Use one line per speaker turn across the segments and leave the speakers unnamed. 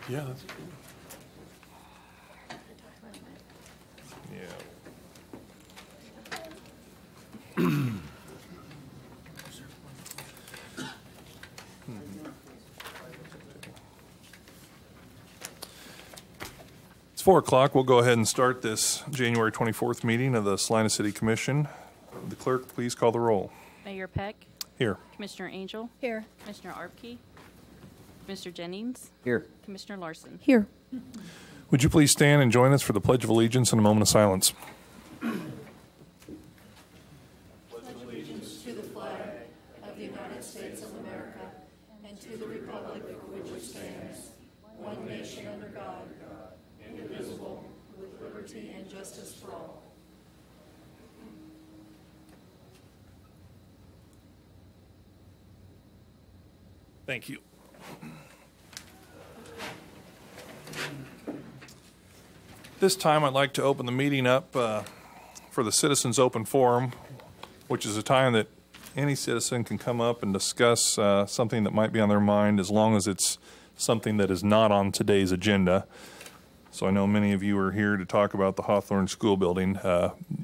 Yeah, that's cool. Yeah. It's 4 o'clock. We'll go ahead and start this January 24th meeting of the Salina City Commission. The clerk, please call the roll.
Mayor Peck.
Here.
Commissioner Angel.
Here.
Commissioner Arbkey. Mr. Jennings.
Here.
Commissioner Larson.
Here.
Would you please stand and join us for the Pledge of Allegiance and a moment of silence?
Pledge allegiance to the flag of the United States of America and to the republic for which it stands, one nation under God, indivisible, with liberty and justice for all.
Thank you. This time I'd like to open the meeting up for the Citizens Open Forum, which is a time that any citizen can come up and discuss something that might be on their mind, as long as it's something that is not on today's agenda. So I know many of you are here to talk about the Hawthorne School Building.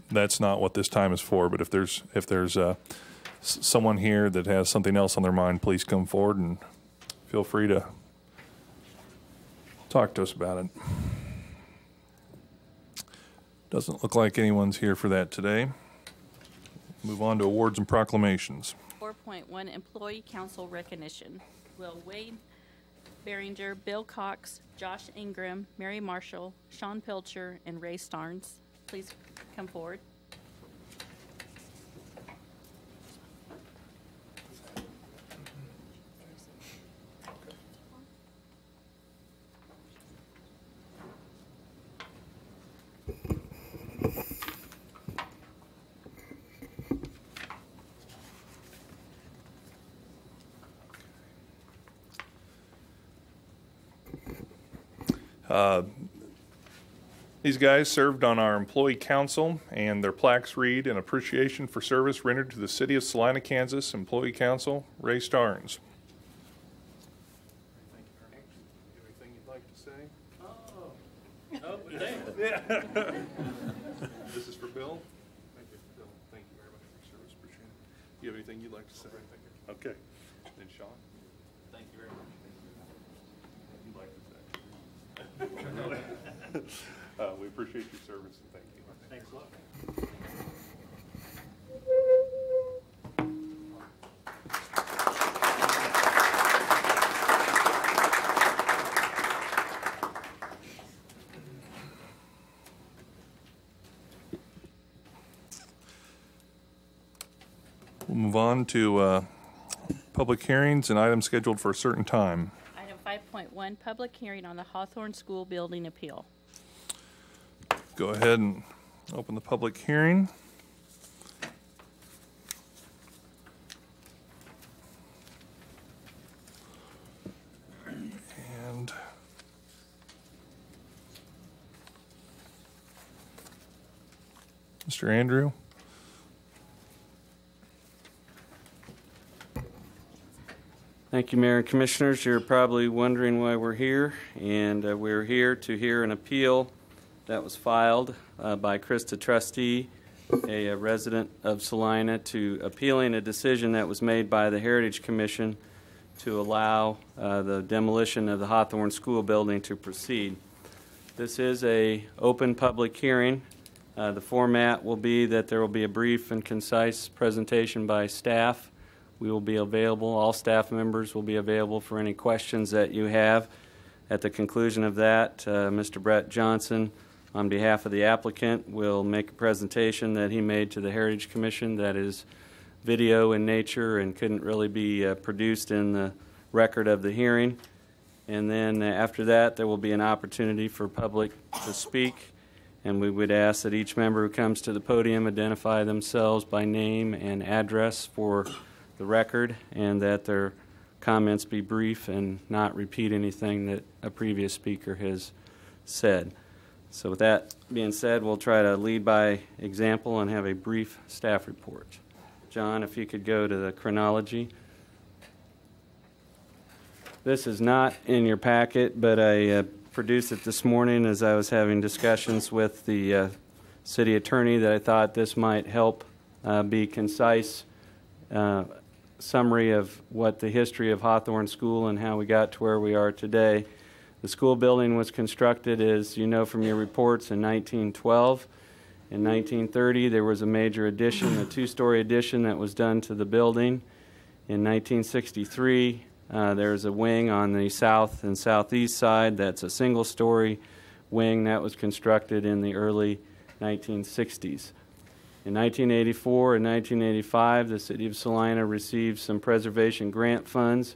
That's not what this time is for, but if there's someone here that has something else on their mind, please come forward and feel free to talk to us about it. Doesn't look like anyone's here for that today. Move on to awards and proclamations.
4.1 Employee Council Recognition. Will Wade Behringer, Bill Cox, Josh Ingram, Mary Marshall, Sean Pilcher, and Ray Starnes please come forward.
These guys served on our employee council, and their plaques read, "In appreciation for service rendered to the city of Salina, Kansas, Employee Council, Ray Starnes." Anything you'd like to say? This is for Bill. Thank you, Bill. Thank you very much for your service. Appreciate it. Do you have anything you'd like to say? Okay. Then Sean. Thank you very much. You'd like to say? We appreciate your service and thank you. Thanks a lot. We'll move on to public hearings and items scheduled for a certain time.
Item 5.1 Public Hearing on the Hawthorne School Building Appeal.
Go ahead and open the public hearing. And Mr. Andrew.
Thank you, Mayor and Commissioners. You're probably wondering why we're here, and we're here to hear an appeal that was filed by Krista Trustee, a resident of Salina, to appealing a decision that was made by the Heritage Commission to allow the demolition of the Hawthorne School Building to proceed. This is an open public hearing. The format will be that there will be a brief and concise presentation by staff. We will be available, all staff members will be available for any questions that you have. At the conclusion of that, Mr. Brett Johnson, on behalf of the applicant, will make a presentation that he made to the Heritage Commission that is video in nature and couldn't really be produced in the record of the hearing. And then after that, there will be an opportunity for public to speak, and we would ask that each member who comes to the podium identify themselves by name and address for the record, and that their comments be brief and not repeat anything that a previous speaker has said. So with that being said, we'll try to lead by example and have a brief staff report. John, if you could go to the chronology. This is not in your packet, but I produced it this morning as I was having discussions with the city attorney that I thought this might help be concise summary of what the history of Hawthorne School and how we got to where we are today. The school building was constructed, as you know from your reports, in 1912. In 1930, there was a major addition, a two-story addition that was done to the building. In 1963, there's a wing on the south and southeast side that's a single-story wing that was constructed in the early 1960s. In 1984 and 1985, the City of Salina received some preservation grant funds,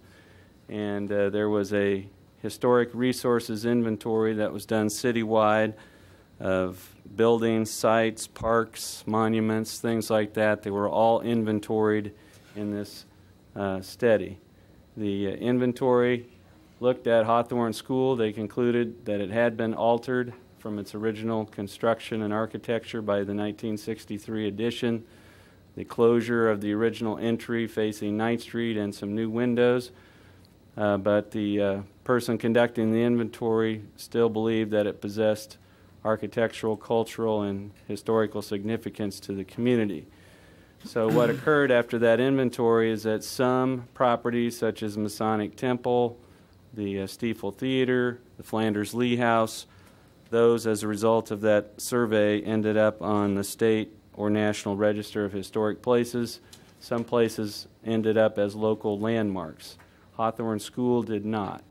and there was a historic resources inventory that was done citywide of buildings, sites, parks, monuments, things like that. They were all inventoried in this study. The inventory looked at Hawthorne School. They concluded that it had been altered from its original construction and architecture by the 1963 addition, the closure of the original entry facing 9th Street and some new windows. But the person conducting the inventory still believed that it possessed architectural, cultural, and historical significance to the community. So what occurred after that inventory is that some properties such as Masonic Temple, the Stiefel Theater, the Flanders Lee House, those as a result of that survey ended up on the state or national register of historic places. Some places ended up as local landmarks. Hawthorne School did not.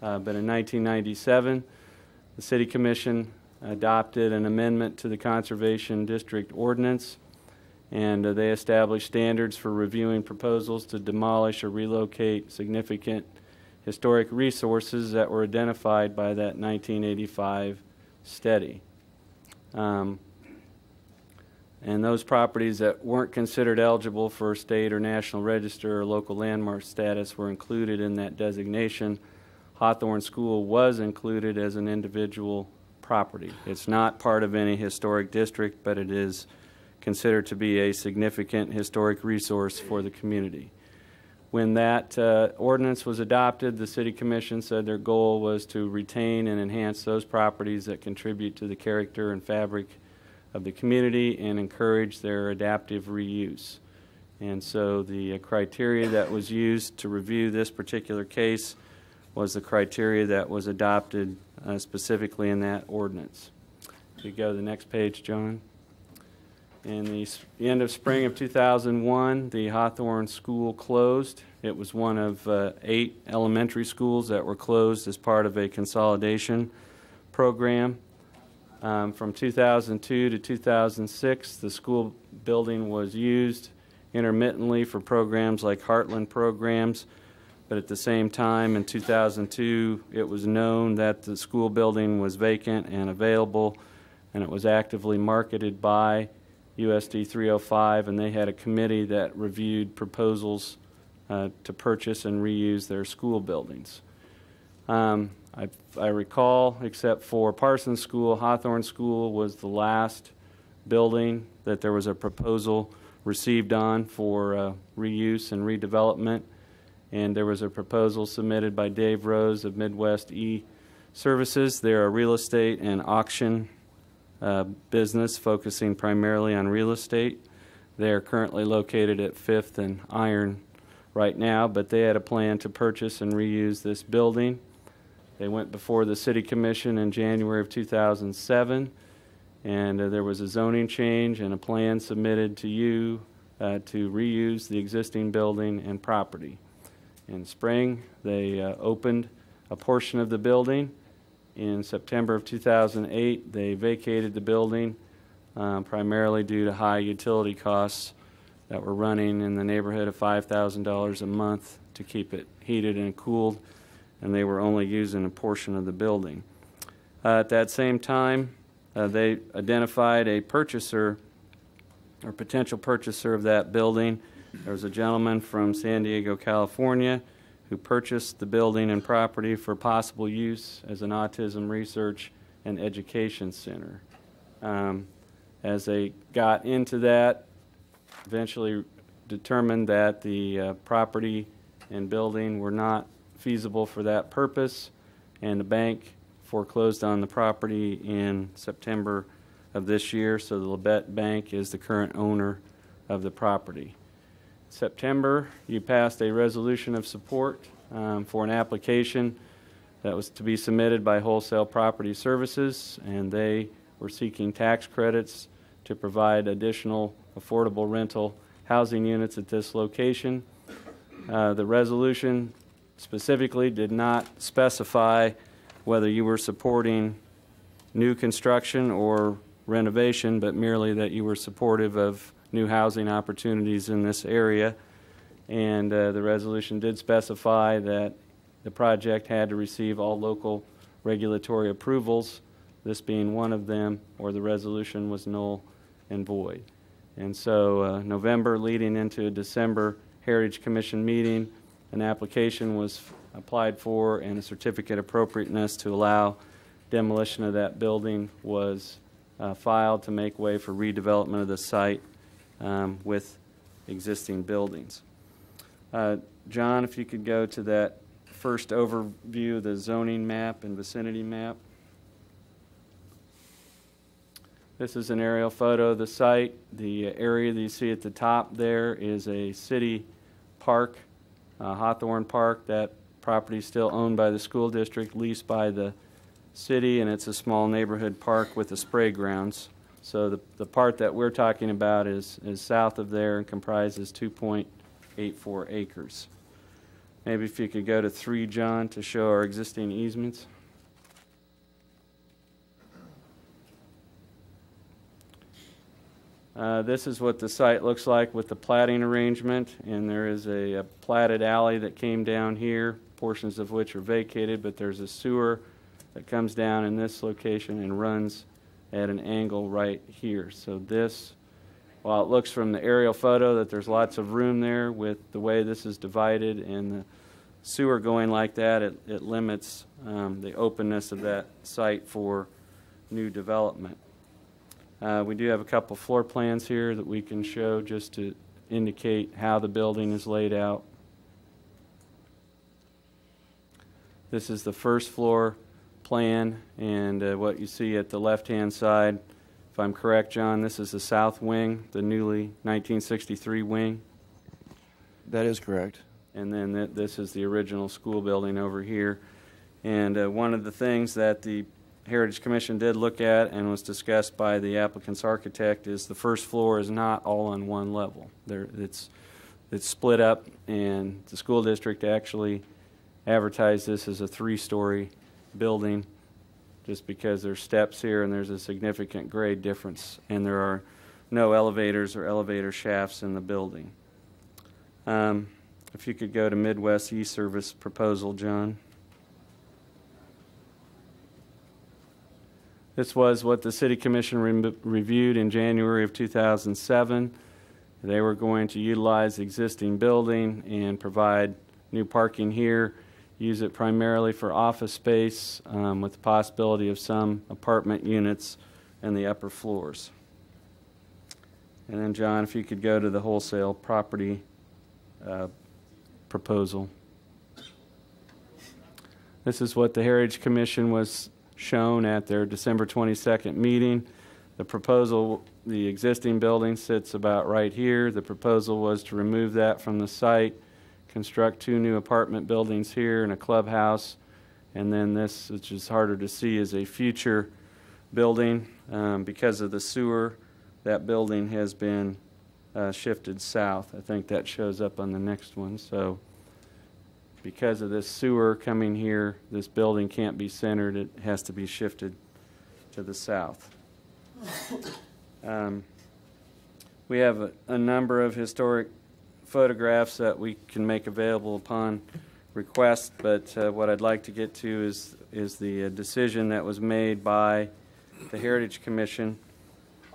But in 1997, the City Commission adopted an amendment to the Conservation District Ordinance, and they established standards for reviewing proposals to demolish or relocate significant historic resources that were identified by that 1985 study. And those properties that weren't considered eligible for state or national register or local landmark status were included in that designation. Hawthorne School was included as an individual property. It's not part of any historic district, but it is considered to be a significant historic resource for the community. When that ordinance was adopted, the City Commission said their goal was to retain and enhance those properties that contribute to the character and fabric of the community and encourage their adaptive reuse. And so the criteria that was used to review this particular case was the criteria that was adopted specifically in that ordinance. If you go to the next page, John. In the end of spring of 2001, the Hawthorne School closed. It was one of 8 elementary schools that were closed as part of a consolidation program. From 2002 to 2006, the school building was used intermittently for programs like Heartland programs, but at the same time in 2002, it was known that the school building was vacant and available, and it was actively marketed by USD 305, and they had a committee that reviewed proposals to purchase and reuse their school buildings. I recall, except for Parsons School, Hawthorne School was the last building that there was a proposal received on for reuse and redevelopment, and there was a proposal submitted by Dave Rose of Midwest E-Services. They're a real estate and auction business focusing primarily on real estate. They are currently located at 5th and Iron right now, but they had a plan to purchase and reuse this building. They went before the City Commission in January of 2007, and there was a zoning change and a plan submitted to you to reuse the existing building and property. In spring, they opened a portion of the building. In September of 2008, they vacated the building primarily due to high utility costs that were running in the neighborhood of $5,000 a month to keep it heated and cooled, and they were only using a portion of the building. At that same time, they identified a purchaser or potential purchaser of that building. There was a gentleman from San Diego, California, who purchased the building and property for possible use as an autism research and education center. As they got into that, eventually determined that the property and building were not feasible for that purpose, and the bank foreclosed on the property in September of this year, so the Labette Bank is the current owner of the property. September, you passed a resolution of support for an application that was to be submitted by Wholesale Property Services, and they were seeking tax credits to provide additional affordable rental housing units at this location. The resolution specifically did not specify whether you were supporting new construction or renovation, but merely that you were supportive of new housing opportunities in this area. And the resolution did specify that the project had to receive all local regulatory approvals, this being one of them, or the resolution was null and void. And so November leading into a December Heritage Commission meeting, an application was applied for and a certificate of appropriateness to allow demolition of that building was filed to make way for redevelopment of the site with existing buildings. John, if you could go to that first overview of the zoning map and vicinity map. This is an aerial photo of the site. The area that you see at the top there is a city park, Hawthorne Park. That property is still owned by the school district, leased by the city, and it's a small neighborhood park with the spray grounds. So the part that we're talking about is south of there and comprises 2.84 acres. Maybe if you could go to 3, John, to show our existing easements. This is what the site looks like with the platting arrangement, and there is a platted alley that came down here, portions of which are vacated, but there's a sewer that comes down in this location and runs at an angle right here. So this, while it looks from the aerial photo that there's lots of room there, with the way this is divided and the sewer going like that, it limits the openness of that site for new development. We do have a couple floor plans here that we can show just to indicate how the building is laid out. This is the first floor plan, and what you see at the left-hand side, if I'm correct, John, this is the south wing, the newly 1963 wing.
That is correct.
And then this is the original school building over here. And one of the things that the Heritage Commission did look at and was discussed by the applicant's architect is the first floor is not all on one level. It's split up, and the school district actually advertised this as a 3-story building just because there's steps here and there's a significant grade difference, and there are no elevators or elevator shafts in the building. If you could go to Midwest E-Service proposal, John. This was what the City Commission reviewed in January of 2007. They were going to utilize the existing building and provide new parking here, use it primarily for office space with the possibility of some apartment units in the upper floors. And then, John, if you could go to the wholesale property proposal. This is what the Heritage Commission was shown at their December 22nd meeting. The proposal, the existing building sits about right here. The proposal was to remove that from the site, construct 2 new apartment buildings here and a clubhouse, and then this, which is harder to see, is a future building. Because of the sewer, that building has been shifted south. I think that shows up on the next one. So because of this sewer coming here, this building can't be centered. It has to be shifted to the south. We have a number of historic photographs that we can make available upon request, but what I'd like to get to is the decision that was made by the Heritage Commission.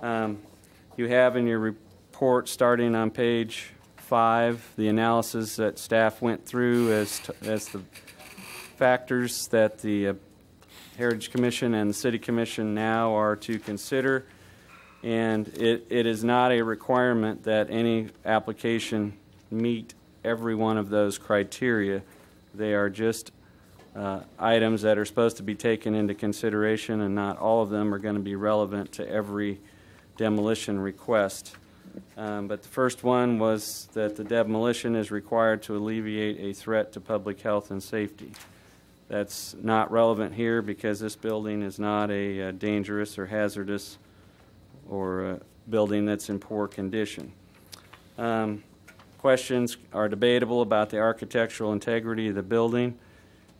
You have in your report, starting on page 5, the analysis that staff went through as the factors that the Heritage Commission and the City Commission now are to consider. And it is not a requirement that any application meet every one of those criteria. They are just items that are supposed to be taken into consideration, and not all of them are going to be relevant to every demolition request. But the first one was that the demolition is required to alleviate a threat to public health and safety. That's not relevant here because this building is not a dangerous or hazardous or a building that's in poor condition. Questions are debatable about the architectural integrity of the building.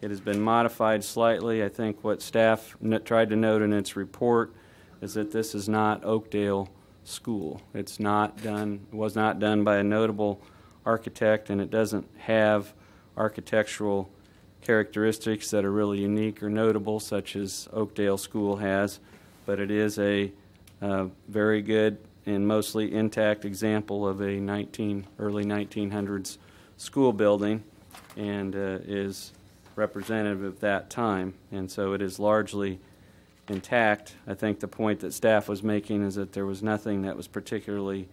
It has been modified slightly. I think what staff tried to note in its report is that this is not Oakdale School. It's not done, was not done by a notable architect, and it doesn't have architectural characteristics that are really unique or notable, such as Oakdale School has, but it is a very good and mostly intact example of a early 1900s school building, and is representative of that time, and so it is largely intact. I think the point that staff was making is that there was nothing that was particularly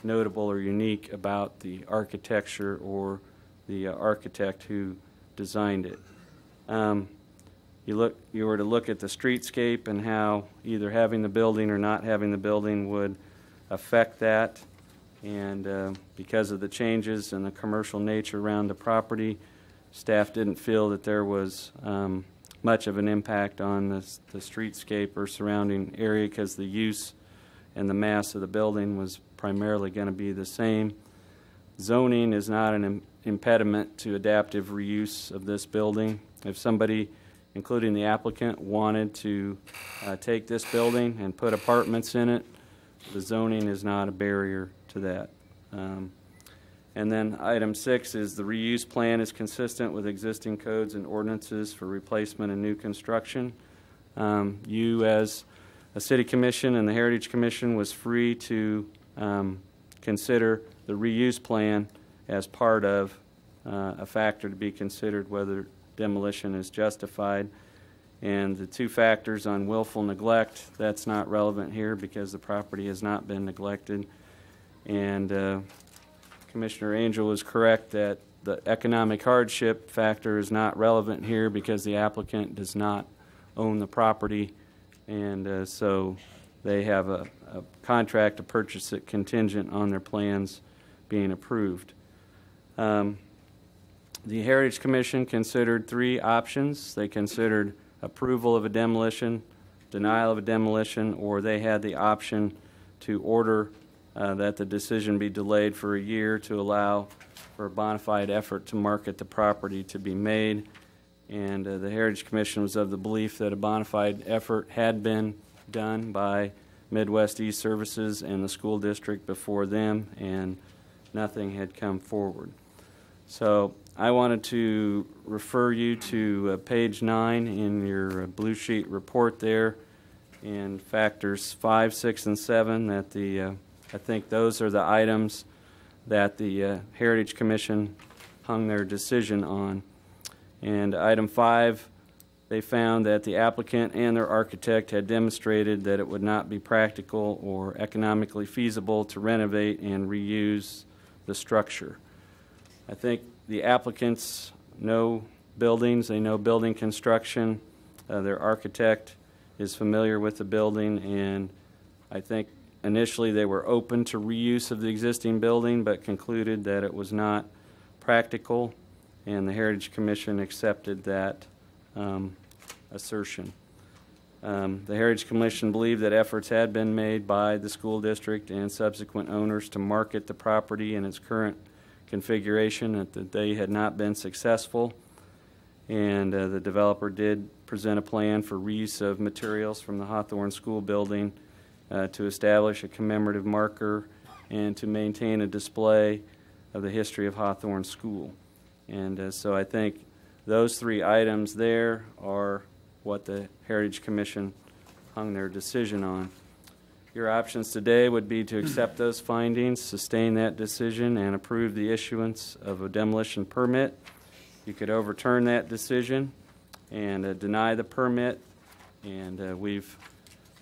notable or unique about the architecture or the architect who designed it. You were to look at the streetscape and how either having the building or not having the building would affect that, and because of the changes and the commercial nature around the property, staff didn't feel that there was much of an impact on the streetscape or surrounding area because the use and the mass of the building was primarily going to be the same. Zoning is not an impediment to adaptive reuse of this building. If somebody, including the applicant, wanted to take this building and put apartments in it, the zoning is not a barrier to that. And then item 6 is the reuse plan is consistent with existing codes and ordinances for replacement and new construction. You as a city commission and the Heritage Commission was free to consider the reuse plan as part of a factor to be considered whether demolition is justified. And the 2 factors on willful neglect, that's not relevant here because the property has not been neglected. And Commissioner Angel was correct that the economic hardship factor is not relevant here because the applicant does not own the property, and so they have a contract to purchase it contingent on their plans being approved. The Heritage Commission considered 3 options. They considered approval of a demolition, denial of a demolition, or they had the option to order that the decision be delayed for a year to allow for a bona fide effort to market the property to be made. And the Heritage Commission was of the belief that a bona fide effort had been done by Midwest East Services and the school district before them, and nothing had come forward. So I wanted to refer you to page 9 in your blue sheet report there, and factors 5, 6, and 7 that I think those are the items that the Heritage Commission hung their decision on. And item 5, they found that the applicant and their architect had demonstrated that it would not be practical or economically feasible to renovate and reuse the structure. I think the applicants know buildings, they know building construction, their architect is familiar with the building, and I think initially they were open to reuse of the existing building but concluded that it was not practical, and the Heritage Commission accepted that assertion. The Heritage Commission believed that efforts had been made by the school district and subsequent owners to market the property in its current configuration, that they had not been successful, and the developer did present a plan for reuse of materials from the Hawthorne School building to establish a commemorative marker and to maintain a display of the history of Hawthorne School. And so I think those 3 items there are what the Heritage Commission hung their decision on. Your options today would be to accept those findings, sustain that decision, and approve the issuance of a demolition permit. You could overturn that decision and deny the permit, and we've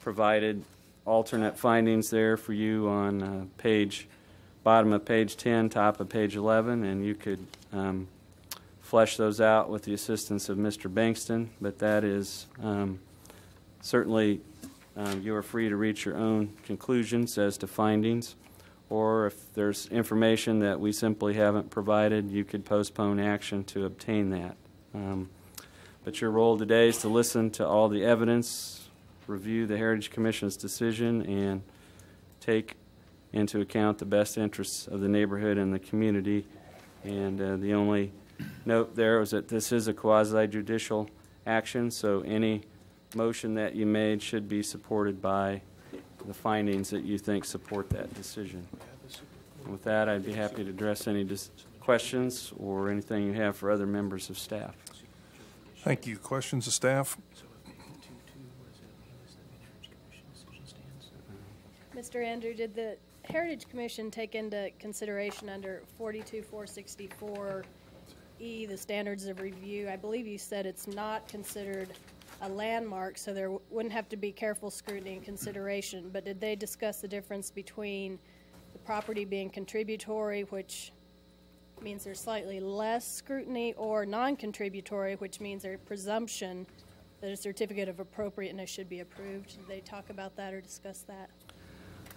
provided alternate findings there for you on bottom of page 10, top of page 11, and you could flesh those out with the assistance of Mr. Bankston, but that is certainly you are free to reach your own conclusions as to findings, or if there's information that we simply haven't provided, you could postpone action to obtain that. But your role today is to listen to all the evidence, review the Heritage Commission's decision, and take into account the best interests of the neighborhood and the community. And the only note there was that this is a quasi-judicial action, so any motion that you made should be supported by the findings that you think support that decision. And with that, I'd be happy to address any questions or anything you have for other members of staff.
Thank you. Questions of staff?
Mr. Andrew, did the Heritage Commission take into consideration under 42464E the standards of review? I believe you said it's not considered a landmark, so there wouldn't have to be careful scrutiny and consideration, but did they discuss the difference between the property being contributory, which means there's slightly less scrutiny, or non-contributory, which means there's a presumption that a certificate of appropriateness should be approved? Did they talk about that or discuss that?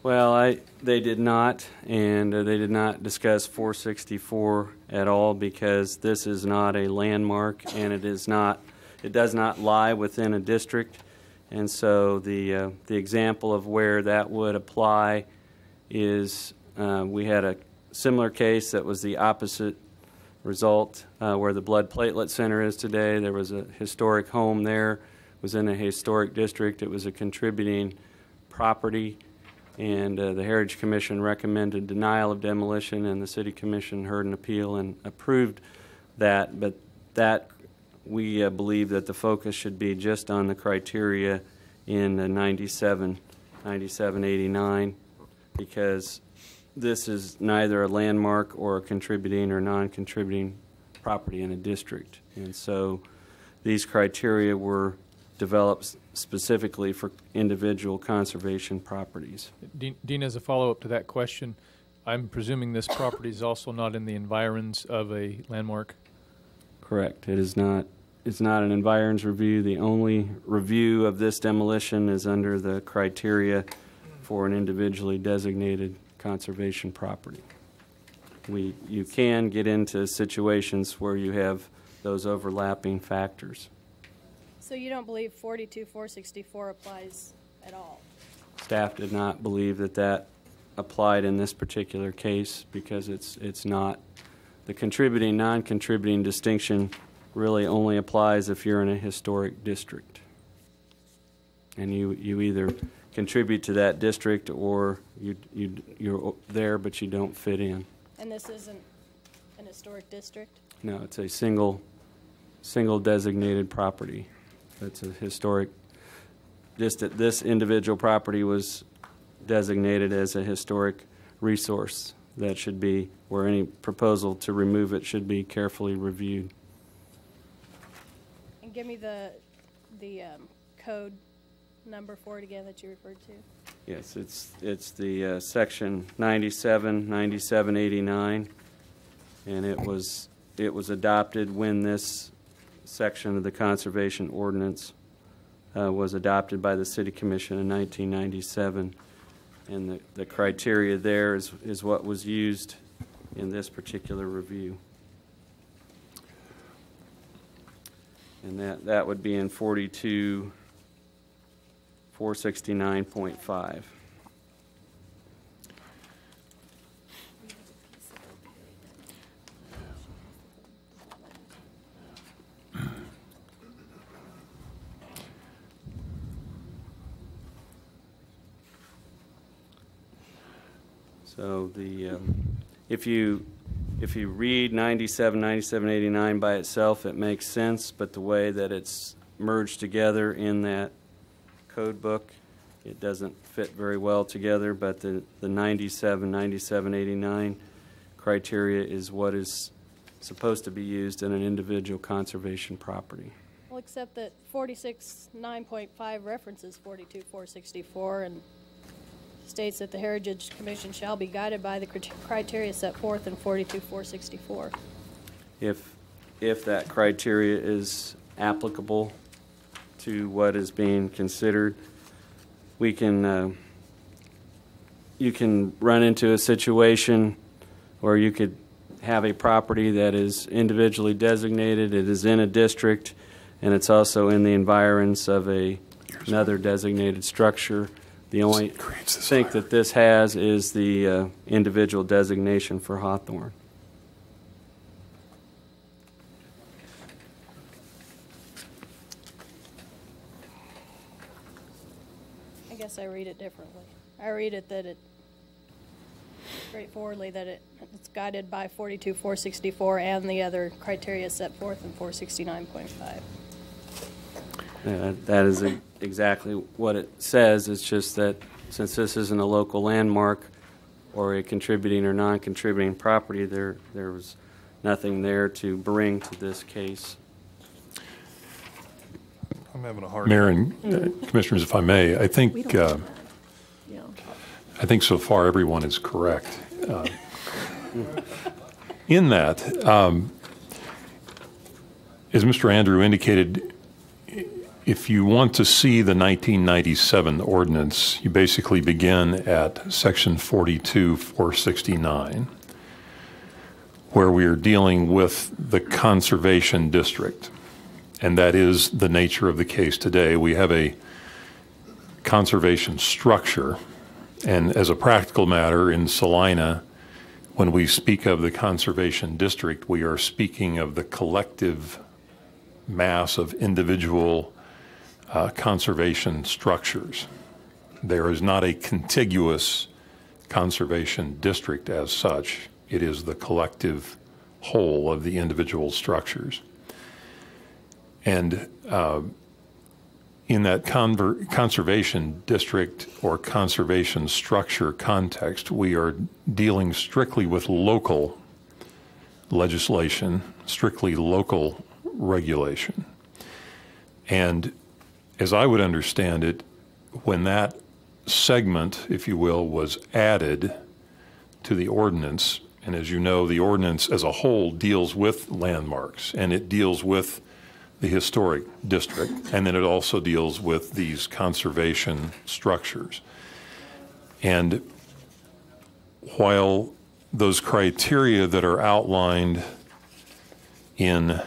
Well, they did not, and they did not discuss 464 at all, because this is not a landmark, and it does not lie within a district. And so the example of where that would apply is we had a similar case that was the opposite result, where the blood platelet center is today. There was a historic home there, was in a historic district. It was a contributing property, and the Heritage Commission recommended denial of demolition, and the City Commission heard an appeal and approved that. But that, we believe that the focus should be just on the criteria in 9789, because this is neither a landmark or a contributing or non-contributing property in a district. And so these criteria were developed specifically for individual conservation properties.
Dean, as a follow-up to that question, I'm presuming this property is also not in the environs of a landmark?
Correct. It is not. It's not an environs review. The only review of this demolition is under the criteria for an individually designated conservation property. You can get into situations where you have those overlapping factors.
So you don't believe 42464 applies at all?
Staff did not believe that that applied in this particular case, because it's not. The contributing, non-contributing distinction really only applies if you're in a historic district. And you either contribute to that district, or you're there but you don't fit in.
And this isn't an historic district?
No, it's a single designated property. It's a historic. This individual property was designated as a historic resource that should be, where any proposal to remove it should be carefully reviewed.
And give me the code number for it again that you referred to.
Yes, it's the section 9789, and it was adopted when this section of the conservation ordinance was adopted by the City Commission in 1997, and the criteria there is what was used in this particular review. And that would be in 42469.5. So if you read 9789 by itself, it makes sense, but the way that it's merged together in that code book, it doesn't fit very well together. But the 9789 criteria is what is supposed to be used in an individual conservation property.
Well, except that 469.5 references 42464 and states that the Heritage Commission shall be guided by the criteria set forth in 42464.
If if that criteria is applicable to what is being considered. We can, you can run into a situation where you could have a property that is individually designated, it is in a district, and it's also in the environs of another designated structure. The only thing that this has is the individual designation for Hawthorne.
I guess I read it differently. I read it that straightforwardly that it's guided by 42464 and the other criteria set forth in 469.5.
That is exactly what it says. It's just that since this isn't a local landmark or a contributing or non-contributing property, there was nothing there to bring to this case.
I'm having a hard
Mayor and Commissioners, if I may, I think so far everyone is correct. In that, as Mr. Andrew indicated, if you want to see the 1997 ordinance, you basically begin at section 42-469, where we are dealing with the conservation district. And that is the nature of the case today. We have a conservation structure, and as a practical matter in Salina, when we speak of the conservation district, we are speaking of the collective mass of individual conservation structures. There is not a contiguous conservation district as such. It is the collective whole of the individual structures. And in that conservation district or conservation structure context, we are dealing strictly with local legislation, strictly local regulation. And as I would understand it, when that segment, if you will, was added to the ordinance, and as you know, the ordinance as a whole deals with landmarks, and it deals with the historic district, and then it also deals with these conservation structures. And while those criteria that are outlined in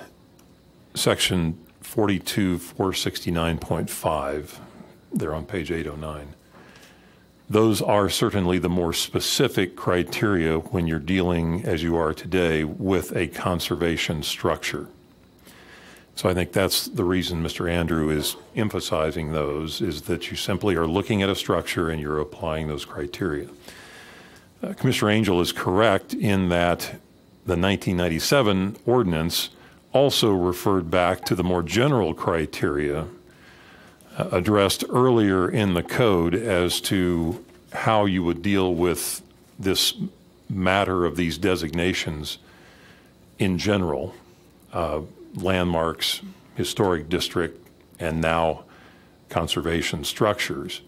section 42-469.5, they're on page 809, those are certainly the more specific criteria when you're dealing, as you are today, with a conservation structure. So I think that's the reason Mr. Andrew is emphasizing those, is that you simply are looking at a structure and you're applying those criteria. Commissioner Angel is correct in that the 1997 ordinance also referred back to the more general criteria addressed earlier in the code as to how you would deal with this matter of these designations in general. Landmarks, historic district, and now conservation structures.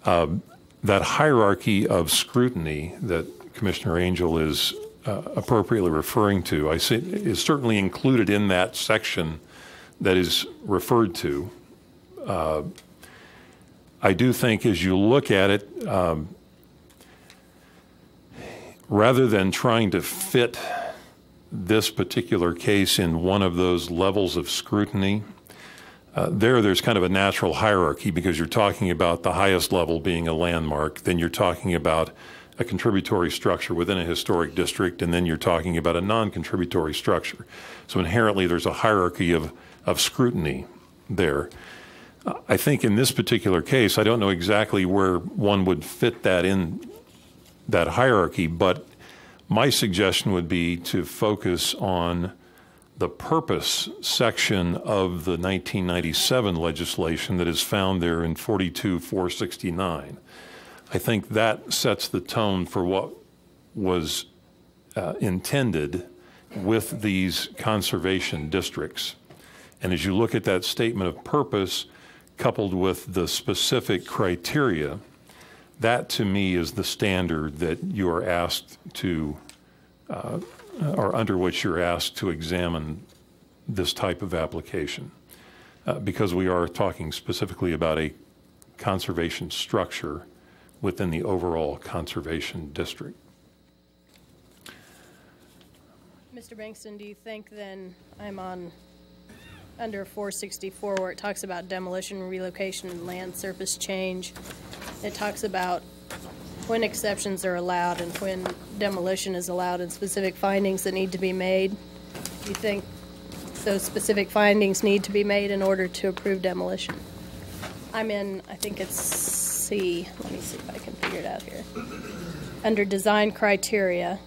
That hierarchy of scrutiny that Commissioner Angel is appropriately referring to, I say, is certainly included in that section that is referred to. I do think as you look at it, rather than trying to fit this particular case in one of those levels of scrutiny, there's kind of a natural hierarchy, because you're talking about the highest level being a landmark, then you're talking about a contributory structure within a historic district, and then you're talking about a non-contributory structure. So inherently there's a hierarchy of scrutiny there. I think in this particular case, I don't know exactly where one would fit that in that hierarchy, but my suggestion would be to focus on the purpose section of the 1997 legislation that is found there in 42-469. I think that sets the tone for what was intended with these conservation districts. And as you look at that statement of purpose coupled with the specific criteria, that to me is the standard that you are asked to, or under which you're asked to examine this type of application because we are talking specifically about a conservation structure within the overall conservation district.
Mr. Bankston, do you think then I'm on under 464 where it talks about demolition, relocation, and land surface change? It talks about when exceptions are allowed and when demolition is allowed and specific findings that need to be made. Do you think those specific findings need to be made in order to approve demolition? I'm in, I think it's C. Let me see if I can figure it out here. Under design criteria.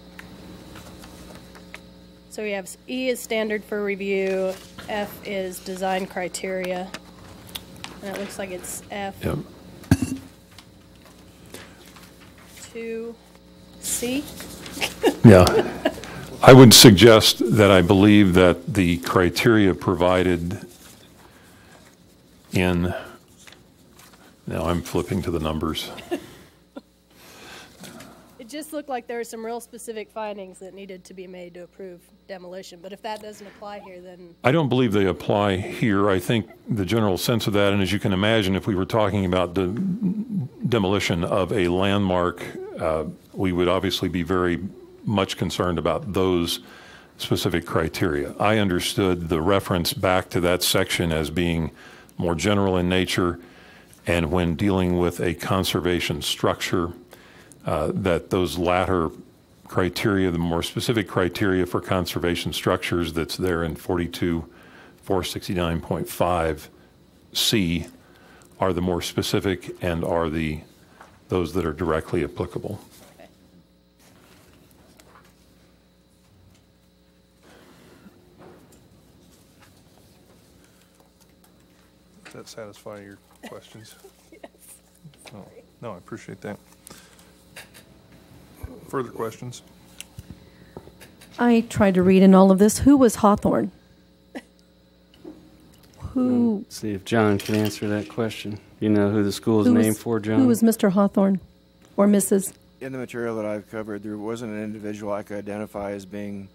So we have E is standard for review, F is design criteria, and it looks like it's F.
Yep.
2C.
Yeah. I would suggest that I believe that the criteria provided in, now I'm flipping to the numbers.
It just looked like there were some real specific findings that needed to be made to approve demolition, but if that doesn't apply here, then...
I don't believe they apply here. I think the general sense of that, and as you can imagine, if we were talking about the demolition of a landmark, we would obviously be very much concerned about those specific criteria. I understood the reference back to that section as being more general in nature, and when dealing with a conservation structure, that those latter criteria, the more specific criteria for conservation structures that's there in 42469.5C are the more specific and are those that are directly applicable.
Okay.
Does that satisfy your questions?
Yes.
Oh, no, I appreciate that. Further questions?
I tried to read in all of this. Who was Hawthorne? Who?
See if John can answer that question. You know who the school is
who
named
was,
for, John?
Who was Mr. Hawthorne or Mrs.?
In the material that I've covered, there wasn't an individual I could identify as being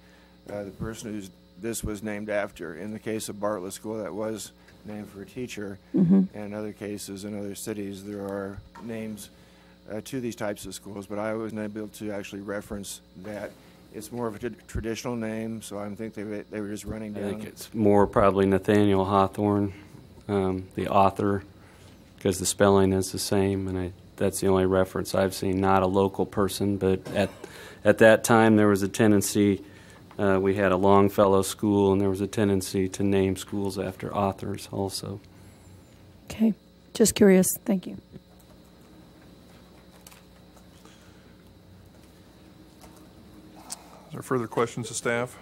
the person who's this was named after. In the case of Bartlett School, that was named for a teacher. And in other cases in other cities, there are names to these types of schools, but I wasn't able to actually reference that. It's more of a traditional name, so I think they were just running down.
I think it's more probably Nathaniel Hawthorne, the author, because the spelling is the same, and that's the only reference I've seen, not a local person, but at that time there was a tendency, we had a Longfellow school, and there was a tendency to name schools after authors also.
Okay, just curious. Thank you.
Is there further questions of staff?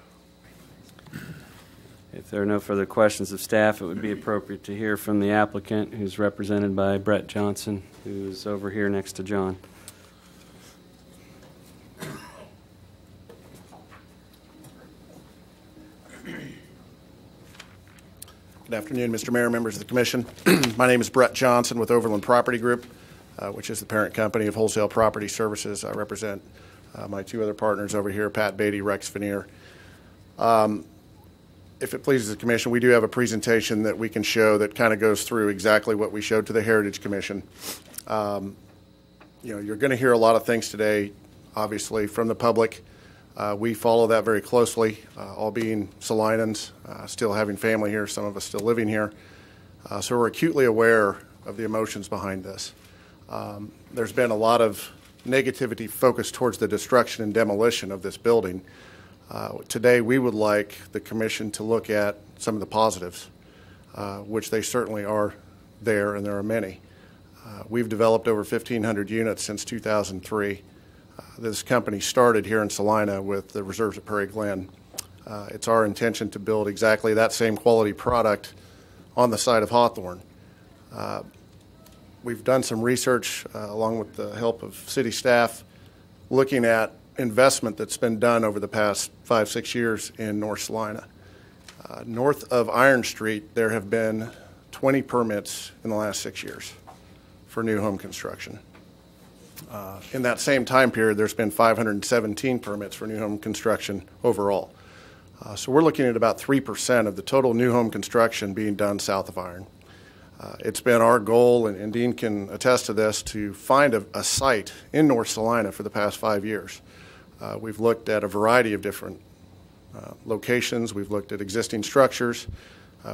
If there are no further questions of staff, it would be appropriate to hear from the applicant, who's represented by Brett Johnson, who's over here next to John.
Good afternoon, Mr. Mayor, members of the Commission. My name is Brett Johnson with Overland Property Group, which is the parent company of Wholesale Property Services. I represent my two other partners over here, Pat Beatty, Rex Veneer. If it pleases the Commission, we do have a presentation that we can show that kind of goes through exactly what we showed to the Heritage Commission. You know, you're going to hear a lot of things today, obviously, from the public. We follow that very closely, all being Salinans, still having family here, some of us still living here. So we're acutely aware of the emotions behind this. There's been a lot of negativity focused towards the destruction and demolition of this building. Today, we would like the Commission to look at some of the positives, which they certainly are there, and there are many. We've developed over 1,500 units since 2003. This company started here in Salina with the reserves at Prairie Glen. It's our intention to build exactly that same quality product on the site of Hawthorne. We've done some research along with the help of city staff looking at investment that's been done over the past 5-6 years in North Salina. North of Iron Street, there have been 20 permits in the last 6 years for new home construction. In that same time period, there's been 517 permits for new home construction overall. So we're looking at about 3% of the total new home construction being done south of Iron. It's been our goal, and Dean can attest to this, to find a site in North Salina for the past 5 years. We've looked at a variety of different locations. We've looked at existing structures.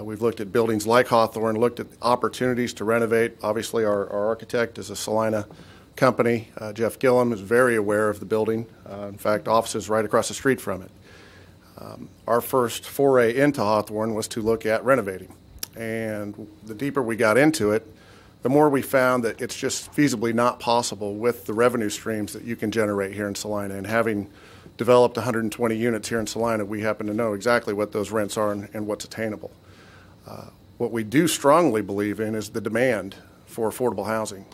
We've looked at buildings like Hawthorne, looked at opportunities to renovate. Obviously, our architect is a Salina company. Jeff Gillum is very aware of the building. In fact, offices right across the street from it. Our first foray into Hawthorne was to look at renovating. And the deeper we got into it, the more we found that it's just feasibly not possible with the revenue streams that you can generate here in Salina. And having developed 120 units here in Salina, we happen to know exactly what those rents are and what's attainable. What we do strongly believe in is the demand for affordable housing.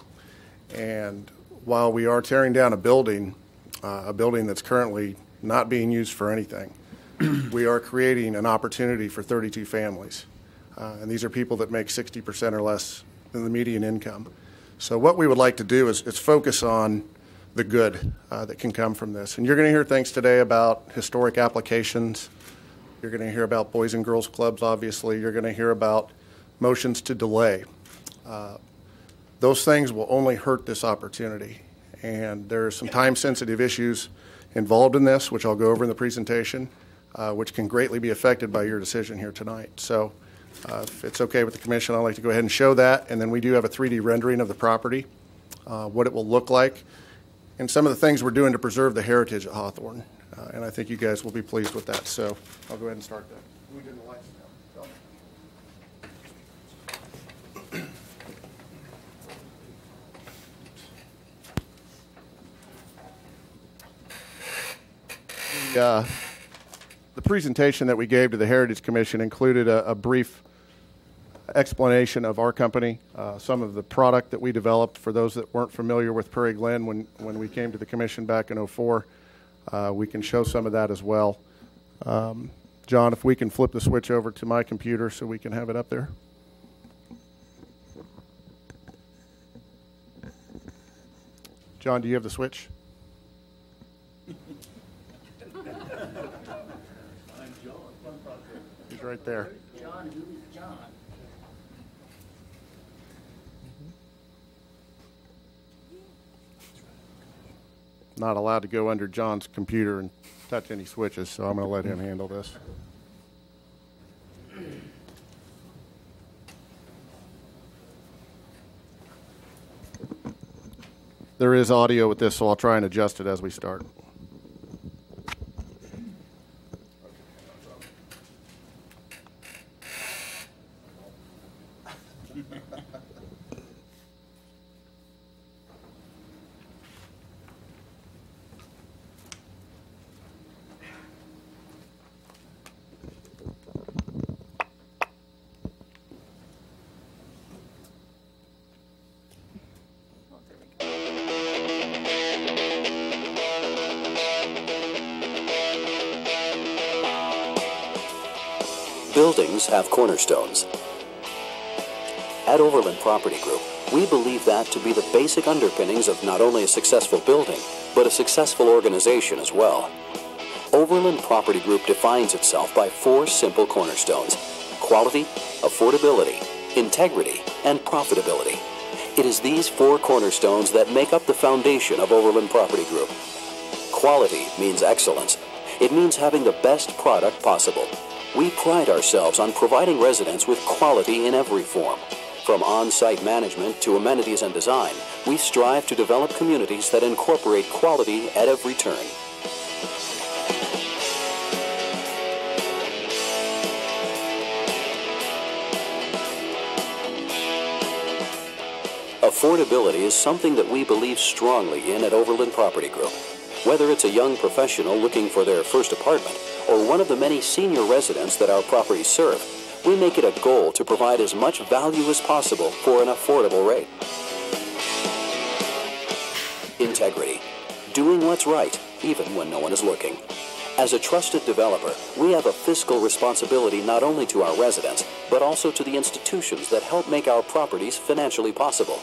And while we are tearing down a building that's currently not being used for anything, we are creating an opportunity for 32 families. And these are people that make 60% or less than the median income. So what we would like to do is focus on the good that can come from this. And you're going to hear things today about historic applications. You're going to hear about Boys and Girls Clubs, obviously. You're going to hear about motions to delay. Those things will only hurt this opportunity. And there are some time-sensitive issues involved in this, which I'll go over in the presentation, which can greatly be affected by your decision here tonight. So if it's okay with the commission, I'd like to go ahead and show that. And then we do have a 3D rendering of the property, what it will look like, and some of the things we're doing to preserve the heritage at Hawthorne. And I think you guys will be pleased with that. So I'll go ahead and start that. Can we do the lights now? The presentation that we gave to the Heritage Commission included a brief explanation of our company, some of the product that we developed for those that weren't familiar with Prairie Glen when we came to the commission back in '04. We can show some of that as well. John, if we can flip the switch over to my computer so we can have it up there. John, do you have the switch? He's right there.
John, who's John?
Not allowed to go under John's computer and touch any switches, so I'm going to let him handle this. There is audio with this, so I'll try and adjust it as we start.
Buildings have cornerstones. At Overland Property Group, we believe that to be the basic underpinnings of not only a successful building, but a successful organization as well. Overland Property Group defines itself by 4 simple cornerstones: quality, affordability, integrity, and profitability. It is these 4 cornerstones that make up the foundation of Overland Property Group. Quality means excellence. It means having the best product possible. We pride ourselves on providing residents with quality in every form. From on-site management to amenities and design, we strive to develop communities that incorporate quality at every turn. Affordability is something that we believe strongly in at Overland Property Group. Whether it's a young professional looking for their first apartment or one of the many senior residents that our properties serve, we make it a goal to provide as much value as possible for an affordable rate. Integrity. Doing what's right, even when no one is looking. As a trusted developer, we have a fiscal responsibility not only to our residents, but also to the institutions that help make our properties financially possible.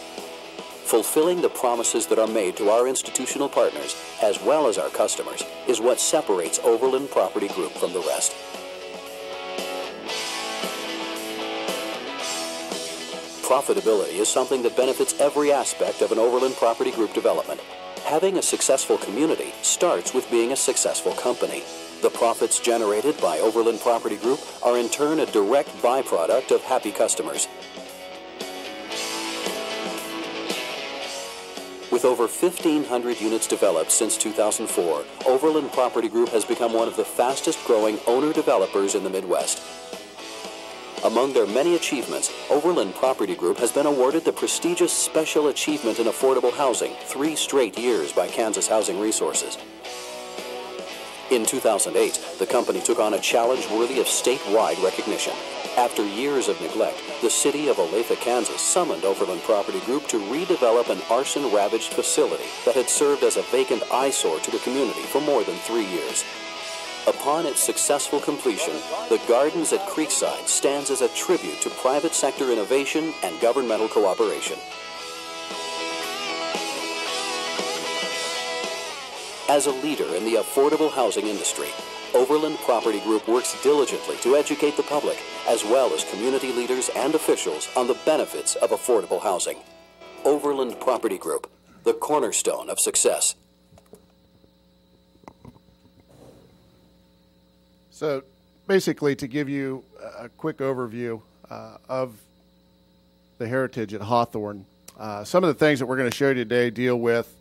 Fulfilling the promises that are made to our institutional partners, as well as our customers, is what separates Overland Property Group from the rest. Profitability is something that benefits every aspect of an Overland Property Group development. Having a successful community starts with being a successful company. The profits generated by Overland Property Group are in turn a direct byproduct of happy customers. With over 1,500 units developed since 2004, Overland Property Group has become one of the fastest growing owner-developers in the Midwest. Among their many achievements, Overland Property Group has been awarded the prestigious Special Achievement in Affordable Housing 3 straight years by Kansas Housing Resources. In 2008, the company took on a challenge worthy of statewide recognition. After years of neglect, the city of Olathe, Kansas summoned Overland Property Group to redevelop an arson-ravaged facility that had served as a vacant eyesore to the community for more than 3 years. Upon its successful completion, the Gardens at Creekside stands as a tribute to private sector innovation and governmental cooperation. As a leader in the affordable housing industry, Overland Property Group works diligently to educate the public, as well as community leaders and officials, on the benefits of affordable housing. Overland Property Group, the cornerstone of success.
So basically, to give you a quick overview of the heritage at Hawthorne, some of the things that we're going to show you today deal with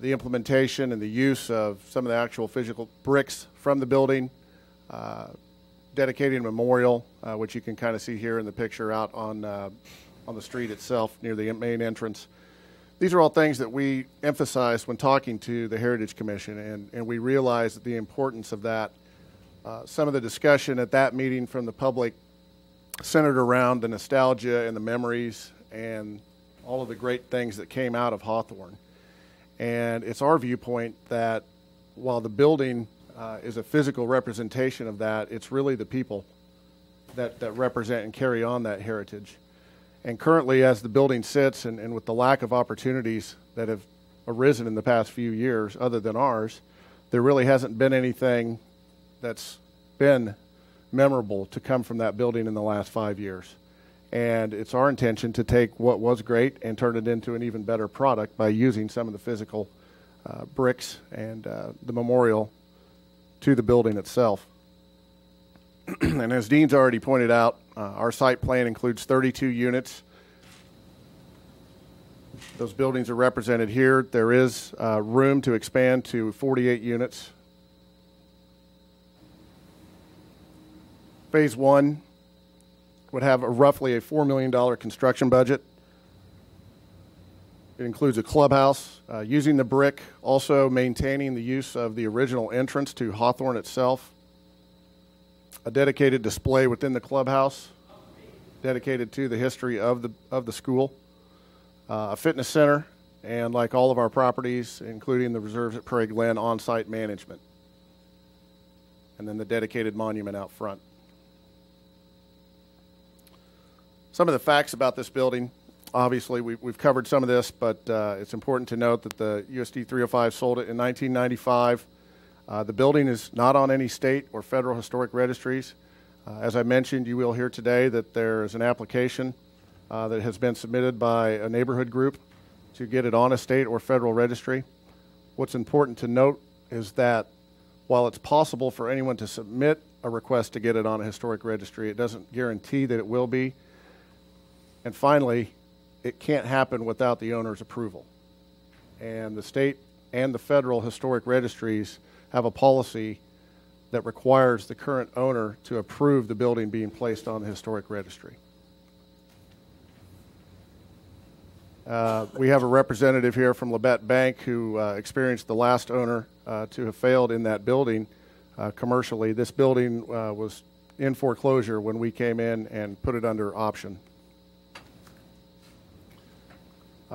the implementation and the use of some of the actual physical bricks from the building, dedicating a memorial, which you can kind of see here in the picture out on the street itself near the main entrance. These are all things that we emphasized when talking to the Heritage Commission, and we realized the importance of that. Some of the discussion at that meeting from the public centered around the nostalgia and the memories and all of the great things that came out of Hawthorne. And it's our viewpoint that while the building is a physical representation of that, it's really the people that represent and carry on that heritage. And currently, as the building sits and with the lack of opportunities that have arisen in the past few years, other than ours, there really hasn't been anything that's been memorable to come from that building in the last 5 years. And it's our intention to take what was great and turn it into an even better product by using some of the physical bricks and the memorial to the building itself. And as Dean's already pointed out, our site plan includes 32 units. Those buildings are represented here. There is room to expand to 48 units. Phase 1 would have roughly a $4 million construction budget. It includes a clubhouse, using the brick, also maintaining the use of the original entrance to Hawthorne itself, a dedicated display within the clubhouse, dedicated to the history of the school, a fitness center, and like all of our properties, including the reserves at Prairie Glen, on-site management, and then the dedicated monument out front. Some of the facts about this building, obviously we've covered some of this, but it's important to note that the USD 305 sold it in 1995. The building is not on any state or federal historic registries. As I mentioned, you will hear today that there is an application that has been submitted by a neighborhood group to get it on a state or federal registry. What's important to note is that while it's possible for anyone to submit a request to get it on a historic registry, it doesn't guarantee that it will be. And finally, it can't happen without the owner's approval. And the state and the federal historic registries have a policy that requires the current owner to approve the building being placed on the historic registry. We have a representative here from Labette Bank who experienced the last owner to have failed in that building commercially. This building was in foreclosure when we came in and put it under option.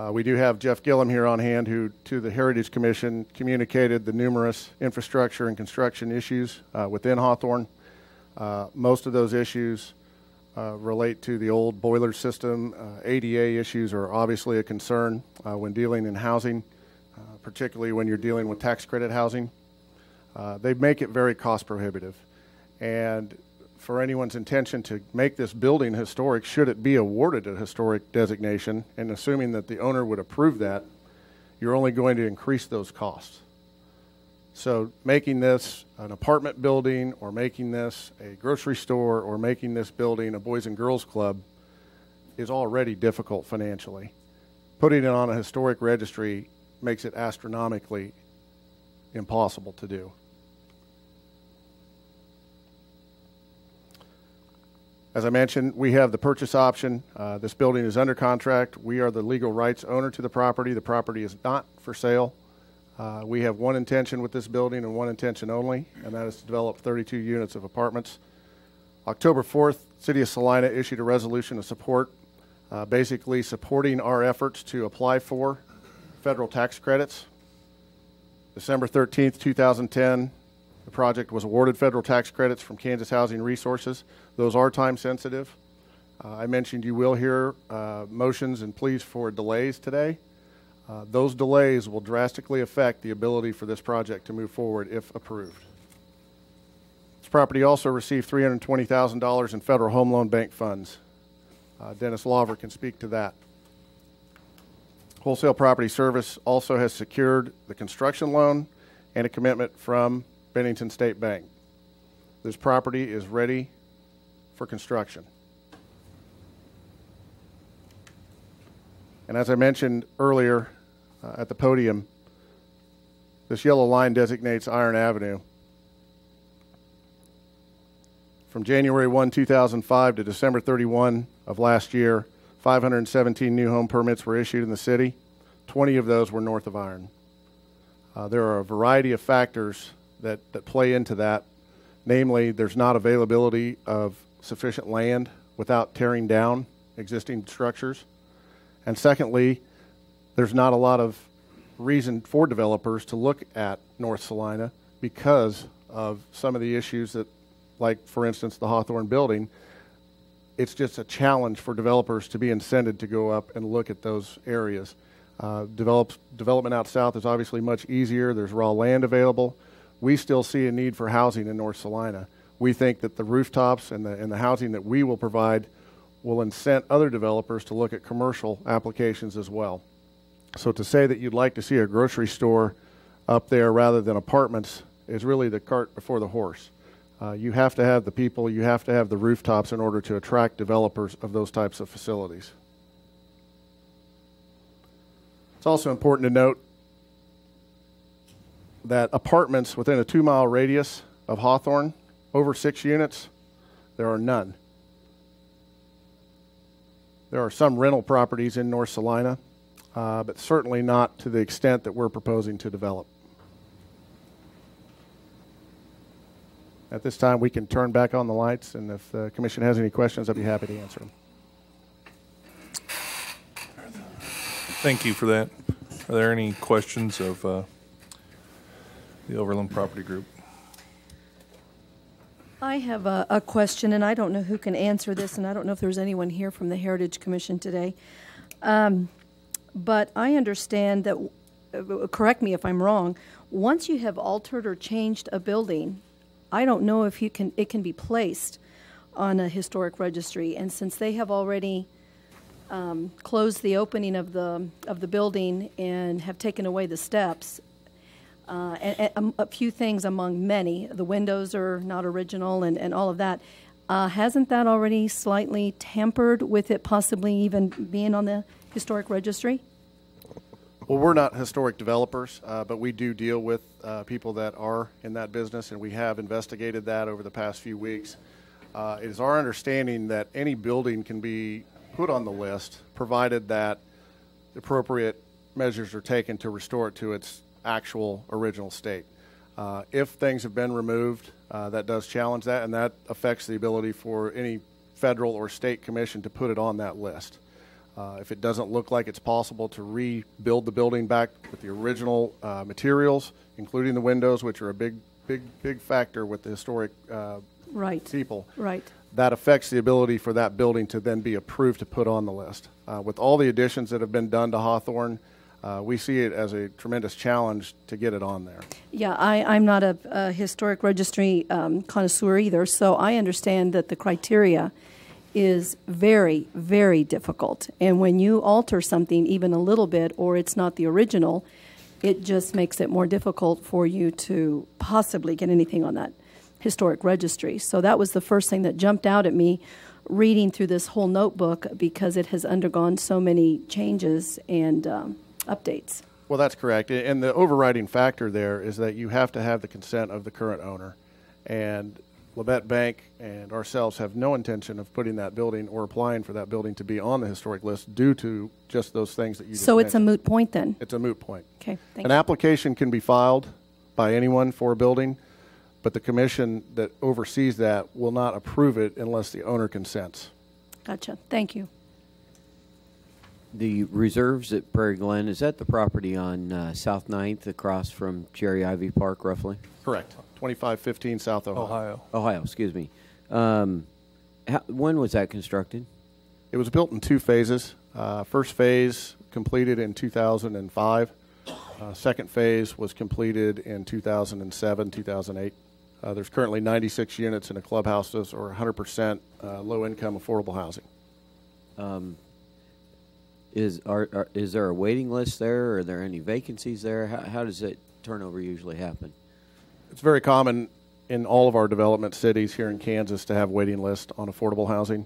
We do have Jeff Gillum here on hand, who to the Heritage Commission communicated the numerous infrastructure and construction issues within Hawthorne. Most of those issues relate to the old boiler system. ADA issues are obviously a concern when dealing in housing, particularly when you're dealing with tax credit housing. They make it very cost prohibitive. And for anyone's intention to make this building historic, should it be awarded a historic designation, and assuming that the owner would approve that, you're only going to increase those costs. So making this an apartment building, or making this a grocery store, or making this building a Boys and Girls Club is already difficult financially. Putting it on a historic registry makes it astronomically impossible to do. As I mentioned, we have the purchase option. This building is under contract. We are the legal rights owner to the property. The property is not for sale. We have one intention with this building and one intention only, and that is to develop 32 units of apartments. October 4th, City of Salina issued a resolution of support, basically supporting our efforts to apply for federal tax credits. December 13th, 2010, the project was awarded federal tax credits from Kansas Housing Resources. Those are time sensitive. I mentioned you will hear motions and pleas for delays today. Those delays will drastically affect the ability for this project to move forward if approved. This property also received $320,000 in federal home loan bank funds. Dennis Lawver can speak to that. Wholesale Property Service also has secured the construction loan and a commitment from Bennington State Bank. This property is ready for construction. And as I mentioned earlier at the podium, this yellow line designates Iron Avenue. From January 1, 2005 to December 31 of last year, 517 new home permits were issued in the city. 20 of those were north of Iron. There are a variety of factors that play into that. Namely, there's not availability of sufficient land without tearing down existing structures. And secondly, there's not a lot of reason for developers to look at North Salina because of some of the issues that, like for instance, the Hawthorne building. It's just a challenge for developers to be incented to go up and look at those areas. Development out south is obviously much easier. There's raw land available. We still see a need for housing in North Salina. We think that the rooftops and the housing that we will provide will incent other developers to look at commercial applications as well. So to say that you'd like to see a grocery store up there rather than apartments is really the cart before the horse. You have to have the people, you have to have the rooftops in order to attract developers of those types of facilities. It's also important to note that apartments within a 2-mile radius of Hawthorne, over 6 units, there are none. There are some rental properties in North Salina, but certainly not to the extent that we're proposing to develop. At this time, we can turn back on the lights, and if the commission has any questions, I'd be happy to answer them.
Thank you for that. Are there any questions of the Overland Property Group?
I have a question, and I don't know who can answer this, and I don't know if there's anyone here from the Heritage Commission today. But I understand that, correct me if I'm wrong, once you have altered or changed a building, I don't know if it can be placed on a historic registry. And since they have already closed the opening of the building and have taken away the steps, and a few things among many, the windows are not original and all of that, hasn't that already slightly tampered with it possibly even being on the historic registry?
Well, we're not historic developers, but we do deal with people that are in that business, and we have investigated that over the past few weeks. It is our understanding that any building can be put on the list, provided that the appropriate measures are taken to restore it to its actual original state. If things have been removed, that does challenge that, and that affects the ability for any federal or state commission to put it on that list. If it doesn't look like it's possible to rebuild the building back with the original materials, including the windows, which are a big factor with the historic people.
Right.
That affects the ability for that building to then be approved to put on the list. With all the additions that have been done to Hawthorne, we see it as a tremendous challenge to get it on there.
Yeah, I'm not a historic registry connoisseur either, so I understand that the criteria is very, very difficult. And when you alter something even a little bit, or it's not the original, it just makes it more difficult for you to possibly get anything on that historic registry. So that was the first thing that jumped out at me reading through this whole notebook, because it has undergone so many changes and updates.
Well, that's correct. And the overriding factor there is that you have to have the consent of the current owner. And Labette Bank and ourselves have no intention of putting that building or applying for that building to be on the historic list due to just those things that you just
So
mentioned.
it's a moot point then?
It's a moot point.
Okay, thank
An
you.
application can be filed by anyone for a building, but the commission that oversees that will not approve it unless the owner consents.
Gotcha. Thank you.
The reserves at Prairie Glen, is that the property on South 9th across from Jerry Ivy Park, roughly?
Correct. 2515 South Ohio.
Ohio, excuse me. When was that constructed?
It was built in 2 phases. First phase completed in 2005. Second phase was completed in 2007, 2008. There's currently 96 units in the clubhouses, or 100% low-income affordable housing.
Is there a waiting list there? Are there any vacancies there? How does that turnover usually happen?
It's very common in all of our development cities here in Kansas to have waiting lists on affordable housing.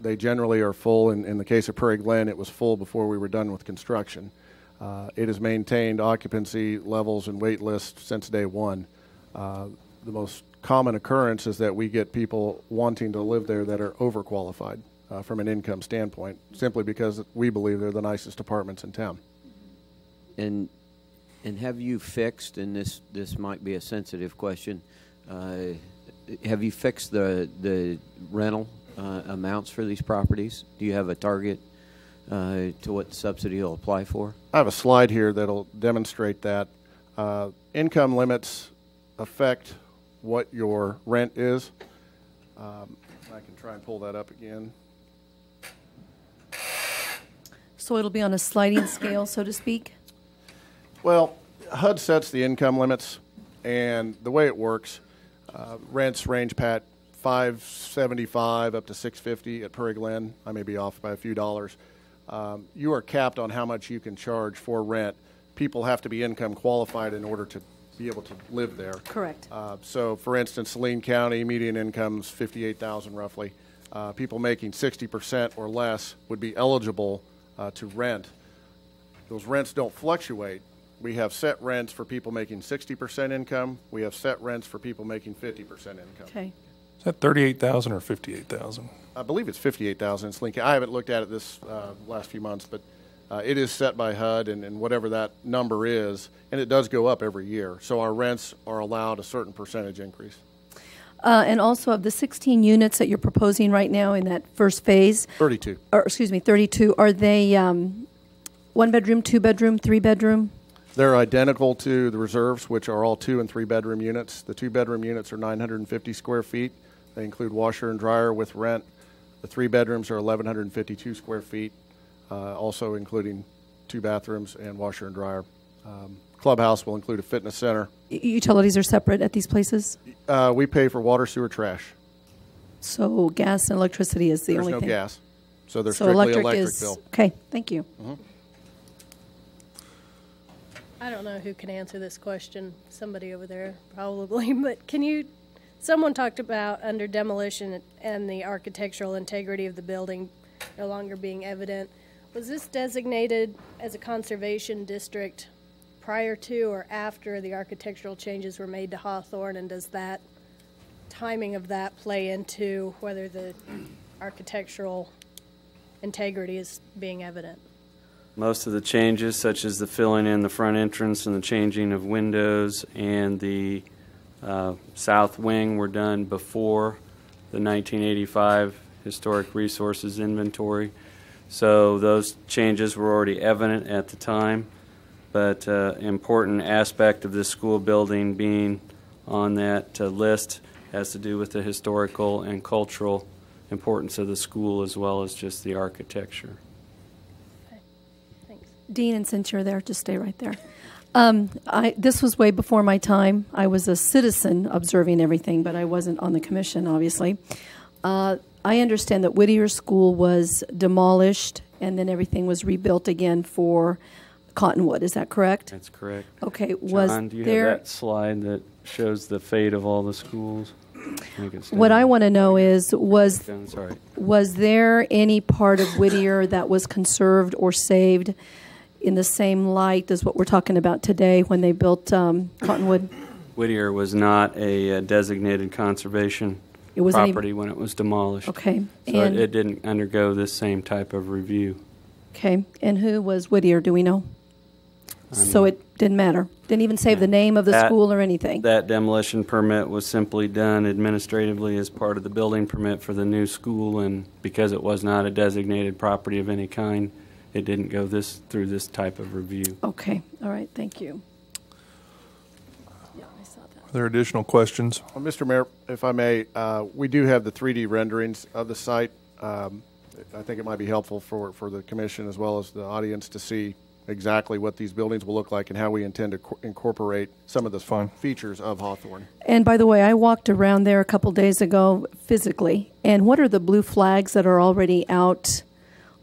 They generally are full. In the case of Prairie Glen, it was full before we were done with construction. It has maintained occupancy levels and wait lists since day one. The most common occurrence is that we get people wanting to live there that are overqualified from an income standpoint, simply because we believe they're the nicest apartments in town.
And have you fixed, and this might be a sensitive question, have you fixed the rental amounts for these properties? Do you have a target to what subsidy you'll apply for?
I have a slide here that'll demonstrate that. Income limits affect what your rent is. I can try and pull that up again.
So it'll be on a sliding scale, so to speak?
Well, HUD sets the income limits, and the way it works, rents range, Pat, $575 up to $650 at Prairie Glen. I may be off by a few dollars. You are capped on how much you can charge for rent. People have to be income qualified in order to be able to live there.
Correct.
So, for instance, Salina County, median income's $58,000 roughly. People making 60% or less would be eligible to rent. Those rents don't fluctuate. We have set rents for people making 60% income. We have set rents for people making 50% income.
Okay.
Is that 38,000 or 58,000?
I believe it's 58,000 in Salina County. I haven't looked at it this last few months, but it is set by HUD and whatever that number is, and it does go up every year. So our rents are allowed a certain percentage increase.
And also, of the 16 units that you're proposing right now in that first phase,
32.
Or excuse me, 32, are they 1 bedroom, 2 bedroom, 3 bedroom?
They're identical to the reserves, which are all 2 and 3 bedroom units. The 2 bedroom units are 950 square feet. They include washer and dryer with rent. The 3 bedrooms are 1,152 square feet, also including 2 bathrooms and washer and dryer. Clubhouse will include a fitness center.
Utilities are separate at these places?
We pay for water, sewer, trash.
So gas and electricity is the only thing?
There's no gas. So they're
So
strictly
electric
electric
is,
bill.
okay, thank you.
Mm-hmm.
I don't know who can answer this question, somebody over there probably, but someone talked about under demolition and the architectural integrity of the building no longer being evident. Was this designated as a conservation district prior to or after the architectural changes were made to Hawthorne, and does that timing of that play into whether the architectural integrity is being evident?
Most of the changes, such as the filling in the front entrance and the changing of windows and the south wing, were done before the 1985 Historic Resources Inventory. So those changes were already evident at the time, but important aspect of this school building being on that list has to do with the historical and cultural importance of the school as well as just the architecture.
Dean, and since you're there, just stay right there. This was way before my time. I was a citizen observing everything, but I wasn't on the commission, obviously. I understand that Whittier School was demolished and then everything was rebuilt again for Cottonwood. Is that correct?
That's correct.
Okay. Was
John, do you
there
have that slide that shows the fate of all the schools?
What I want to know is, was
Sorry.
was there any part of Whittier that was conserved or saved in the same light as what we're talking about today when they built Cottonwood?
Whittier was not a designated conservation property when it was demolished.
Okay.
So it didn't undergo this same type of review.
Okay. And who was Whittier, do we know? So it didn't matter? Didn't even save the name of the school or anything?
That demolition permit was simply done administratively as part of the building permit for the new school, and because it was not a designated property of any kind, it didn't go through this type of review.
Okay. All right. Thank you. Yeah, I saw that.
Are there additional questions?
Well, Mr. Mayor, if I may, we do have the 3D renderings of the site. I think it might be helpful for the commission as well as the audience to see exactly what these buildings will look like and how we intend to incorporate some of the features of Hawthorne.
And by the way, I walked around there a couple days ago physically. And what are the blue flags that are already out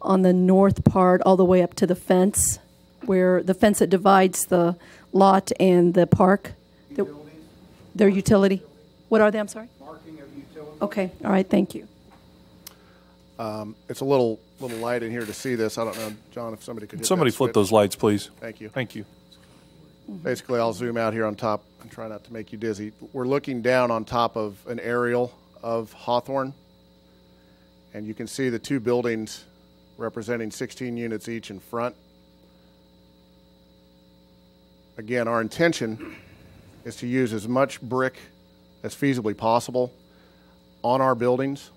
on the north part all the way up to the fence, where the fence that divides the lot and the park? Their utility. What are they? I'm sorry?
Marking of utility.
Okay. All right. Thank you.
It's a little light in here to see this. I don't know, John, if somebody could hit
Somebody
that
flip
switch.
those lights, please.
Thank you.
Thank you.
Basically, I'll zoom out here on top and try not to make you dizzy. We're looking down on top of an aerial of Hawthorne, and you can see the two buildings representing 16 units each in front. Again, our intention is to use as much brick as feasibly possible on our buildings,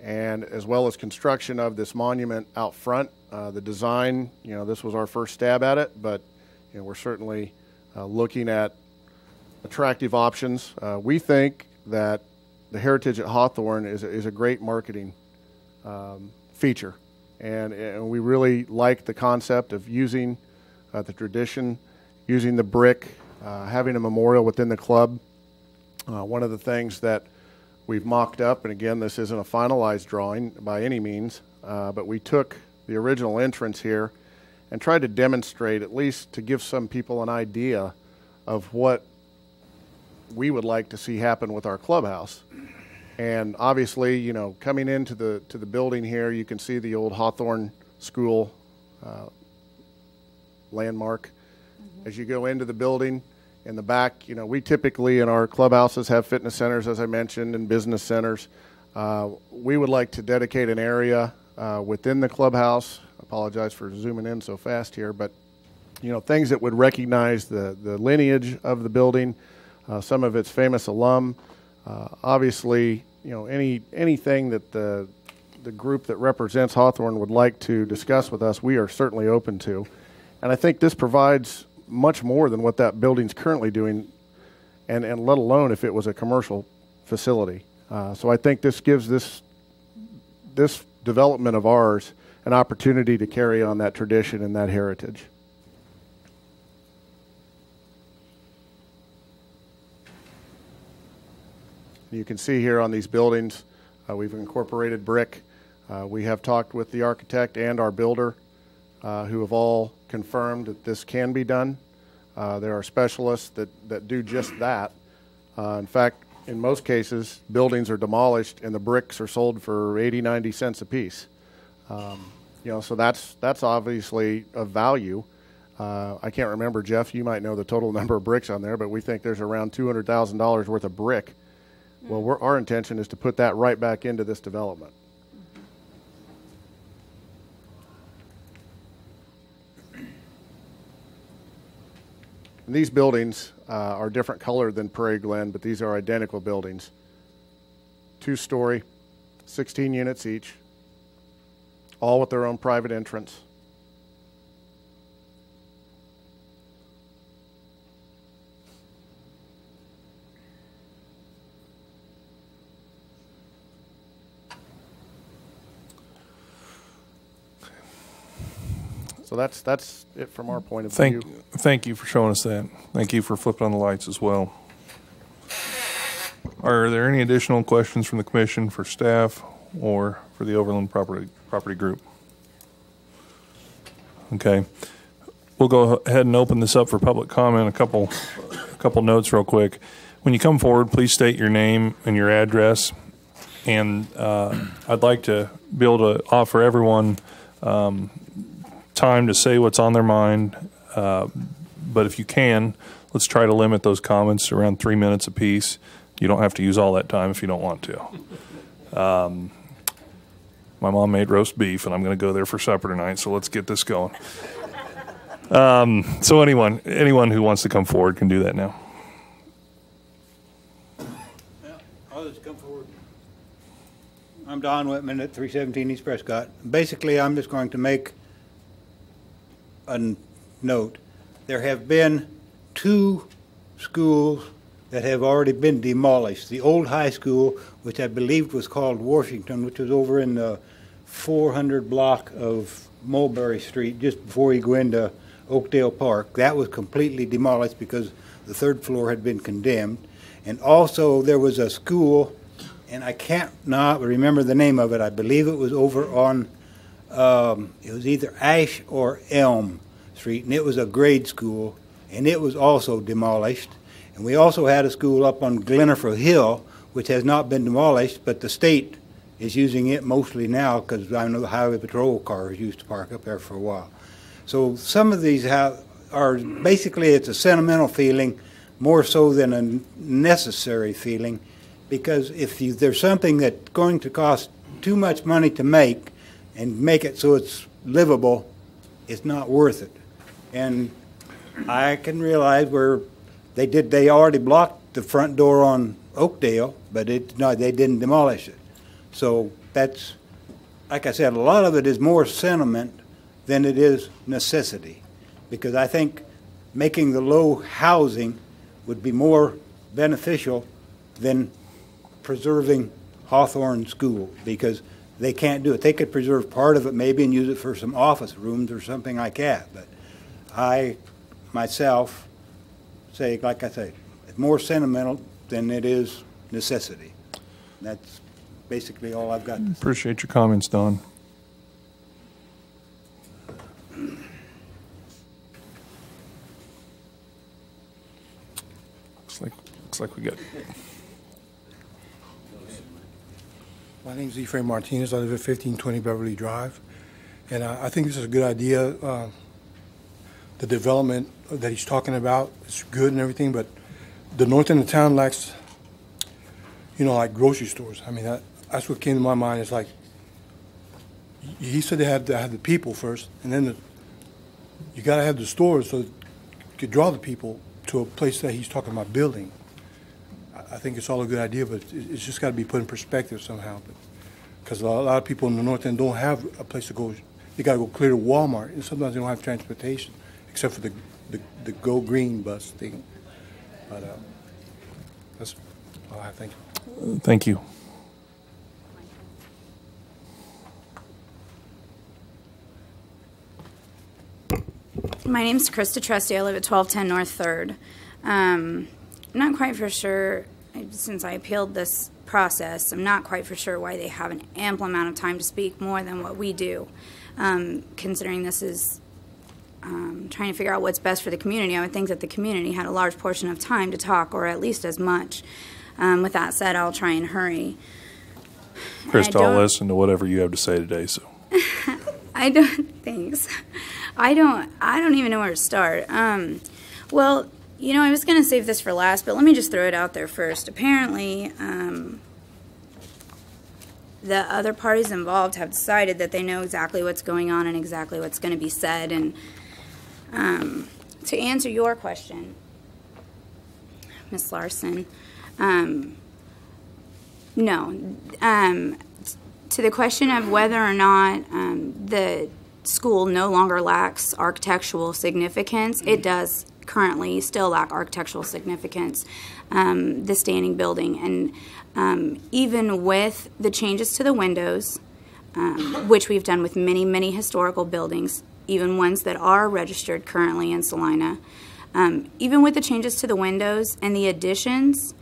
and as well as construction of this monument out front. The design, this was our first stab at it, but we're certainly looking at attractive options. We think that the heritage at Hawthorne is a great marketing feature, and we really like the concept of using the tradition, using the brick, having a memorial within the club. One of the things that we've mocked up, and again, this isn't a finalized drawing by any means, but we took the original entrance here and tried to demonstrate, at least to give some people an idea of what we would like to see happen with our clubhouse. And obviously, coming into the building here, you can see the old Hawthorne School landmark. Mm-hmm. As you go into the building, in the back, we typically in our clubhouses have fitness centers, as I mentioned, and business centers. We would like to dedicate an area within the clubhouse. I apologize for zooming in so fast here, but things that would recognize the lineage of the building, some of its famous alum. Obviously, anything that the group that represents Hawthorne would like to discuss with us, we are certainly open to. And I think this provides much more than what that building's currently doing, and let alone if it was a commercial facility. So I think this gives this development of ours an opportunity to carry on that tradition and that heritage. You can see here on these buildings, we've incorporated brick. We have talked with the architect and our builder, who have all confirmed that this can be done. There are specialists that do just that. In fact, in most cases, buildings are demolished and the bricks are sold for 80, 90 cents a piece. So that's obviously of value. I can't remember, Jeff, you might know the total number of bricks on there, but we think there's around $200,000 worth of brick. Well, our intention is to put that right back into this development. And these buildings are different color than Prairie Glen, but these are identical buildings. 2-story, 16 units each, all with their own private entrance. So that's it from our point of view.
Thank you for showing us that. Thank you for flipping on the lights as well. Are there any additional questions from the commission for staff or for the Overland Property Group? Okay. We'll go ahead and open this up for public comment. A couple notes real quick. When you come forward, please state your name and your address. And I'd like to be able to offer everyone time to say what's on their mind. But if you can, let's try to limit those comments to around 3 minutes apiece. You don't have to use all that time if you don't want to. My mom made roast beef, and I'm going to go there for supper tonight, so let's get this going. So anyone who wants to come forward can do that now.
I'll just come forward. I'm Don Whitman at 317 East Prescott. Basically, I'm just going to make a note. There have been 2 schools that have already been demolished. The old high school, which I believed was called Washington, which was over in the 400 block of Mulberry Street, just before you go into Oakdale Park. That was completely demolished because the 3rd floor had been condemned. And also there was a school, and I can't not remember the name of it. I believe it was over on, it was either Ash or Elm Street, and it was a grade school, and it was also demolished. And we also had a school up on Glenifer Hill, which has not been demolished, but the state is using it mostly now because I know the highway patrol cars used to park up there for a while. So some of these are basically, it's a sentimental feeling more so than a necessary feeling, because if there's something that's going to cost too much money to make and make it so it's livable, it's not worth it. And I can realize where they already blocked the front door on Oakdale, but they didn't demolish it. So that's, like I said, a lot of it is more sentiment than it is necessity, because I think making the low housing would be more beneficial than preserving Hawthorne School, because they can't do it. They could preserve part of it maybe and use it for some office rooms or something like that, but I myself say, like I say, it's more sentimental than it is necessity. That's basically all I've got to say.
Appreciate your comments, Don. Looks like we got.
My name is Ephraim Martinez. I live at 1520 Beverly Drive, and I think this is a good idea. The development that he's talking about is good and everything, but the north end of town lacks, like grocery stores. I mean, that's what came to my mind. It's like, he said they had to have the people first, and then you got to have the stores so you could draw the people to a place that he's talking about building. I think it's all a good idea, but it's just got to be put in perspective somehow. Because a lot of people in the north end don't have a place to go. They got to go clear to Walmart, and sometimes they don't have transportation, except for the Go Green bus thing. But that's all I have. Thank you.
Thank you.
My name's Krista Trusty. I live at 1210 North 3rd. I'm not quite for sure, since I appealed this process, I'm not quite for sure why they have an ample amount of time to speak more than what we do, considering this is trying to figure out what's best for the community. I would think that the community had a large portion of time to talk, or at least as much. With that said, I'll try and hurry.
Krista, I'll listen to whatever you have to say today. So.
Thanks. I don't even know where to start. Well, I was going to save this for last, but let me just throw it out there first. Apparently, the other parties involved have decided that they know exactly what's going on and exactly what's going to be said. And to answer your question, Ms. Larson, no. To the question of whether or not the school no longer lacks architectural significance, it does currently still lack architectural significance, the standing building. And even with the changes to the windows, which we've done with many, many historical buildings, even ones that are registered currently in Salina. Even with the changes to the windows and the additions,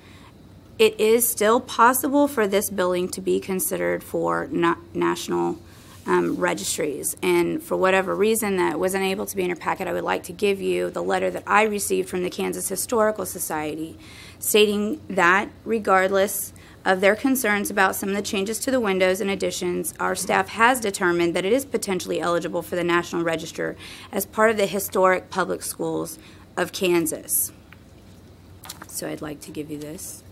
it is still possible for this building to be considered for national registries. And for whatever reason that wasn't able to be in your packet, I would like to give you the letter that I received from the Kansas Historical Society, stating that regardless of their concerns about some of the changes to the windows and additions, our staff has determined that it is potentially eligible for the National Register as part of the historic public schools of Kansas. So I'd like to give you this.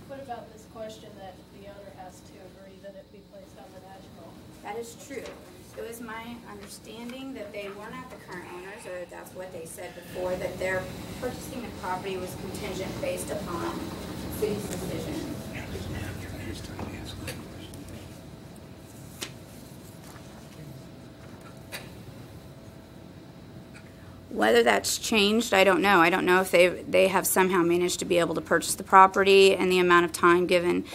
What about this question that the owner has to agree that it be placed on the national?
That is true. It was my understanding that they were not the current owners, or that's what they said before, that their purchasing the property was contingent based upon city's decision. Whether that's changed, I don't know. I don't know if they have somehow managed to be able to purchase the property and the amount of time given.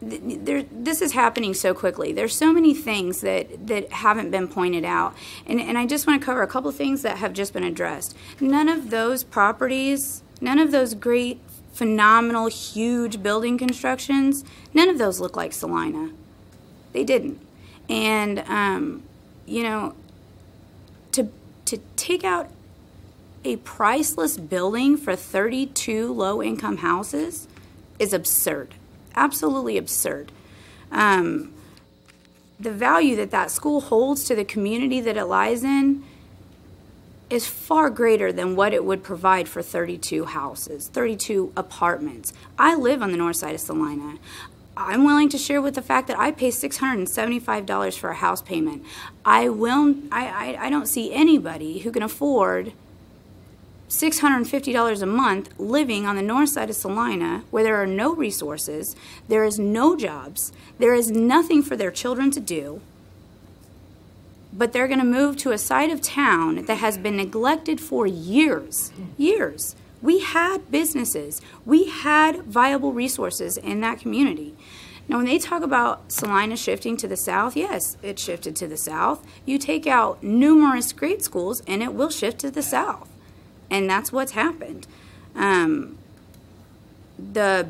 This is happening so quickly. There's so many things that haven't been pointed out. And I just want to cover a couple of things that have just been addressed. None of those properties, none of those great, phenomenal, huge building constructions, none of those look like Salina. They didn't. And, you know, to take out a priceless building for 32 low-income houses is absurd. Absolutely absurd. The value that school holds to the community that it lies in is far greater than what it would provide for 32 houses, 32 apartments. I live on the north side of Salina. I'm willing to share with the fact that I pay $675 for a house payment. I don't see anybody who can afford $650 a month living on the north side of Salina, where there are no resources, there is no jobs, there is nothing for their children to do, but they're going to move to a side of town that has been neglected for years. We had businesses, we had viable resources in that community. Now, when they talk about Salina shifting to the south, yes, it shifted to the south. You take out numerous great schools and it will shift to the south. And that's what's happened. The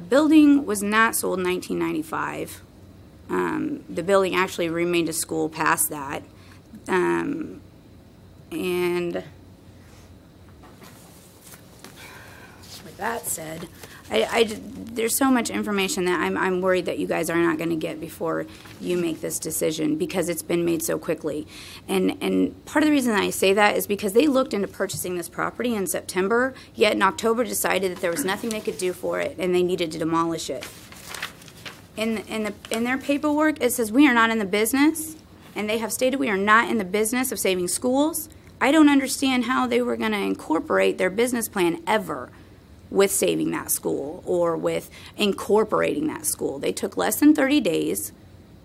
building was not sold in 1995. The building actually remained a school past that. And with that said, there's so much information that I'm worried that you guys are not going to get before you make this decision, because it's been made so quickly. And part of the reason I say that is because they looked into purchasing this property in September, yet in October decided that there was nothing they could do for it and they needed to demolish it. In their paperwork, it says we are not in the business, and they have stated we are not in the business of saving schools. I don't understand how they were going to incorporate their business plan ever with saving that school or with incorporating that school. They took less than 30 days,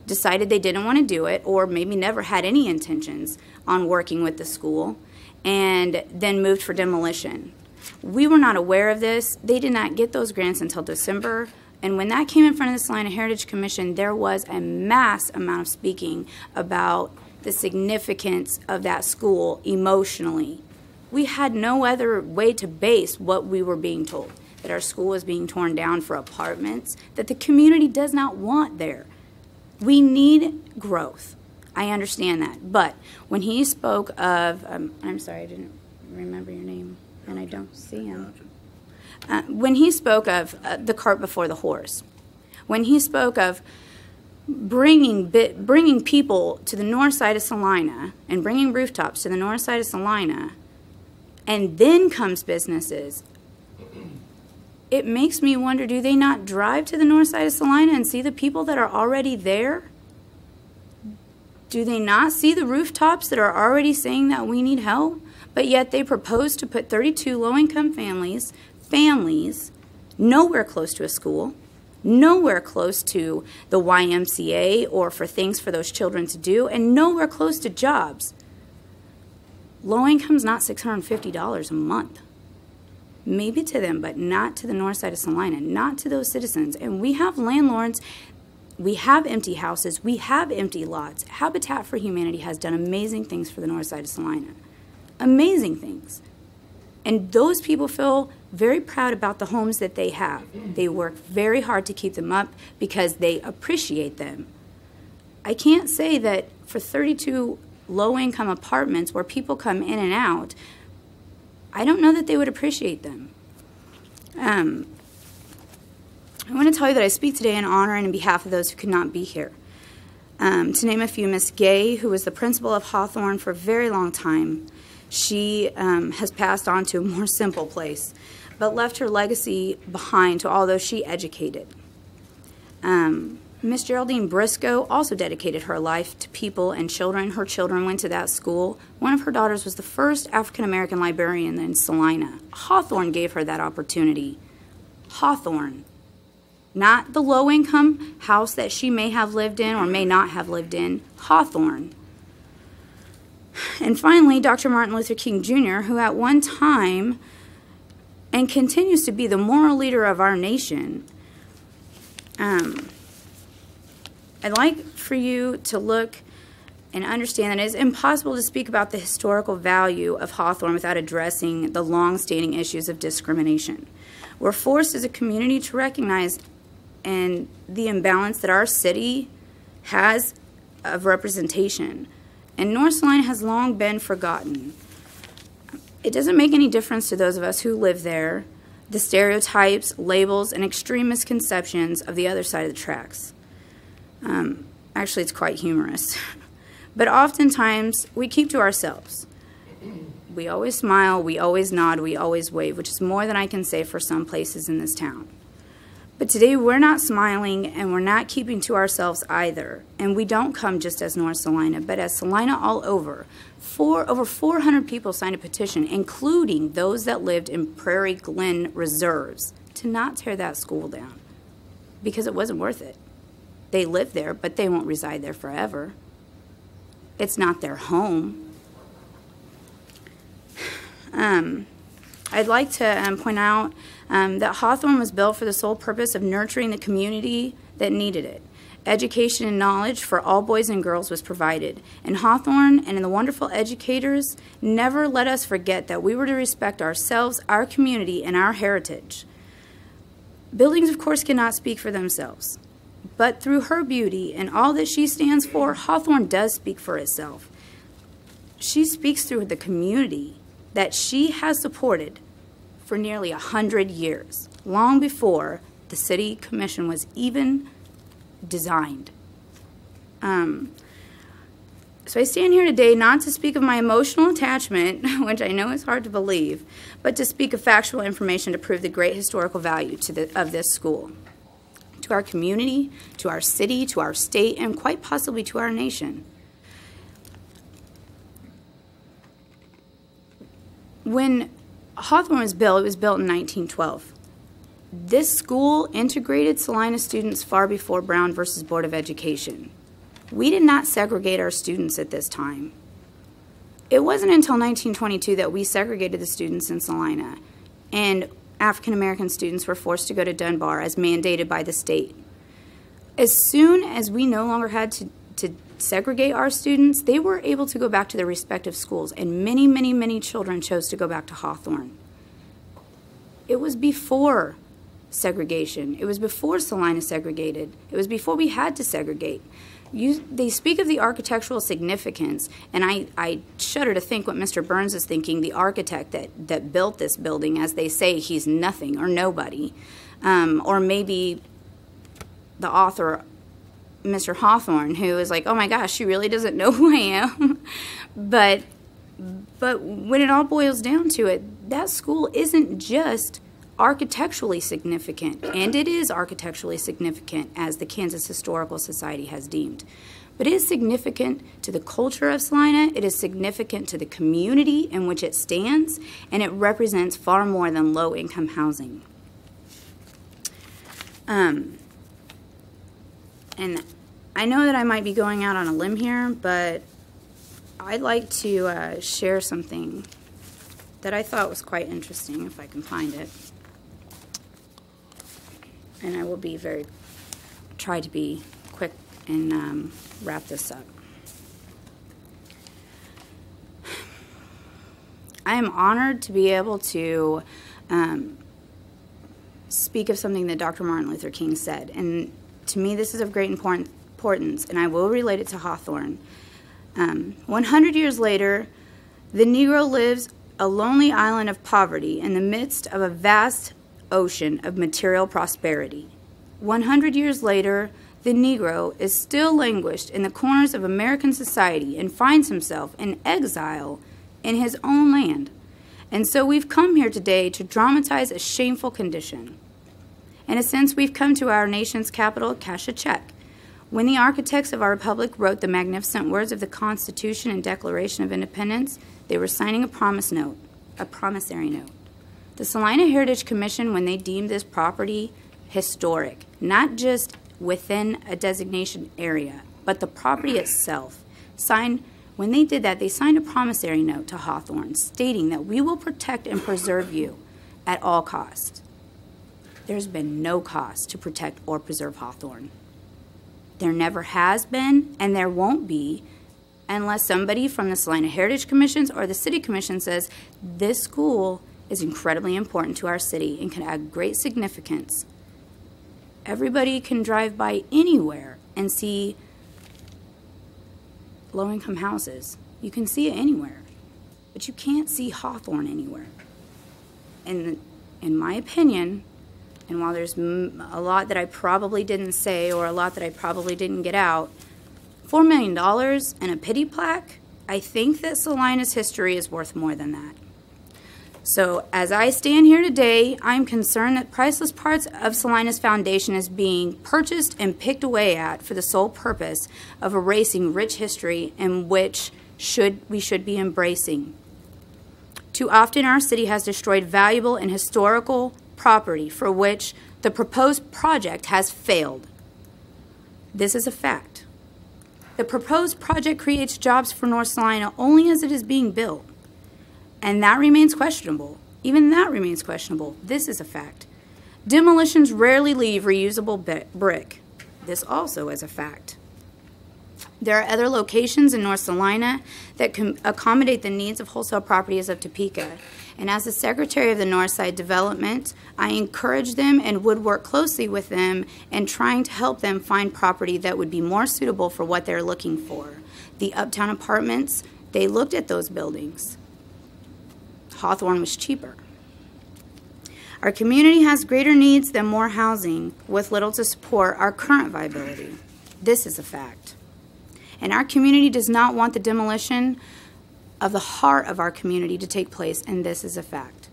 decided they didn't want to do it, or maybe never had any intentions on working with the school, and then moved for demolition. We were not aware of this. They did not get those grants until December, and when that came in front of the Salina Heritage Commission, there was a mass amount of speaking about the significance of that school emotionally. We had no other way to base what we were being told, that our school was being torn down for apartments, that the community does not want there. We need growth. I understand that. But when he spoke of, I'm sorry, I didn't remember your name, and I don't see him. When he spoke of the cart before the horse, when he spoke of bringing people to the north side of Salina and bringing rooftops to the north side of Salina, and then comes businesses, it makes me wonder, do they not drive to the north side of Salina and see the people that are already there? Do they not see the rooftops that are already saying that we need help? But yet they propose to put 32 low-income families, nowhere close to a school, nowhere close to the YMCA or for things for those children to do, and nowhere close to jobs. Low income's not $650 a month. Maybe to them, but not to the north side of Salina, not to those citizens. And we have landlords, we have empty houses, we have empty lots. Habitat for Humanity has done amazing things for the north side of Salina. amazing things. And those people feel very proud about the homes that they have. They work very hard to keep them up because they appreciate them. I can't say that for 32 low-income apartments where people come in and out, I don't know that they would appreciate them. I want to tell you that I speak today in honor and in behalf of those who could not be here. To name a few, Miss Gay, who was the principal of Hawthorne for a very long time, she has passed on to a more simple place, but left her legacy behind to all those she educated. Miss Geraldine Briscoe also dedicated her life to people and children. Her children went to that school. One of her daughters was the first African-American librarian in Salina. Hawthorne gave her that opportunity. Hawthorne. Not the low-income house that she may have lived in or may not have lived in. Hawthorne. And finally, Dr. Martin Luther King Jr., who at one time and continues to be the moral leader of our nation. I'd like for you to look and understand that it is impossible to speak about the historical value of Hawthorne without addressing the long-standing issues of discrimination. We're forced as a community to recognize and the imbalance that our city has of representation. And North Salina has long been forgotten. It doesn't make any difference to those of us who live there, the stereotypes, labels, and extreme misconceptions of the other side of the tracks. Actually, it's quite humorous. But oftentimes, we keep to ourselves. We always smile, we always nod, we always wave, which is more than I can say for some places in this town. But today, we're not smiling, and we're not keeping to ourselves either. And we don't come just as North Salina, but as Salina all over. Over 400 people signed a petition, including those that lived in Prairie Glen reserves, to not tear that school down because it wasn't worth it. They live there, but they won't reside there forever. It's not their home. I'd like to point out that Hawthorne was built for the sole purpose of nurturing the community that needed it. Education and knowledge for all boys and girls was provided. And Hawthorne and the wonderful educators never let us forget that we were to respect ourselves, our community, and our heritage. Buildings, of course, cannot speak for themselves. But through her beauty and all that she stands for, Hawthorne does speak for itself. She speaks through the community that she has supported for nearly 100 years, long before the City Commission was even designed. So I stand here today not to speak of my emotional attachment, which I know is hard to believe, but to speak of factual information to prove the great historical value of this school, to our community, to our city, to our state, and quite possibly to our nation. When Hawthorne was built, it was built in 1912. This school integrated Salina students far before Brown versus Board of Education. We did not segregate our students at this time. It wasn't until 1922 that we segregated the students in Salina, and African American students were forced to go to Dunbar as mandated by the state. As soon as we no longer had to segregate our students, they were able to go back to their respective schools, and many, many, many children chose to go back to Hawthorne. It was before segregation. It was before Salina segregated. It was before we had to segregate. They speak of the architectural significance, and I shudder to think what Mr. Burns is thinking, the architect that built this building, as they say he's nothing or nobody, or maybe the author, Mr. Hawthorne, who is like, oh my gosh, she really doesn't know who I am. But when it all boils down to it, that school isn't just architecturally significant, and it is architecturally significant as the Kansas Historical Society has deemed. But it is significant to the culture of Salina, it is significant to the community in which it stands, and it represents far more than low-income housing. And I know that I might be going out on a limb here, but I'd like to share something that I thought was quite interesting, if I can find it. And I will be try to be quick and wrap this up. I am honored to be able to speak of something that Dr. Martin Luther King said. And to me, this is of great importance, and I will relate it to Hawthorne. 100 years later, the Negro lives a lonely island of poverty in the midst of a vast ocean of material prosperity. 100 years later, the Negro is still languished in the corners of American society and finds himself in exile in his own land. And so we've come here today to dramatize a shameful condition. In a sense, we've come to our nation's capital to cash a check. When the architects of our republic wrote the magnificent words of the Constitution and Declaration of Independence, they were signing a promissory note. The Salina Heritage Commission, when they deemed this property historic, not just within a designation area, but the property itself, when they did that, they signed a promissory note to Hawthorne stating that we will protect and preserve you at all costs. There's been no cost to protect or preserve Hawthorne. There never has been, and there won't be, unless somebody from the Salina Heritage Commissions or the City Commission says this school is incredibly important to our city and can add great significance. Everybody can drive by anywhere and see low-income houses. You can see it anywhere, but you can't see Hawthorne anywhere. And in my opinion, and while there's a lot that I probably didn't say or a lot that I probably didn't get out, $4 million and a pity plaque, I think that Salina's history is worth more than that. So as I stand here today, I'm concerned that priceless parts of Salina's foundation is being purchased and picked away at for the sole purpose of erasing rich history in which we should be embracing. Too often our city has destroyed valuable and historical property for which the proposed project has failed. This is a fact. The proposed project creates jobs for North Salina only as it is being built. And that remains questionable. Even that remains questionable. This is a fact. Demolitions rarely leave reusable brick. This also is a fact. There are other locations in North Salina that can accommodate the needs of wholesale properties of Topeka. And as the Secretary of the Northside Development, I encourage them and would work closely with them in trying to help them find property that would be more suitable for what they're looking for. The Uptown Apartments, they looked at those buildings. Hawthorne was cheaper. Our community has greater needs than more housing with little to support our current viability. This is a fact. And our community does not want the demolition of the heart of our community to take place, and this is a fact.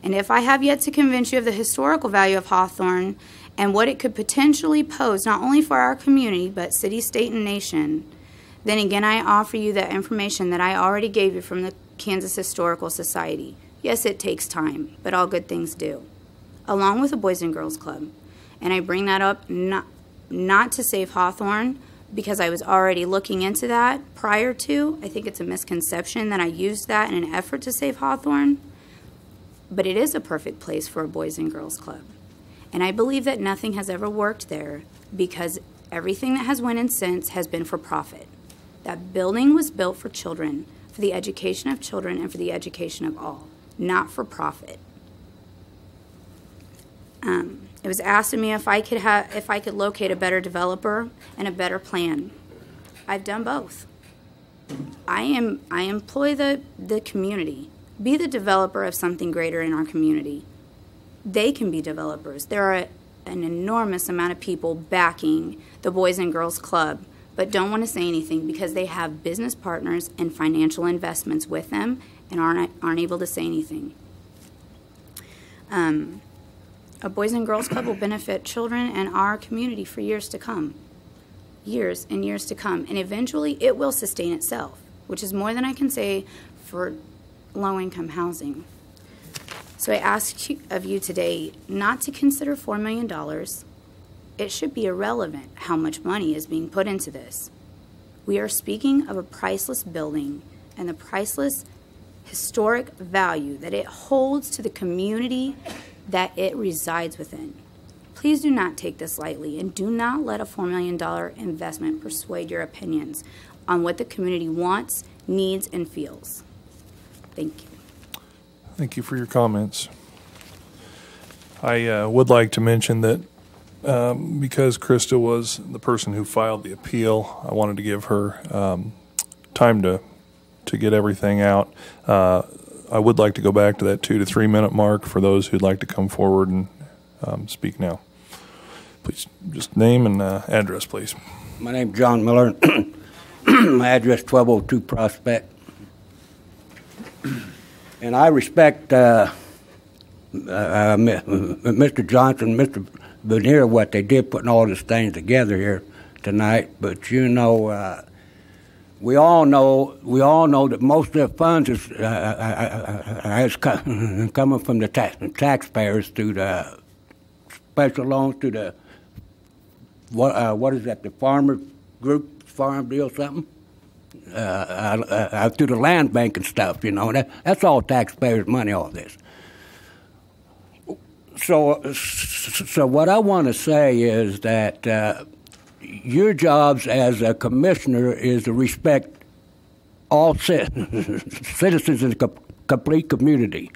And if I have yet to convince you of the historical value of Hawthorne and what it could potentially pose not only for our community but city, state, and nation, then again I offer you that information that I already gave you from the Kansas Historical Society. Yes, it takes time, but all good things do, along with the Boys and Girls Club. And I bring that up not to save Hawthorne, because I was already looking into that prior to. I think it's a misconception that I used that in an effort to save Hawthorne, but it is a perfect place for a Boys and Girls Club. And I believe that nothing has ever worked there because everything that has went in since has been for profit. That building was built for children, for the education of children and for the education of all, not for profit. It was asked of me if I could locate a better developer and a better plan. I've done both. I employ the community. Be the developer of something greater in our community. They can be developers. There are an enormous amount of people backing the Boys and Girls Club, but don't want to say anything because they have business partners and financial investments with them and aren't able to say anything. A Boys and Girls Club will benefit children and our community for years to come. Years and years to come. And eventually it will sustain itself, which is more than I can say for low-income housing. So I ask of you today not to consider $4 million. It should be irrelevant how much money is being put into this. We are speaking of a priceless building and the priceless historic value that it holds to the community that it resides within. Please do not take this lightly and do not let a $4 million investment persuade your opinions on what the community wants, needs, and feels. Thank you.
Thank you for your comments. I would like to mention that because Krista was the person who filed the appeal, I wanted to give her time to get everything out. I would like to go back to that 2 to 3 minute mark for those who'd like to come forward and speak now. Please, just name and address, please.
My name's John Miller. My address 1202 Prospect. And I respect Mr. Johnson, Mr. Veneer, what they did putting all these things together here tonight. But you know, we all know that most of the funds is coming from the taxpayers through the special loans to the what is that? The farmer group, farm deal, something. Through the land bank and stuff, you know. That's all taxpayers' money, all this. So what I want to say is that your jobs as a commissioner is to respect all citizens in the complete community.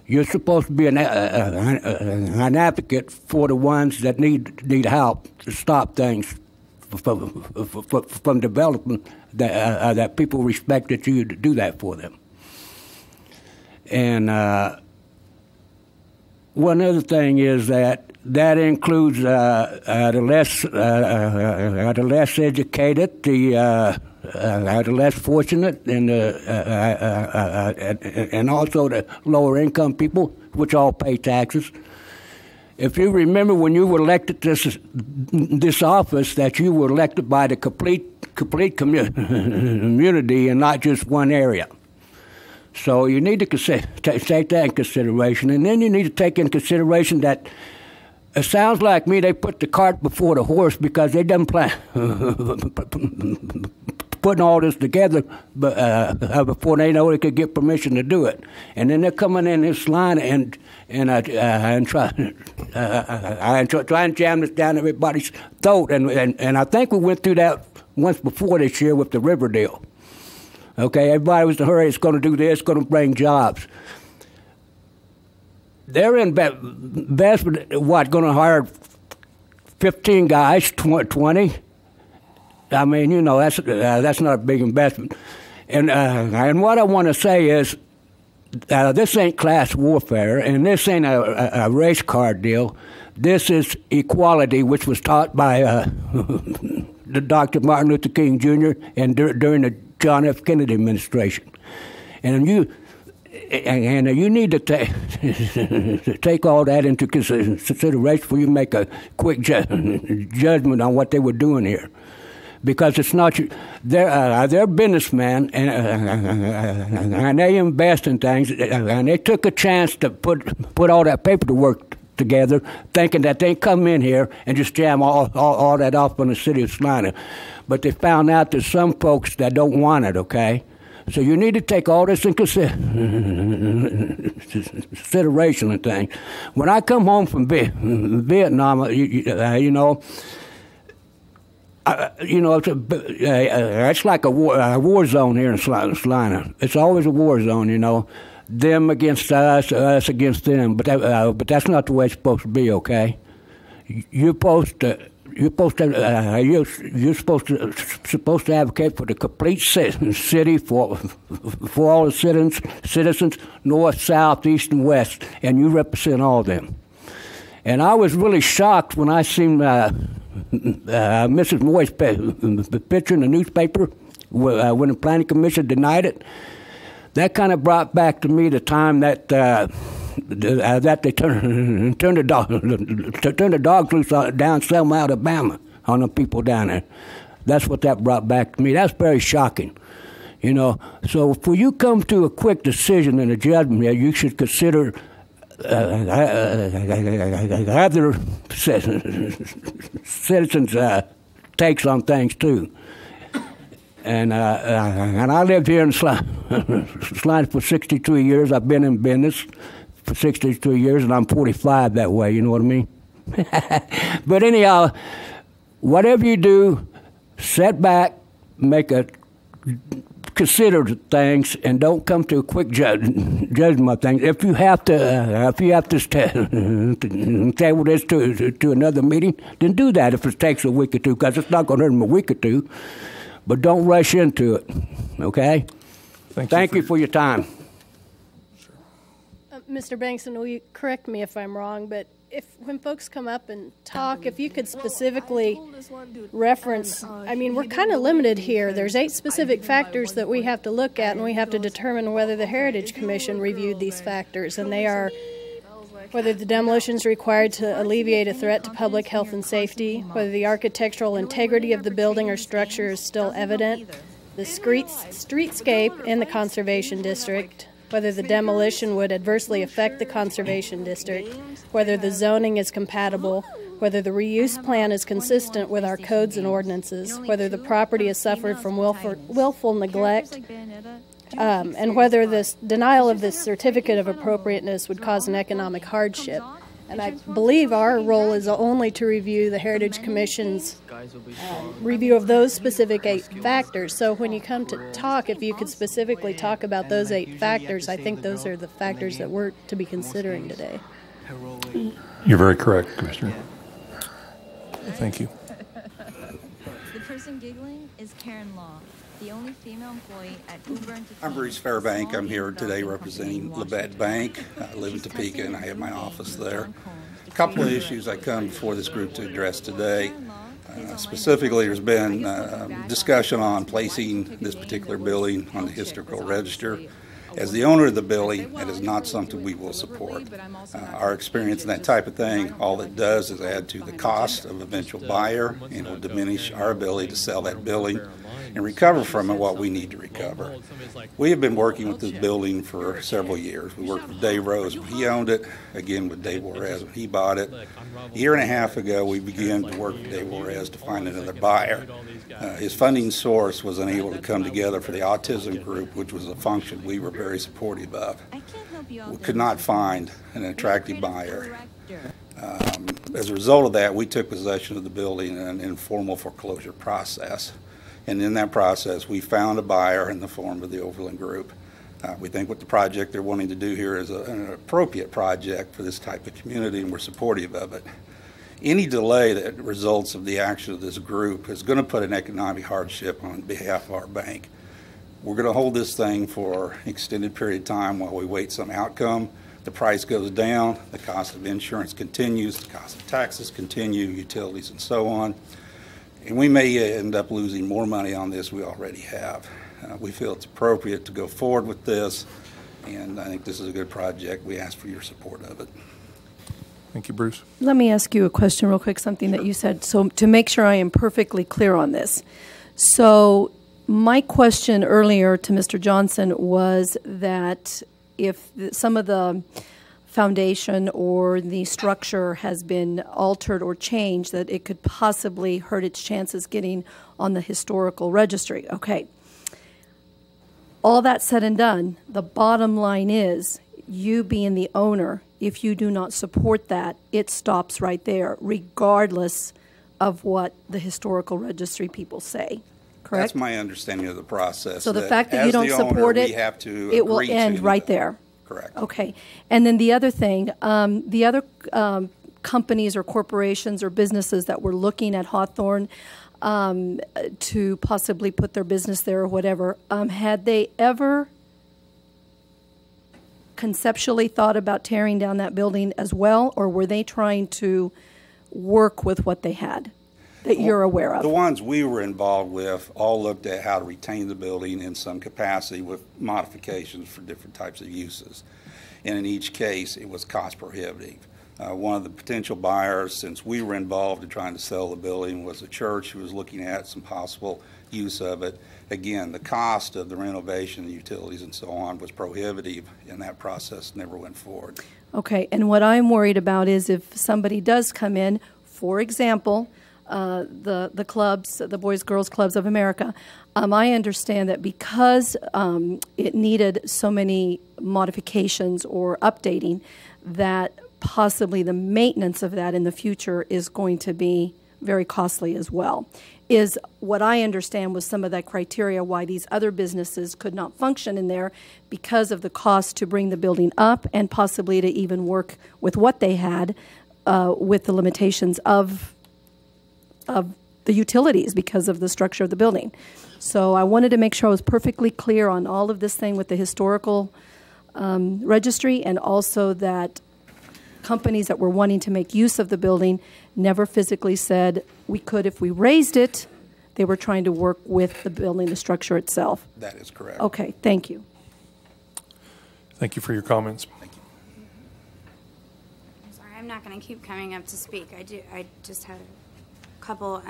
You're supposed to be an advocate for the ones that need help to stop things from developing, that people respect that you do that for them. And one other thing is that includes the less educated, the less fortunate, and also the lower income people, which all pay taxes. If you remember when you were elected this office, that you were elected by the complete community and not just one area. So you need to take that in consideration, and then you need to take in consideration that it sounds like me they put the cart before the horse because they didn't plan putting all this together before they know they could get permission to do it, and then they're coming in this line and try and jam this down everybody's throat, and I think we went through that once before this year with the river deal. Okay, everybody was in a hurry. It's going to do this. It's going to bring jobs. They're investment. What? Going to hire 15 guys, 20? I mean, you know, that's not a big investment. And what I want to say is, this ain't class warfare, and this ain't a race card deal. This is equality, which was taught by the Dr. Martin Luther King Jr. and during the John F. Kennedy administration. And you need to take all that into consideration before you make a quick judgment on what they were doing here. Because it's not they're businessmen and they invest in things, and they took a chance to put all that paperwork together, thinking that they come in here and just jam all that off on the city of Salina. But they found out there's some folks that don't want it. Okay, so you need to take all this in consideration and things. When I come home from Vietnam, you know. It's like a war zone here in Salina. It's always a war zone, you know. Them against us, us against them. But that's not the way it's supposed to be. Okay, you're supposed to advocate for the complete city, for all the citizens, north, south, east, and west, and you represent all of them. And I was really shocked when I seen Mrs. Moy's picture in the newspaper when the Planning Commission denied it. That kind of brought back to me the time that they turned the dogs loose down Selma, Alabama, on the people down there. That's what that brought back to me. That's very shocking, you know. So before you come to a quick decision and a judgment, you should consider other citizens' takes on things too. And I lived here in Salina for 62 years. I've been in business for 62 years, and I'm 45 that way. You know what I mean? But anyhow, whatever you do, sit back, make a consider things and don't come to a quick judgment of things. If you have to table this to another meeting, then do that if it takes a week or two, because it's not going to hurt them a week or two. But don't rush into it, okay? Thank you for your time.
Mr. Bankston, will you correct me if I'm wrong, but when folks come up and talk, if you could specifically reference, I mean, we're kind of limited here. There's 8 specific factors that we have to look at, and we have to determine whether the Heritage Commission reviewed these factors, and they are whether the demolition is required to alleviate a threat to public health and safety, whether the architectural integrity of the building or structure is still evident, the streetscape in the conservation district, whether the demolition would adversely affect the conservation district, whether the zoning is compatible, whether the reuse plan is consistent with our codes and ordinances, whether the property has suffered from willful neglect, and whether this denial of this certificate of appropriateness would cause an economic hardship. And I believe our role is only to review the Heritage Commission's review of those specific 8 factors. So when you come to talk, if you could specifically talk about those 8 factors, I think those are the factors that we're to be considering today.
You're very correct, Commissioner.
Thank you.
The person giggling is Karen Law, the only female employee at Uber.
I'm Bruce Fairbank. I'm here today representing Labatt Bank. I live in Topeka and I have my office there. A couple of issues I come before this group to address today. Specifically, there's been discussion on placing this particular building on the historical register. As the owner of the building, that is not something we will support. Our experience in that type of thing, all it does is add to the cost of eventual buyer, and it will diminish our ability to sell that building and recover from it what we need to recover. We have been working with this building for several years. We worked with Dave Rose when he owned it, again with Dave Juarez when he bought it. A year and a half ago, we began to work with Dave Juarez to find another buyer. His funding source was unable to come together for the autism group, which was a function we were very supportive of. We could not find an attractive buyer. As a result of that, we took possession of the building in an informal foreclosure process. And in that process, we found a buyer in the form of the Overland Group. We think what the project they're wanting to do here is an appropriate project for this type of community, and we're supportive of it. Any delay that results of the action of this group is going to put an economic hardship on behalf of our bank. We're going to hold this thing for an extended period of time while we wait some outcome. The price goes down, the cost of insurance continues, the cost of taxes continue, utilities and so on. And we may end up losing more money on this we already have. We feel it's appropriate to go forward with this, and I think this is a good project. We ask for your support of it.
Thank you, Bruce.
Let me ask you a question real quick, something that you said, so to make sure I am perfectly clear on this. So my question earlier to Mr. Johnson was that if some of the foundation or the structure has been altered or changed, that it could possibly hurt its chances getting on the historical registry. Okay. All that said and done, the bottom line is, you being the owner, if you do not support that, it stops right there, regardless of what the historical registry people say. Correct?
That's my understanding of the process.
So the fact that you don't support it, it will end right there.
Correct.
Okay. And then the other thing, the other companies or corporations or businesses that were looking at Hawthorne to possibly put their business there or whatever, had they ever conceptually thought about tearing down that building as well, or were they trying to work with what they had that you're aware of?
The ones we were involved with all looked at how to retain the building in some capacity with modifications for different types of uses. And in each case, it was cost prohibitive. One of the potential buyers, since we were involved in trying to sell the building, was a church who was looking at some possible use of it. Again, the cost of the renovation, the utilities and so on was prohibitive, and that process never went forward.
Okay, and what I'm worried about is if somebody does come in, for example, the clubs, the Boys Girls Clubs of America, I understand that because it needed so many modifications or updating, that possibly the maintenance of that in the future is going to be very costly as well. Is what I understand was some of that criteria why these other businesses could not function in there because of the cost to bring the building up and possibly to even work with what they had with the limitations of the utilities because of the structure of the building. So I wanted to make sure I was perfectly clear on all of this thing with the historical registry, and also that companies that were wanting to make use of the building never physically said we could if we raised it. They were trying to work with the building, the structure itself.
That is correct.
Okay, thank you.
Thank you for your comments.
I'm sorry, I'm not going to keep coming up to speak. I just had a couple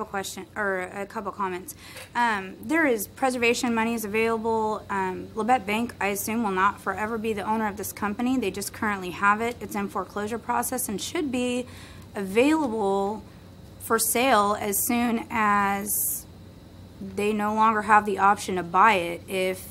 questions or a couple comments. There is preservation monies available. Labette Bank, I assume, will not forever be the owner of this company. They just currently have it. It's in foreclosure process and should be available for sale as soon as they no longer have the option to buy it, if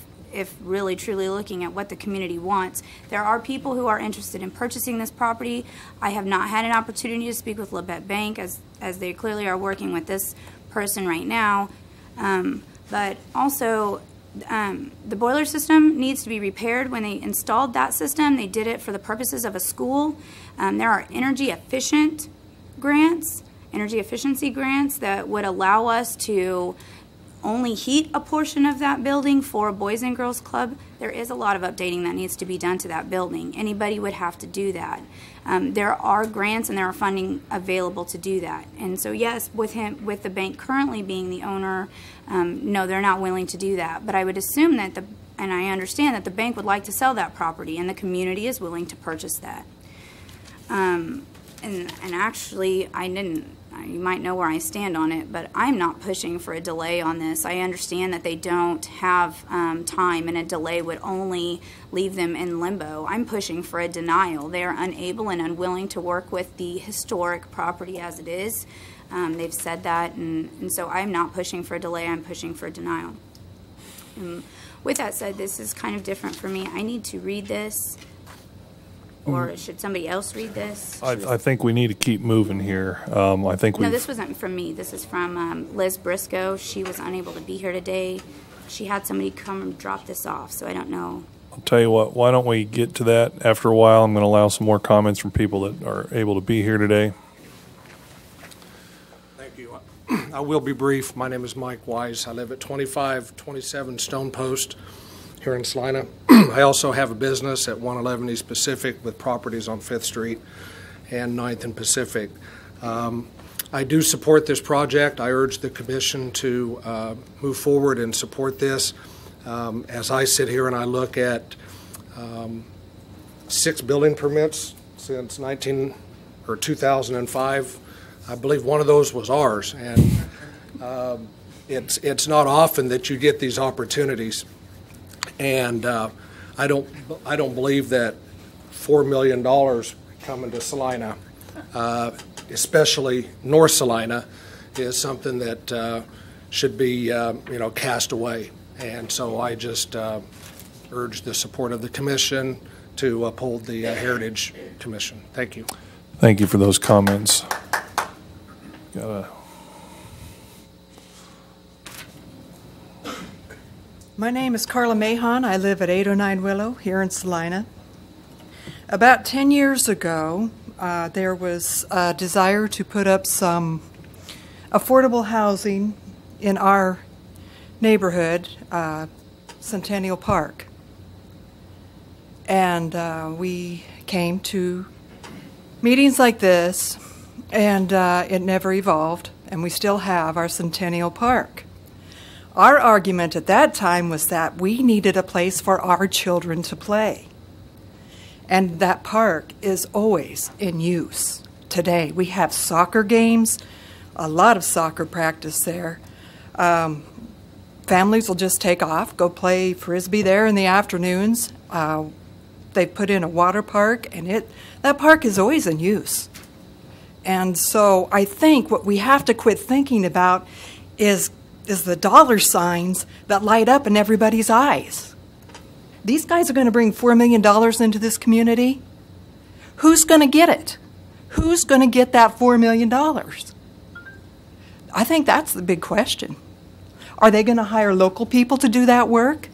really truly looking at what the community wants. There are people who are interested in purchasing this property. I have not had an opportunity to speak with Labette Bank as they clearly are working with this person right now. But also the boiler system needs to be repaired. When they installed that system, they did it for the purposes of a school. There are energy efficiency grants that would allow us to only heat a portion of that building for a Boys and Girls Club. There is a lot of updating that needs to be done to that building. Anybody would have to do that. There are grants and there are funding available to do that. And so yes, with the bank currently being the owner, no, they're not willing to do that. But I would assume that and I understand that the bank would like to sell that property and the community is willing to purchase that. And actually, you might know where I stand on it, but I'm not pushing for a delay on this. I understand that they don't have time, and a delay would only leave them in limbo. I'm pushing for a denial. They are unable and unwilling to work with the historic property as it is. They've said that, and so I'm not pushing for a delay. I'm pushing for a denial. With that said, this is kind of different for me. I need to read this. Or should somebody else read this?
I think we need to keep moving here. I think
No, this wasn't from me. This is from Liz Briscoe. She was unable to be here today. She had somebody come and drop this off, so I don't know.
I'll tell you what, why don't we get to that after a while? I'm going to allow some more comments from people that are able to be here today.
Thank you. I will be brief. My name is Mike Wise. I live at 2527 Stone Post here in Salina. I also have a business at 111 East Pacific with properties on 5th Street and 9th and Pacific. I do support this project. I urge the Commission to move forward and support this. As I sit here and I look at 6 building permits since 2005, I believe one of those was ours. And it's not often that you get these opportunities. And I don't believe that $4 million coming to Salina, especially North Salina, is something that should be cast away. And so I just urge the support of the Commission to uphold the Heritage Commission. Thank you.
Thank you for those comments.
My name is Carla Mahon. I live at 809 Willow here in Salina. About 10 years ago, there was a desire to put up some affordable housing in our neighborhood, Centennial Park. And we came to meetings like this, and it never evolved, and we still have our Centennial Park. Our argument at that time was that we needed a place for our children to play. And that park is always in use today. We have soccer games, a lot of soccer practice there. Families will just take off, go play Frisbee there in the afternoons. They put in a water park, and that park is always in use. And so I think what we have to quit thinking about is the dollar signs that light up in everybody's eyes. These guys are going to bring $4 million into this community. Who's going to get it? Who's going to get that $4 million? I think that's the big question. Are they going to hire local people to do that work?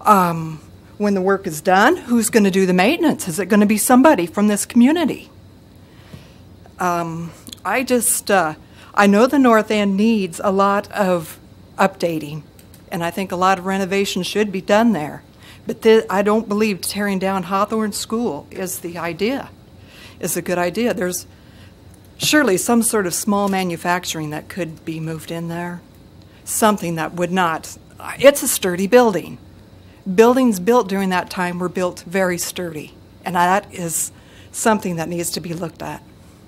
When the work is done, who's going to do the maintenance? Is it going to be somebody from this community? I know the North End needs a lot of updating, and I think a lot of renovation should be done there. But I don't believe tearing down Hawthorne School is the idea, is a good idea. There's surely some sort of small manufacturing that could be moved in there. Something that would not, it's a sturdy building. Buildings built during that time were built very sturdy, and that is something that needs to be looked at.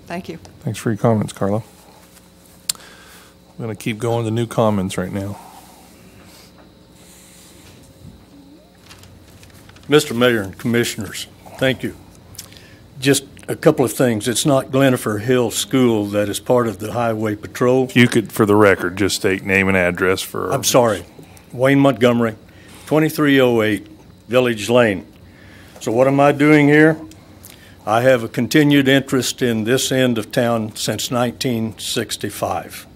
Thank you.
Thanks for your comments, Carla. I'm going to keep going to new comments right now.
Mr. Mayor and Commissioners, thank you. Just a couple of things. It's not Glenifer Hill School that is part of the Highway Patrol.
If you could, for the record, just state name and address for...
I'm sorry. Wayne Montgomery, 2308 Village Lane. So what am I doing here? I have a continued interest in this end of town since 1965.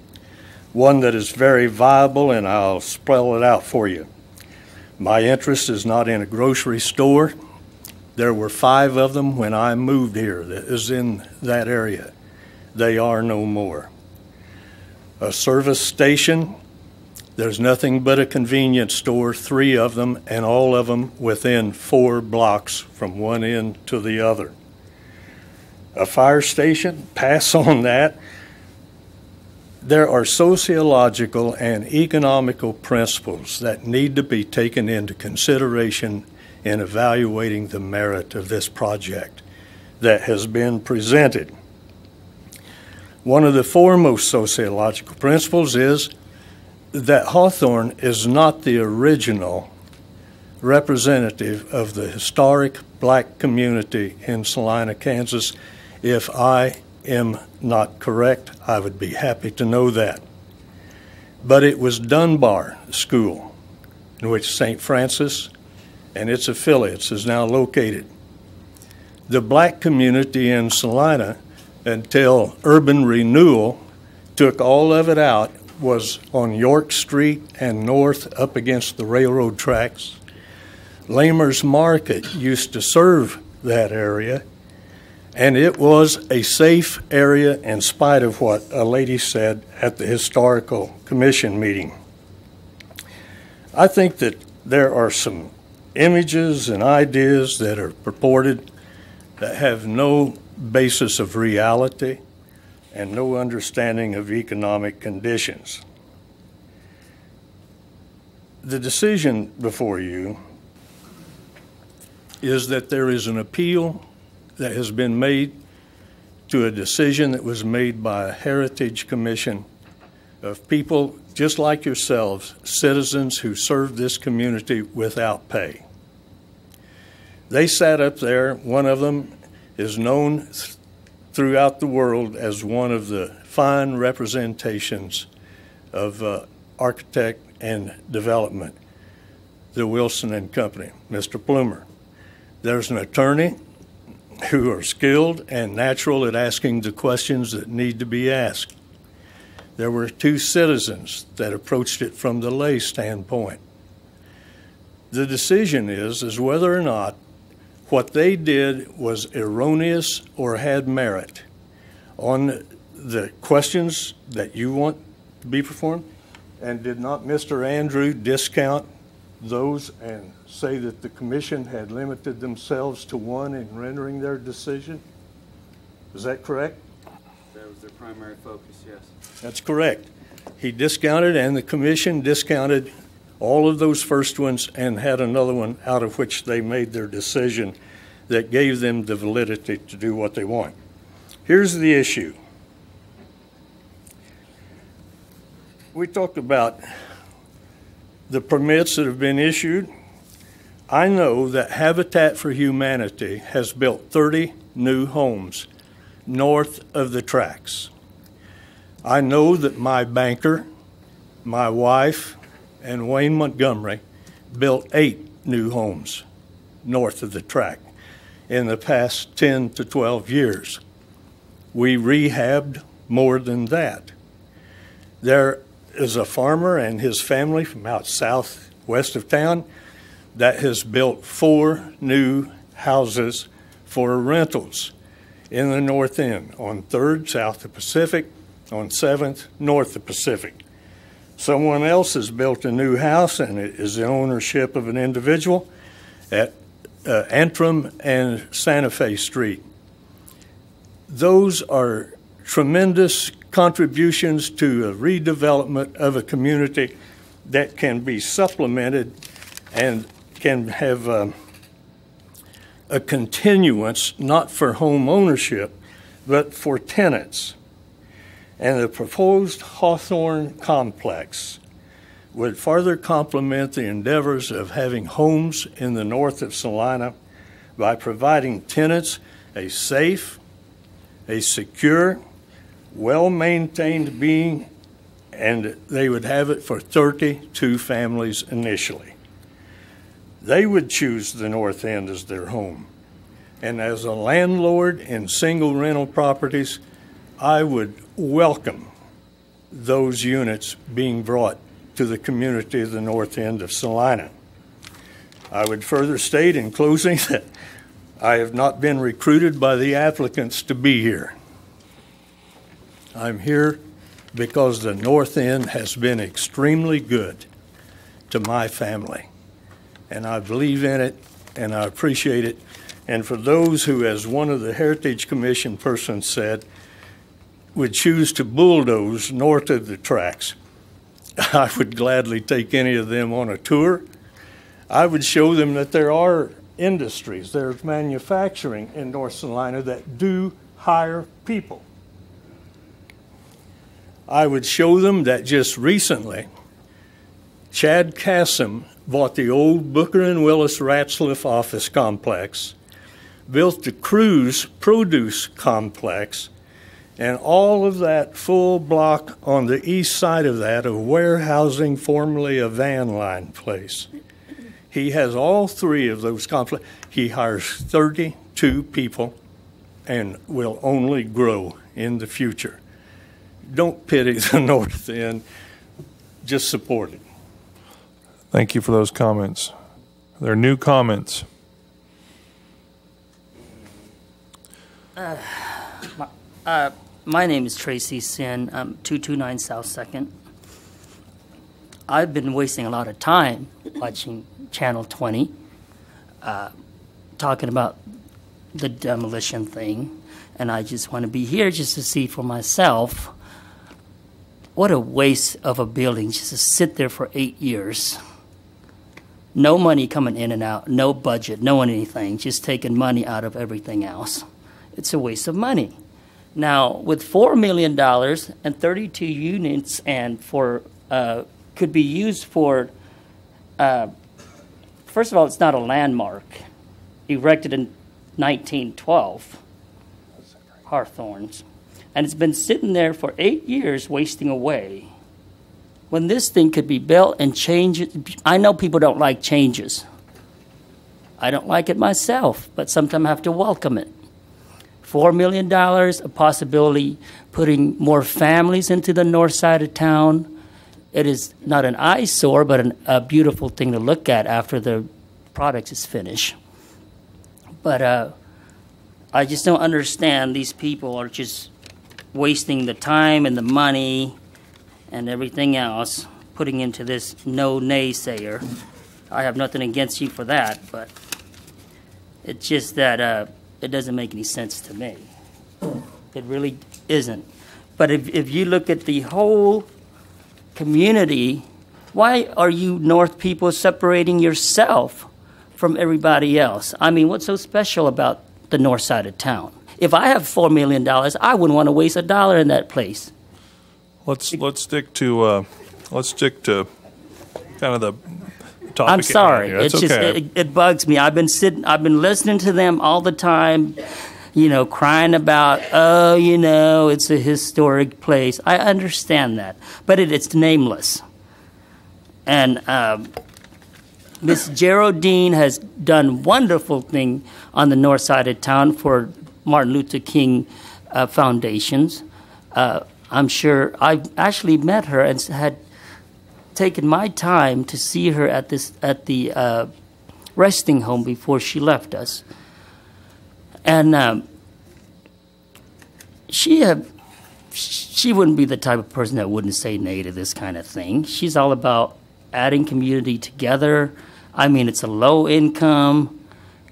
One that is very viable, and I'll spell it out for you. My interest is not in a grocery store. There were 5 of them when I moved here that is in that area. They are no more. A service station, there's nothing but a convenience store, 3 of them, and all of them within 4 blocks from one end to the other. A fire station, pass on that. There are sociological and economical principles that need to be taken into consideration in evaluating the merit of this project that has been presented. One of the foremost sociological principles is that Hawthorne is not the original representative of the historic black community in Salina, Kansas. If I am not correct, I would be happy to know that. But it was Dunbar School, in which St. Francis and its affiliates is now located. The black community in Salina, until urban renewal took all of it out, was on York Street and north up against the railroad tracks. Lamers Market used to serve that area, and it was a safe area in spite of what a lady said at the Historical Commission meeting. I think that there are some images and ideas that are purported that have no basis of reality and no understanding of economic conditions. The decision before you is that there is an appeal that has been made to a decision that was made by a heritage commission of people just like yourselves, citizens who served this community without pay. They sat up there. One of them is known throughout the world as one of the fine representations of architect and development, the Wilson and Company, Mr. Plumer. There's an attorney who are skilled and natural at asking the questions that need to be asked. There were 2 citizens that approached it from the lay standpoint. The decision is whether or not what they did was erroneous or had merit. On the questions that you want to be performed, and did not Mr. Andrew discount those and say that the commission had limited themselves to one in rendering their decision? Is that correct?
That was their primary focus, yes.
That's correct. He discounted, and the commission discounted all of those first ones and had another one out of which they made their decision that gave them the validity to do what they want. Here's the issue. We talked about the permits that have been issued. I know that Habitat for Humanity has built 30 new homes north of the tracks. I know that my banker, my wife, and Wayne Montgomery built 8 new homes north of the track in the past 10 to 12 years. we rehabbed more than that. There is a farmer and his family from out southwest of town that has built 4 new houses for rentals in the North End, on 3rd south of Pacific, on 7th north of Pacific. Someone else has built a new house, and it is the ownership of an individual at Antrim and Santa Fe Street. Those are tremendous contributions to a redevelopment of a community that can be supplemented and can have a continuance, not for home ownership, but for tenants. And the proposed Hawthorne complex would further complement the endeavors of having homes in the north of Salina by providing tenants a safe, a secure, well-maintained being, and they would have it for 32 families initially. They would choose the North End as their home. And as a landlord in single rental properties, I would welcome those units being brought to the community of the North End of Salina. I would further state in closing that I have not been recruited by the applicants to be here. I'm here because the North End has been extremely good to my family, and I believe in it, and I appreciate it. And for those who, as one of the Heritage Commission persons said, would choose to bulldoze north of the tracks, I would gladly take any of them on a tour. I would show them that there are industries, there's manufacturing in North Salina that do hire people. I would show them that just recently, Chad Cassim bought the old Booker and Willis Ratzliff office complex, built the Cruz produce complex, and all of that full block on the east side of that of warehousing, formerly a van line place. He has all 3 of those complexes. He hires 32 people and will only grow in the future. Don't pity the North End, just support it.
Thank you for those comments. Are there new comments?
My name is Tracy Sin. I'm 229 South 2nd. I've been wasting a lot of time watching Channel 20, talking about the demolition thing, and I just want to be here just to see for myself what a waste of a building just to sit there for 8 years. No money coming in and out, no budget, no anything, just taking money out of everything else. It's a waste of money. Now, with $4 million and 32 units and could be used for, first of all, it's not a landmark. Erected in 1912, Hawthorns. And it's been sitting there for 8 years wasting away. When this thing could be built and changed, I know people don't like changes. I don't like it myself, but sometimes I have to welcome it. $4 million, a possibility putting more families into the north side of town. It is not an eyesore, but a beautiful thing to look at after the product is finished. But I just don't understand. These people are just wasting the time and the money and everything else, putting into this no naysayer. I have nothing against you for that, but it's just that it doesn't make any sense to me. It really isn't. But if you look at the whole community, why are you North people separating yourself from everybody else? I mean, what's so special about the north side of town? If I have $4 million, I wouldn't want to waste a dollar in that place.
Let's stick to kind of the topic.
I'm sorry.
It's
just
okay.
it bugs me. I've been listening to them all the time, crying about, it's a historic place. I understand that, but it's nameless. And Miss Geraldine has done wonderful thing on the north side of town for Martin Luther King foundations. I'm sure I've actually met her and had taken my time to see her at the resting home before she left us, and she wouldn't be the type of person that wouldn't say nay to this kind of thing. She's all about adding community together. I mean, it's a low income,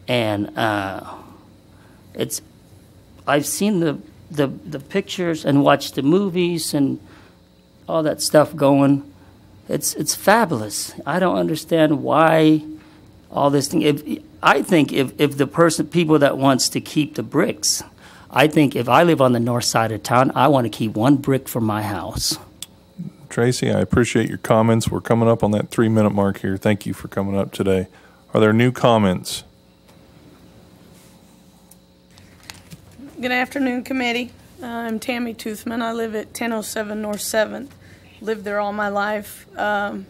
and I've seen the pictures and watched the movies and all that stuff going. It's fabulous. I don't understand why all this thing. I think if the people that wants to keep the bricks, I think if I live on the north side of town, I want to keep one brick for my house.
Tracy, I appreciate your comments. We're coming up on that 3-minute mark here. Thank you for coming up today. Are there new comments?
Good afternoon, committee. I'm Tammy Toothman. I live at 1007 North 7th. Lived there all my life. I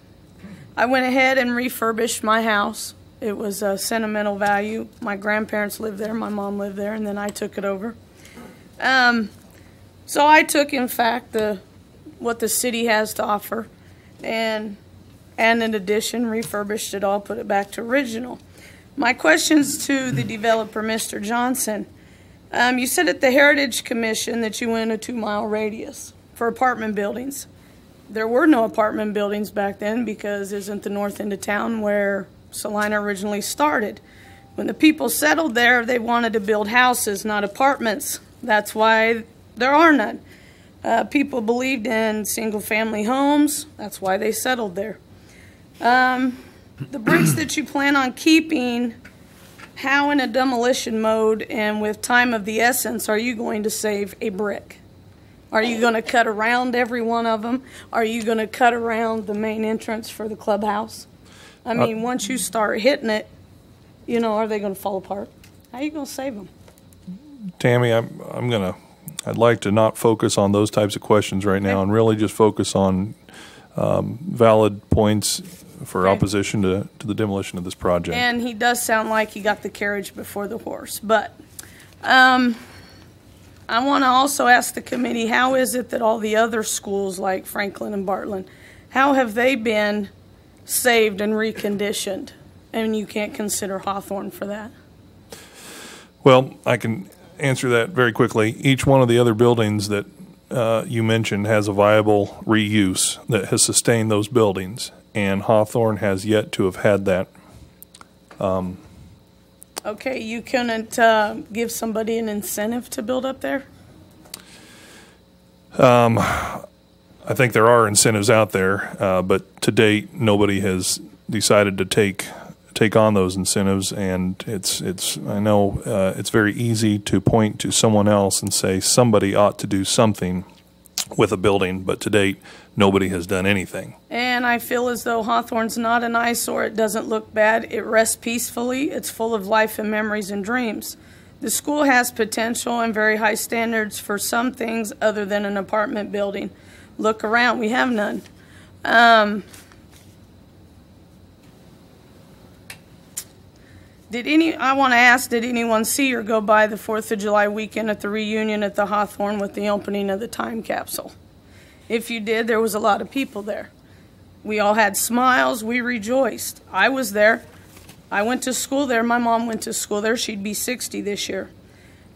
went ahead and refurbished my house. It was a sentimental value. My grandparents lived there, my mom lived there, and then I took it over. So I took, in fact, what the city has to offer, and in addition, refurbished it all, put it back to original. My questions to the developer, Mr. Johnson. You said at the Heritage Commission that you went a 2-mile radius for apartment buildings. There were no apartment buildings back then because isn't the north end of town where Salina originally started. When the people settled there, they wanted to build houses, not apartments. That's why there are none. People believed in single-family homes. That's why they settled there. The bricks that you plan on keeping, how in a demolition mode and with time of the essence are you going to save a brick? Are you going to cut around every one of them? Are you going to cut around the main entrance for the clubhouse? I mean, once you start hitting it, are they going to fall apart? How are you going to save them?
Tammy, I'd like to not focus on those types of questions right now and really just focus on valid points for opposition to the demolition of this project.
And he does sound like he got the carriage before the horse. But I want to also ask the committee, how is it that all the other schools like Franklin and Bartlett, how have they been saved and reconditioned? And you can't consider Hawthorne for that?
Well, I can answer that very quickly. Each one of the other buildings that you mentioned has a viable reuse that has sustained those buildings, and Hawthorne has yet to have had that.
Okay, you couldn't give somebody an incentive to build up there?
I think there are incentives out there, but to date, nobody has decided to take on those incentives, and I know it's very easy to point to someone else and say somebody ought to do something with a building, but to date, nobody has done anything.
And I feel as though Hawthorne's not an eyesore. It doesn't look bad. It rests peacefully. It's full of life and memories and dreams. The school has potential and very high standards for some things other than an apartment building. Look around. We have none. I want to ask, did anyone see or go by the 4th of July weekend at the reunion at the Hawthorne with the opening of the time capsule? If you did, there was a lot of people there. We all had smiles. We rejoiced. I was there. I went to school there. My mom went to school there. She'd be 60 this year.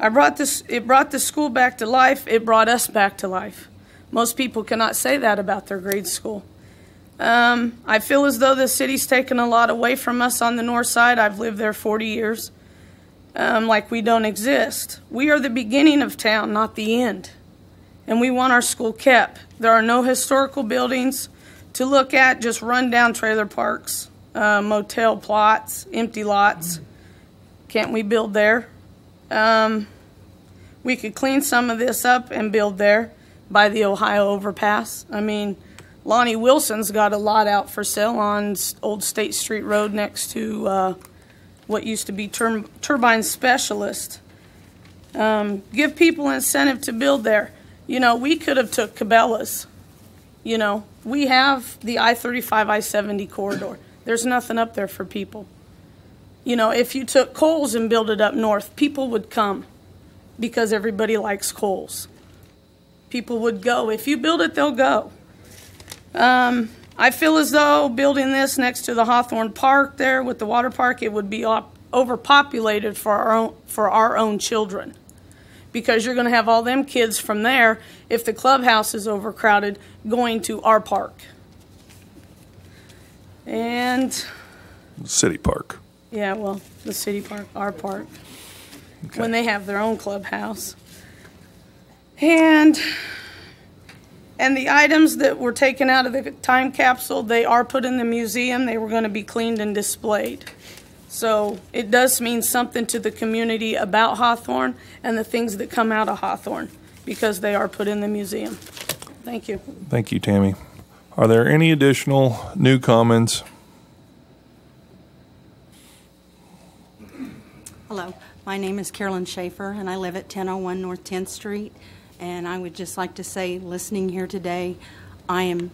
It brought the school back to life. It brought us back to life. Most people cannot say that about their grade school. I feel as though the city's taken a lot away from us on the north side. I've lived there 40 years. Like we don't exist. We are the beginning of town, not the end. And we want our school kept. There are no historical buildings to look at, just run-down trailer parks, motel plots, empty lots. Can't we build there? We could clean some of this up and build there by the Ohio overpass. I mean, Lonnie Wilson's got a lot out for sale on Old State Street Road next to what used to be Turbine Specialist. Give people incentive to build there. We could have took Cabela's. We have the I-35, I-70 corridor. There's nothing up there for people. If you took Kohl's and built it up north, people would come. because everybody likes Kohl's. People would go. If you build it, they'll go. I feel as though building this next to the Hawthorne Park there with the water park, it would be overpopulated for our own children, because you're going to have all them kids from there, if the clubhouse is overcrowded, going to our park. And
City Park.
yeah, well, the city park, our park, when they have their own clubhouse. And the items that were taken out of the time capsule, they are put in the museum. They were going to be cleaned and displayed. So it does mean something to the community about Hawthorne and the things that come out of Hawthorne, because they are put in the museum. Thank you.
Thank you, Tammy. Are there any additional new comments?
Hello, my name is Carolyn Schaefer, and I live at 1001 North 10th Street. And I would just like to say, listening here today, I am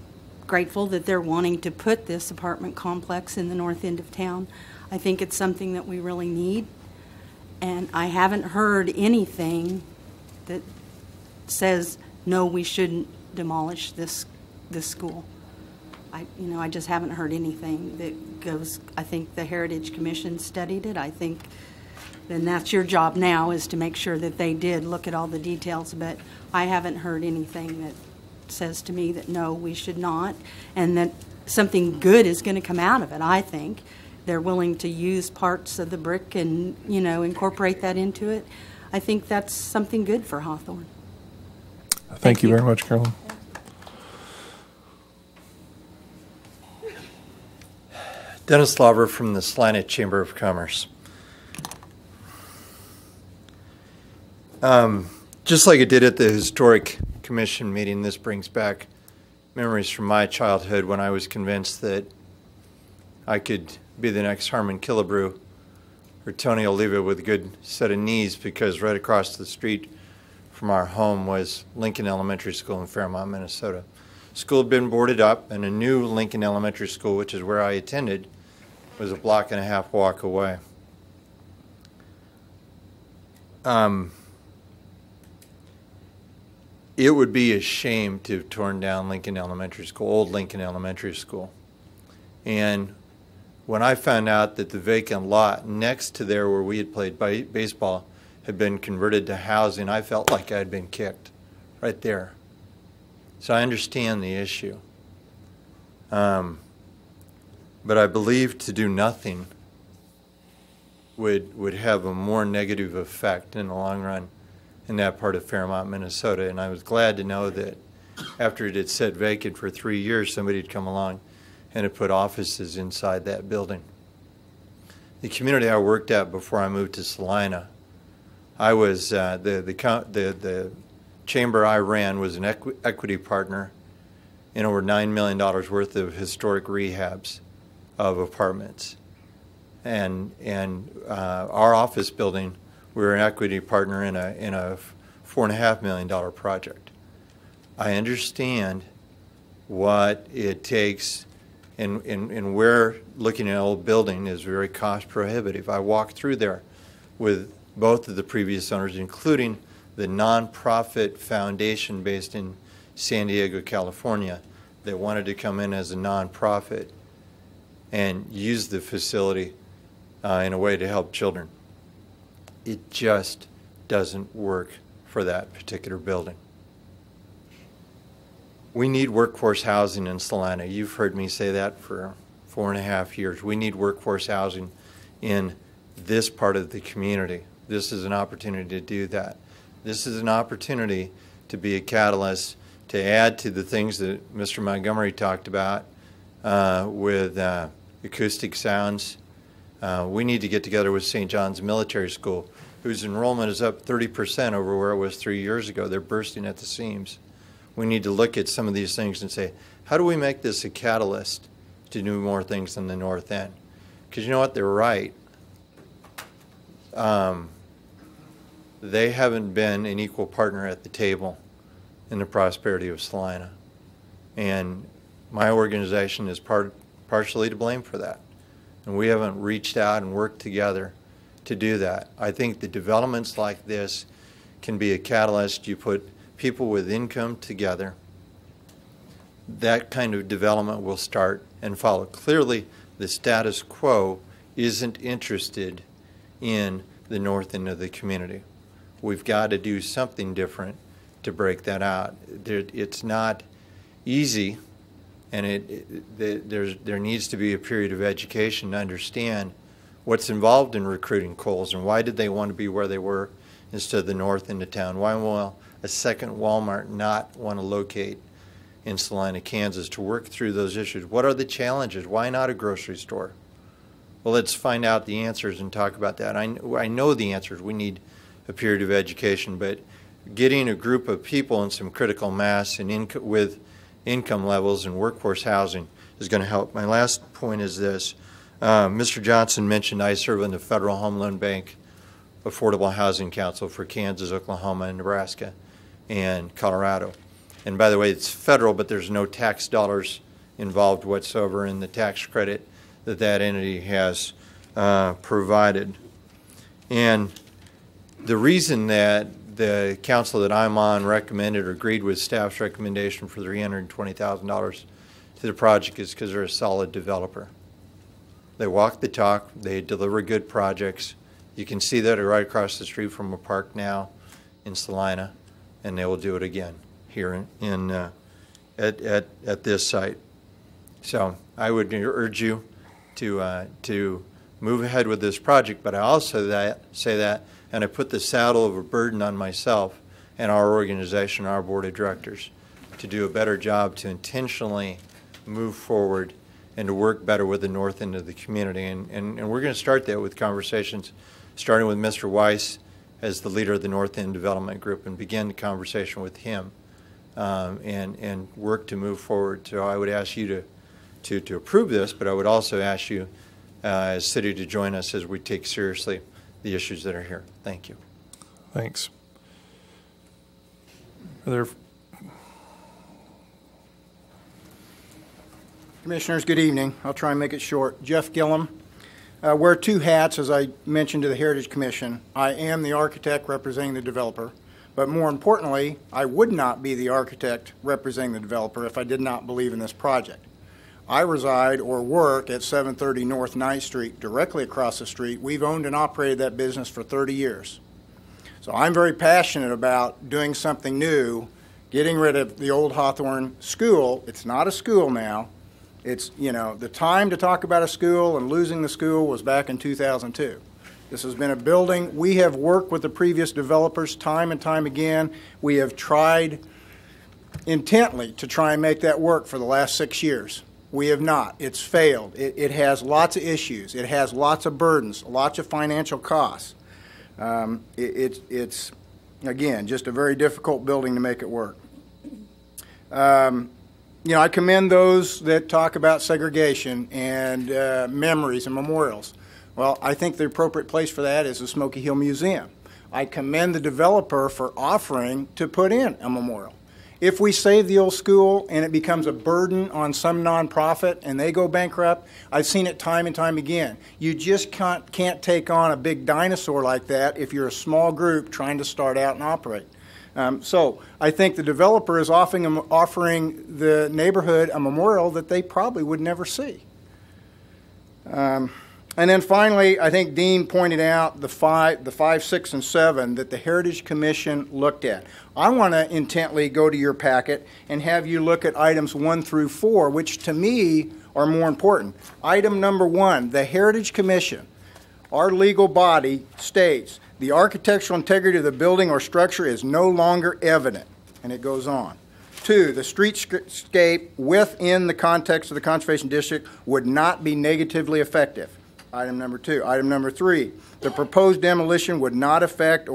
grateful that they're wanting to put this apartment complex in the north end of town. I think it's something that we really need. And I haven't heard anything that says, no, we shouldn't demolish this school. I just haven't heard anything that goes. I think the Heritage Commission studied it. I think then that's your job now, is to make sure that they did look at all the details, but I haven't heard anything that says to me that no, we should not, and that something good is going to come out of it. I think they're willing to use parts of the brick and, incorporate that into it. I think that's something good for Hawthorne.
Thank you very much, Carolyn.
Dennis Lauber from the Salina Chamber of Commerce. Just like it did at the Historic Commission meeting, this brings back memories from my childhood when I was convinced that I could be the next Harmon Killebrew or Tony Oliva with a good set of knees, because right across the street from our home was Lincoln Elementary School in Fairmont, Minnesota. School had been boarded up, and a new Lincoln Elementary School, which is where I attended, was a block and a half walk away. It would be a shame to have torn down Lincoln Elementary School, old Lincoln Elementary School. And when I found out that the vacant lot next to there where we had played baseball had been converted to housing, I felt like I'd been kicked right there. So I understand the issue. But I believe to do nothing would have a more negative effect in the long run in that part of Fairmont, Minnesota. And I was glad to know that after it had sat vacant for 3 years, somebody had come along and had put offices inside that building. The community I worked at before I moved to Salina, I was the chamber I ran was an equity partner in over $9 million worth of historic rehabs of apartments. And our office building, we were an equity partner in a $4.5 million project. I understand what it takes, and where looking at an old building is very cost prohibitive. I walked through there with both of the previous owners, including the nonprofit foundation based in San Diego, California, that wanted to come in as a nonprofit and use the facility in a way to help children. It just doesn't work for that particular building. We need workforce housing in Salina. You've heard me say that for 4.5 years. We need workforce housing in this part of the community. This is an opportunity to do that. This is an opportunity to be a catalyst to add to the things that Mr. Montgomery talked about with acoustic sounds. We need to get together with St. John's Military School, whose enrollment is up 30% over where it was 3 years ago. They're bursting at the seams. We need to look at some of these things and say, how do we make this a catalyst to do more things in the North End? Because you know what? They're right. They haven't been an equal partner at the table in the prosperity of Salina. And my organization is partially to blame for that. And we haven't reached out and worked together to do that. I think the developments like this can be a catalyst. You put people with income together, that kind of development will start and follow. Clearly, the status quo isn't interested in the north end of the community. We've got to do something different to break that out. It's not easy, and there needs to be a period of education to understand what's involved in recruiting Kohl's and why did they want to be where they were instead of the north end of town. Why will a second Walmart not want to locate in Salina, Kansas, to work through those issues? What are the challenges? Why not a grocery store? Well, let's find out the answers and talk about that. I know the answers. We need a period of education, but getting a group of people in some critical mass and with income levels and workforce housing is going to help. My last point is this. Mr. Johnson mentioned I serve on the Federal Home Loan Bank Affordable Housing Council for Kansas, Oklahoma, and Nebraska, and Colorado. And by the way, it's federal, but there's no tax dollars involved whatsoever in the tax credit that entity has provided. And the reason that the council that I'm on recommended or agreed with staff's recommendation for $320,000 to the project is because they're a solid developer. They walk the talk. They deliver good projects. You can see that right across the street from a park now in Salina, and they will do it again here at this site. So I would urge you to move ahead with this project, but I also say that, and I put the saddle of a burden on myself and our organization, our board of directors, to do a better job to intentionally move forward and to work better with the north end of the community. And we're going to start that with conversations, starting with Mr. Weiss as the leader of the North End Development Group, and begin the conversation with him and work to move forward. So I would ask you to approve this, but I would also ask you as city to join us as we take seriously the issues that are here. Thank you.
Thanks. Are there
Commissioners, good evening. I'll try and make it short. Jeff Gillum. Wear two hats, as I mentioned to the Heritage Commission. I am the architect representing the developer, but more importantly, I would not be the architect representing the developer if I did not believe in this project. I reside or work at 730 North 9th Street, directly across the street. We've owned and operated that business for 30 years. So I'm very passionate about doing something new, getting rid of the old Hawthorne School. It's not a school now. It's, you know, the time to talk about a school and losing the school was back in 2002. This has been a building. We have worked with the previous developers time and time again. We have tried intently to try and make that work for the last 6 years. We have not. It's failed. It has lots of issues. It has lots of burdens, lots of financial costs. It's, again, just a very difficult building to make it work. You know, I commend those that talk about segregation and memories and memorials. Well, I think the appropriate place for that is the Smoky Hill Museum. I commend the developer for offering to put in a memorial. If we save the old school and it becomes a burden on some nonprofit and they go bankrupt, I've seen it time and time again. You just can't take on a big dinosaur like that if you're a small group trying to start out and operate. So I think the developer is offering the neighborhood a memorial that they probably would never see. And then finally, I think Dean pointed out the 5, 6, and 7 that the Heritage Commission looked at. I want to intently go to your packet and have you look at items 1 through 4, which to me are more important. Item number 1, the Heritage Commission, our legal body, states the architectural integrity of the building or structure is no longer evident, and it goes on. 2, the streetscape within the context of the Conservation District would not be negatively effective. Item number 2. Item number 3, the proposed demolition would not affect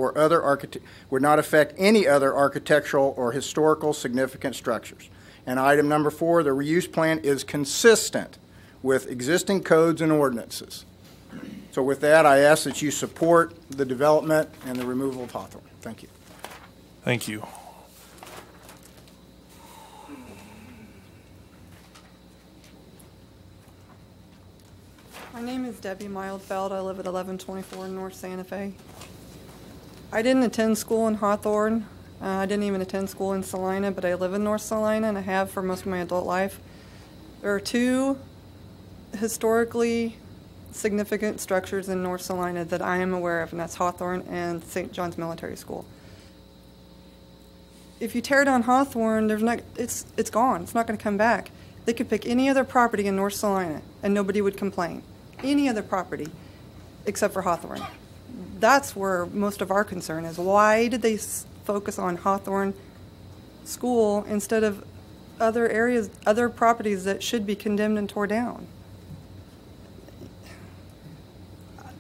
any other architectural or historical significant structures. And item number 4, the reuse plan is consistent with existing codes and ordinances. So with that, I ask that you support the development and the removal of Hawthorne. Thank you.
Thank you.
My name is Debbie Mildfeld. I live at 1124 North Santa Fe.
I didn't attend school in Hawthorne. I didn't even attend school in Salina, but I live in North Salina, and I have for most of my adult life. There are two historically significant structures in North Salina that I am aware of, and that's Hawthorne and St. John's Military School. If you tear down Hawthorne, it's gone. It's not going to come back. They could pick any other property in North Salina, and nobody would complain. Any other property, except for Hawthorne. That's where most of our concern is. Why did they focus on Hawthorne School instead of other areas, other properties that should be condemned and tore down?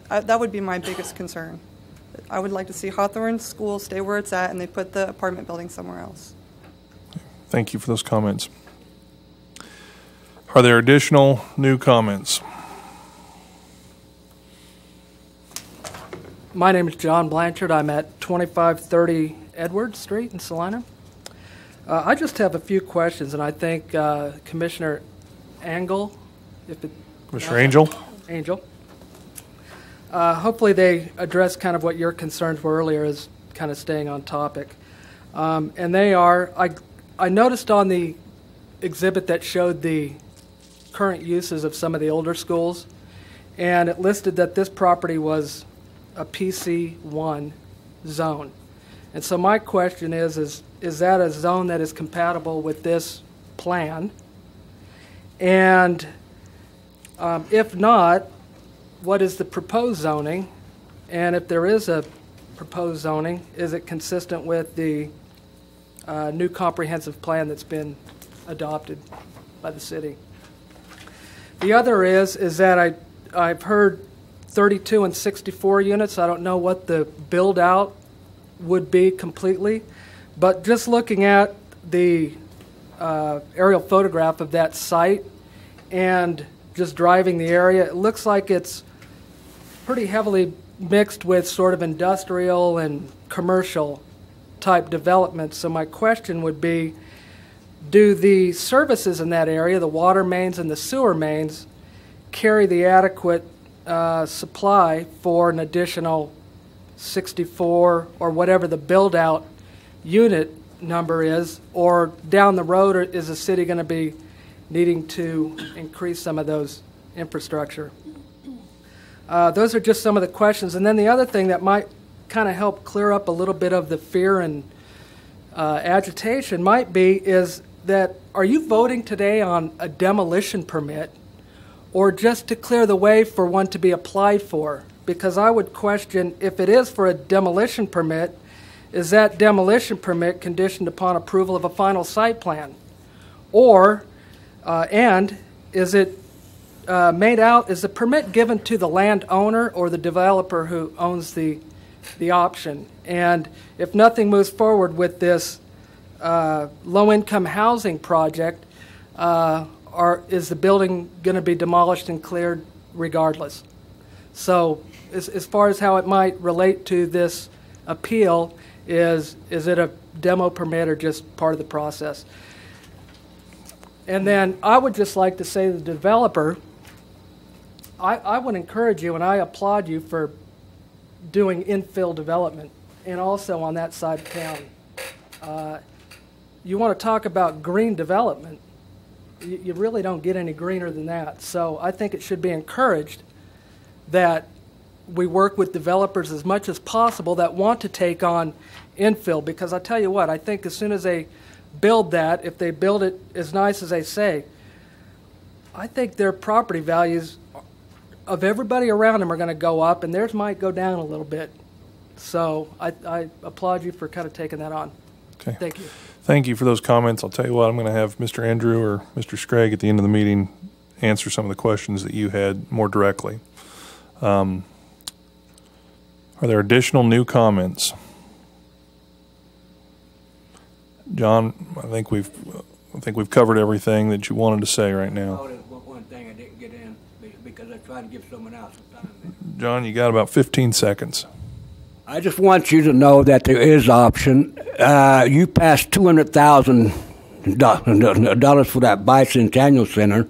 That would be my biggest concern. I would like to see Hawthorne School stay where it's at, and they put the apartment building somewhere else.
Thank you for those comments. Are there additional new comments?
My name is John Blanchard. I'm at 2530 Edwards Street in Salina. I just have a few questions, and I think Commissioner Angel,
Commissioner Angel?
Angel. Hopefully they address kind of what your concerns were earlier, as kind of staying on topic. And they are, I noticed on the exhibit that showed the current uses of some of the older schools, and it listed that this property was a PC1 zone. And so my question is that a zone that is compatible with this plan? And if not, what is the proposed zoning? And if there is a proposed zoning, is it consistent with the new comprehensive plan that's been adopted by the city? The other is that I've heard 32 and 64 units. I don't know what the build out would be completely, but just looking at the aerial photograph of that site and just driving the area, it looks like it's pretty heavily mixed with sort of industrial and commercial type development. So my question would be, do the services in that area, the water mains and the sewer mains, carry the adequate supply for an additional 64 or whatever the build-out unit number is, or down the road is the city going to be needing to increase some of those infrastructure? Those are just some of the questions. And then the other thing that might kind of help clear up a little bit of the fear and agitation might be is that, are you voting today on a demolition permit or just to clear the way for one to be applied for? Because I would question, if it is for a demolition permit, is that demolition permit conditioned upon approval of a final site plan? Or, and is it made out, is the permit given to the landowner or the developer who owns the option? And if nothing moves forward with this low-income housing project, is the building going to be demolished and cleared regardless? So as far as how it might relate to this appeal, is it a demo permit or just part of the process? And then I would just like to say to the developer, I would encourage you and I applaud you for doing infill development and also on that side of town. You want to talk about green development, you really don't get any greener than that. So I think it should be encouraged that we work with developers as much as possible that want to take on infill, because I tell you what, I think as soon as they build that, if they build it as nice as they say, I think their property values of everybody around them are going to go up, and theirs might go down a little bit. So I applaud you for kind of taking that on.
Okay.
Thank you.
Thank you for those comments. I'll tell you what, I'm going to have Mr. Andrew or Mr. Scragg at the end of the meeting answer some of the questions that you had more directly. Are there additional new comments? John, I think we've covered everything that you wanted to say right now.
Oh, there's one thing I didn't get in because I tried to give someone else some time.
John, you got about 15 seconds.
I just want you to know that there is option. You passed $200,000 for that bicentennial center.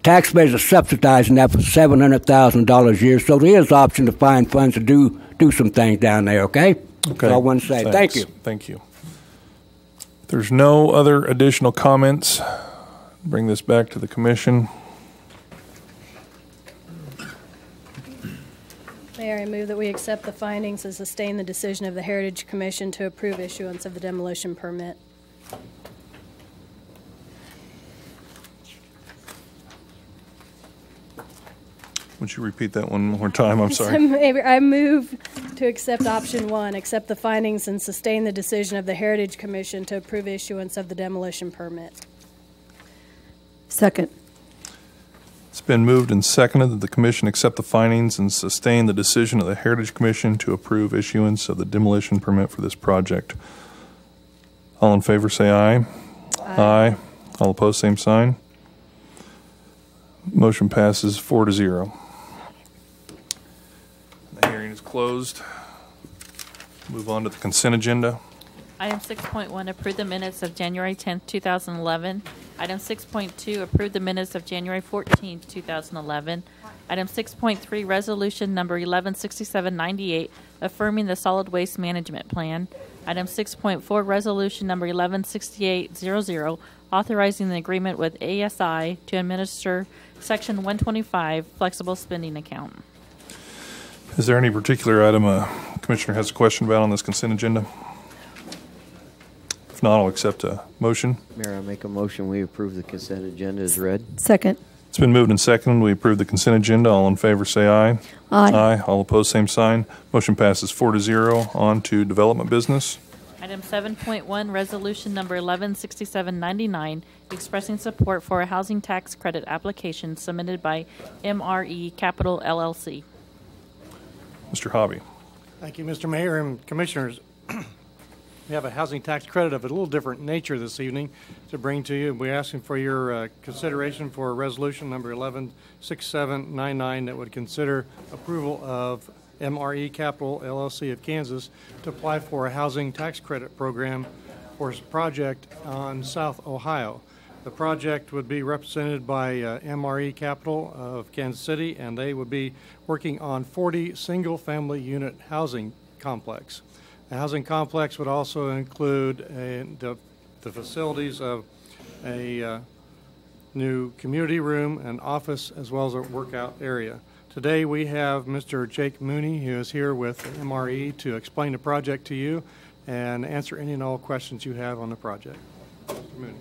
Taxpayers are subsidizing that for $700,000 a year, so there is option to find funds to do some things down there, okay? That's all I want to say. Thank you.
Thank you. If there's no other additional comments, bring this back to the commission.
Mayor, I move that we accept the findings and sustain the decision of the Heritage Commission to approve issuance of the demolition permit.
Would you repeat that one more time? I'm sorry.
I move to accept option 1, accept the findings and sustain the decision of the Heritage Commission to approve issuance of the demolition permit.
Second.
It's been moved and seconded that the commission accept the findings and sustain the decision of the Heritage Commission to approve issuance of the demolition permit for this project. All in favor say aye. Aye. All opposed, same sign. Motion passes 4-0. The hearing is closed. Move on to the consent agenda.
Item 6.1, approve the minutes of January 10th, 2011. Item 6.2, approve the minutes of January 14th, 2011. Item 6.3, resolution number 116798, affirming the solid waste management plan. Item 6.4, resolution number 116800, authorizing the agreement with ASI to administer Section 125 flexible spending account.
Is there any particular item a commissioner has a question about on this consent agenda? If not, I'll accept a motion.
Mayor, I make a motion we approve the consent agenda as read.
Second.
It's been moved and seconded. We approve the consent agenda. All in favor say aye.
Aye.
Aye. All opposed, same sign. Motion passes 4-0. On to development business.
Item 7.1, resolution number 116799, expressing support for a housing tax credit application submitted by MRE Capital LLC.
Mr. Hobby.
Thank you, Mr. Mayor and Commissioners. We have a housing tax credit of a little different nature this evening to bring to you. We're asking for your consideration for resolution number 116799 that would consider approval of MRE Capital LLC of Kansas to apply for a housing tax credit program for a project on South Ohio. The project would be represented by MRE Capital of Kansas City, and they would be working on 40 single-family unit housing complex. The housing complex would also include the facilities of a new community room, an office, as well as a workout area. Today we have Mr. Jake Mooney, who is here with MRE to explain the project to you and answer any and all questions you have on the project. Mr. Mooney.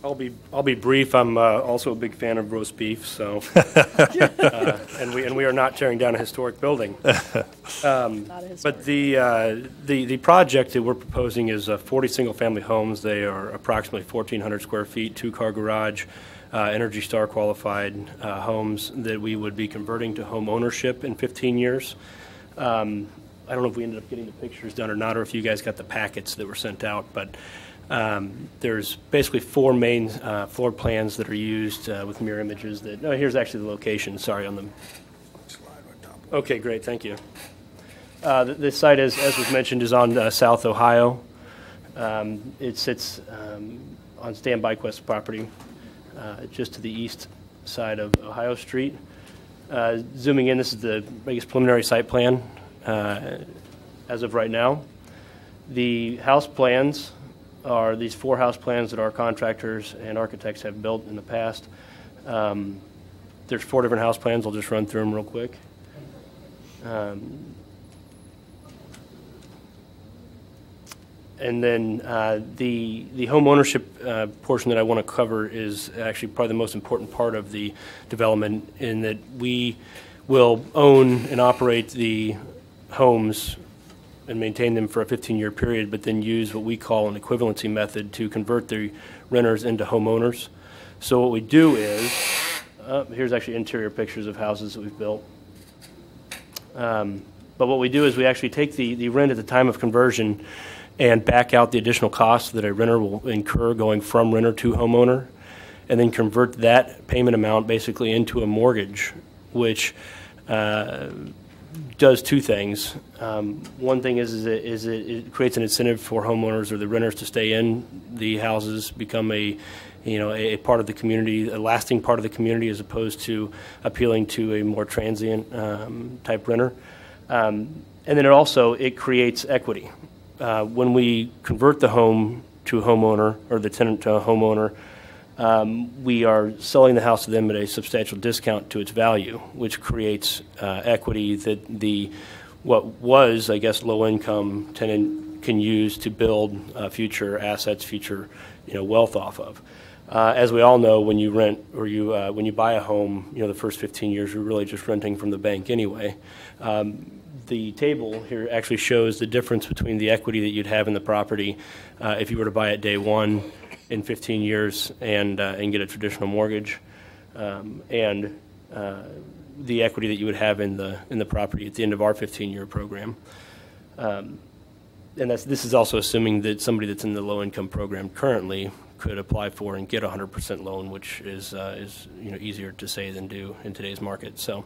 I'll be brief. I'm also a big fan of roast beef, so and we are not tearing down a historic building. But the project that we're proposing is 40 single-family homes. They are approximately 1,400 square feet, 2-car garage, Energy Star qualified homes that we would be converting to home ownership in 15 years. I don't know if we ended up getting the pictures done or not, or if you guys got the packets that were sent out, but there's basically 4 main floor plans that are used with mirror images. Here's actually the location. Sorry on them. Okay, great. Thank you. This site, as was mentioned, is on South Ohio. It sits on Stan Byquist's property, just to the east side of Ohio Street. Zooming in, this is the preliminary site plan as of right now. The house plans are these 4 house plans that our contractors and architects have built in the past. There's 4 different house plans. I'll just run through them real quick. And then the home ownership portion that I want to cover is actually probably the most important part of the development, in that we will own and operate the homes and maintain them for a 15-year period, but then use what we call an equivalency method to convert the renters into homeowners. So what we do is, here's actually interior pictures of houses that we've built. But what we do is we actually take the rent at the time of conversion and back out the additional costs that a renter will incur going from renter to homeowner, and then convert that payment amount basically into a mortgage, which does 2 things. One thing is it creates an incentive for homeowners or the renters to stay in the houses, become a part of the community, a lasting part of the community, as opposed to appealing to a more transient type renter. And then it creates equity. When we convert the home to a homeowner or the tenant to a homeowner, we are selling the house to them at a substantial discount to its value, which creates equity that what was, I guess, low-income tenant can use to build future assets, future wealth off of. As we all know, when you rent or when you buy a home, the first 15 years you're really just renting from the bank anyway. The table here actually shows the difference between the equity that you'd have in the property if you were to buy it day one in 15 years and get a traditional mortgage, and the equity that you would have in the property at the end of our 15-year program. And this is also assuming that somebody that's in the low-income program currently could apply for and get a 100% loan, which is easier to say than do in today's market. So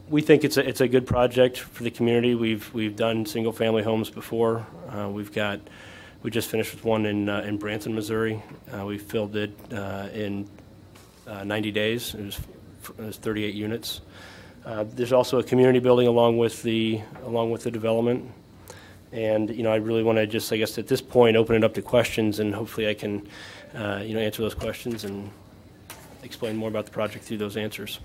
we think it's a good project for the community. We've done single-family homes before. We just finished with one in Branson, Missouri. We filled it in 90 days. It was 38 units. There's also a community building along with the development. And I really want to just, I guess, at this point, open it up to questions, and hopefully I can, answer those questions and explain more about the project through those answers.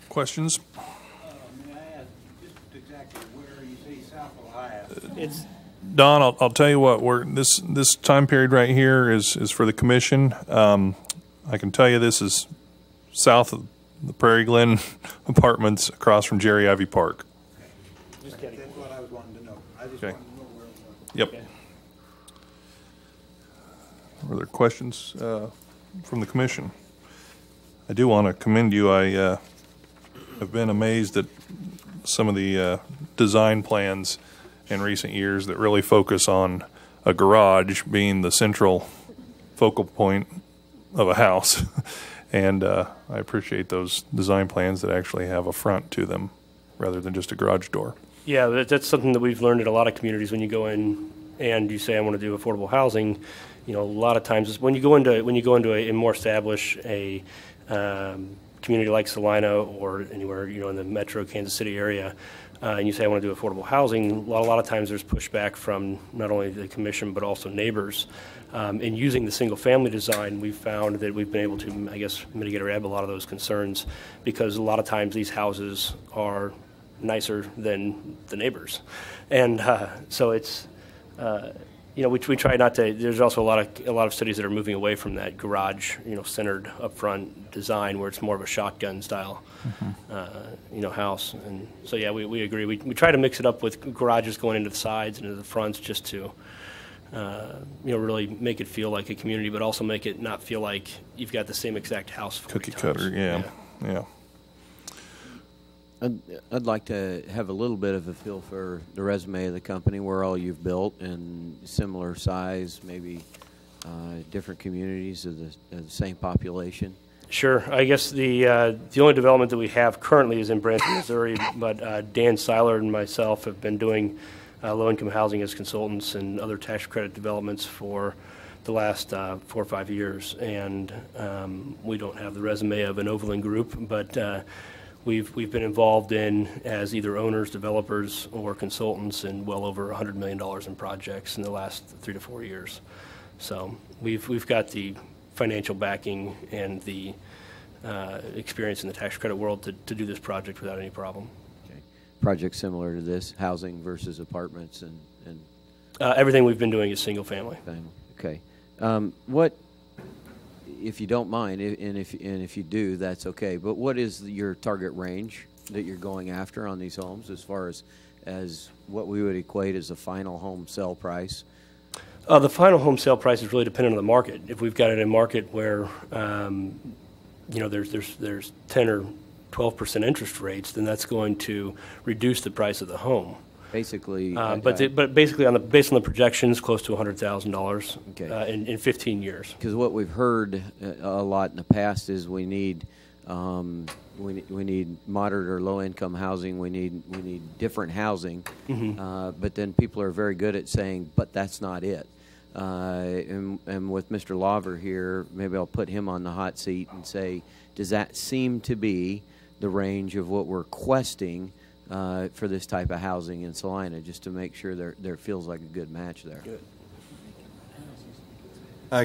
Questions?
May I ask just exactly where you say South Ohio?
Don, I'll tell you what. This time period right here is for the commission. I can tell you this is south of the Prairie Glen Apartments, across from Jerry Ivy Park.
That's what I was wanting to know. I just
Okay.
wanted to know where it was.
Yep.
Okay.
Are there questions from the commission? I do want to commend you. I have been amazed at some of the design plans in recent years that really focus on a garage being the central focal point of a house. And I appreciate those design plans that actually have a front to them rather than just a garage door.
Yeah, that's something that we've learned in a lot of communities. When you go in and you say, I want to do affordable housing, a lot of times when you go into a more established community like Salina or anywhere in the metro Kansas City area, and you say I want to do affordable housing, a lot of times there's pushback from not only the commission but also neighbors. In using the single-family design, we've found that we've been able to, I guess, mitigate or ebb a lot of those concerns, because a lot of times these houses are nicer than the neighbors, and so it's. We try not to. There's also a lot of cities that are moving away from that garage, centered upfront design, where it's more of a shotgun style, house. And so yeah, we agree. We try to mix it up with garages going into the sides and into the fronts, just to really make it feel like a community, but also make it not feel like you've got the same exact house.
Cookie cutter, yeah.
I'd like to have a little bit of a feel for the resume of the company, where all you've built, and similar size, maybe different communities of the same population.
Sure. I guess the only development that we have currently is in Branson, Missouri, but Dan Seiler and myself have been doing low-income housing as consultants and other tax credit developments for the last 4 or 5 years, and we don't have the resume of an Overland Group, but We've been involved in, as either owners, developers, or consultants, in well over $100 million in projects in the last 3 to 4 years. So we've got the financial backing and the experience in the tax credit world to do this project without any problem.
Okay. Project similar to this, housing versus apartments, and
everything we've been doing is single family.
Okay. What? If you don't mind, and if you do, that's okay. But what is your target range that you're going after on these homes, as far as what we would equate as a final home sale price?
The final home sale price is really dependent on the market. If we've got it in a market where there's 10 or 12% interest rates, then that's going to reduce the price of the home.
Basically,
but basically based on the projections, close to $100,000 in 15 years.
Because what we've heard a lot in the past is we need moderate or low income housing. We need different housing. But then people are very good at saying, but that's not it. And with Mr. Lawver here, maybe I'll put him on the hot seat and say, does that seem to be the range of what we're questing for this type of housing in Salina, just to make sure there feels like a good match there.
Good.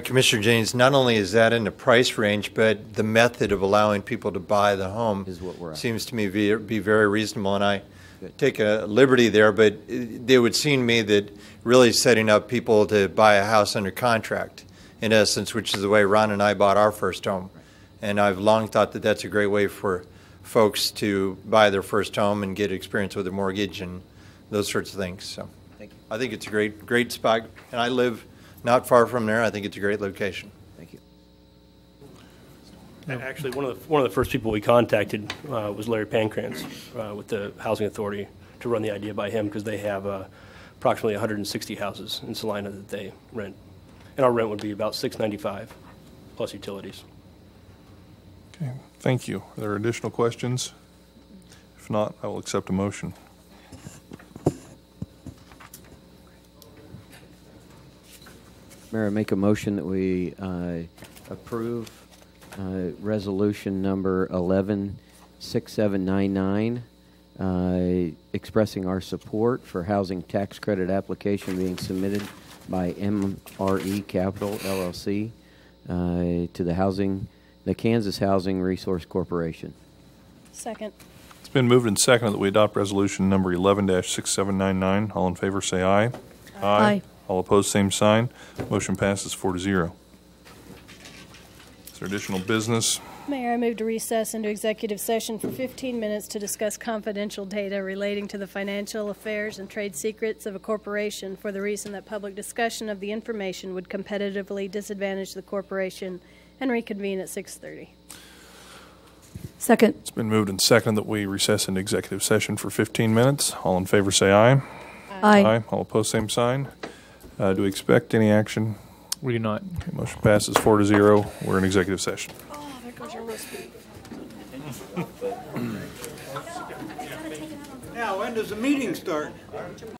Commissioner Jennings, not only is that in the price range, but the method of allowing people to buy the home
is what we're at.
Seems to me be very reasonable, and I take a liberty there, but it would seem to me that really setting up people to buy a house under contract, in essence, which is the way Ron and I bought our first home. And I've long thought that that's a great way for folks to buy their first home and get experience with a mortgage and those sorts of things. So
thank you.
I think it's a great spot, and I live not far from there. I think it's a great location.
Thank you.
Actually, one of the first people we contacted was Larry Pancrantz with the Housing Authority to run the idea by him, because they have approximately 160 houses in Salina that they rent, and our rent would be about $695 plus utilities.
Okay, thank you. Are there additional questions? If not, I will accept a motion.
Mayor, I make a motion that we approve resolution number 116799, expressing our support for housing tax credit application being submitted by MRE Capital LLC to the Kansas Housing Resource Corporation.
Second.
It's been moved and seconded that we adopt resolution number 11-6799. All in favor say aye.
Aye.
All opposed, same sign. Motion passes 4-0. Is there additional business?
Mayor, I move to recess into executive session for 15 minutes to discuss confidential data relating to the financial affairs and trade secrets of a corporation, for the reason that public discussion of the information would competitively disadvantage the corporation, and reconvene at 6:30.
Second.
It's been moved and seconded that we recess into executive session for 15 minutes. All in favor say aye.
Aye.
All opposed, same sign. Do we expect any action?
We do not.
Okay, motion passes 4-0. We're in executive session.
Oh, there goes your roast beef.
Now, when does the meeting start?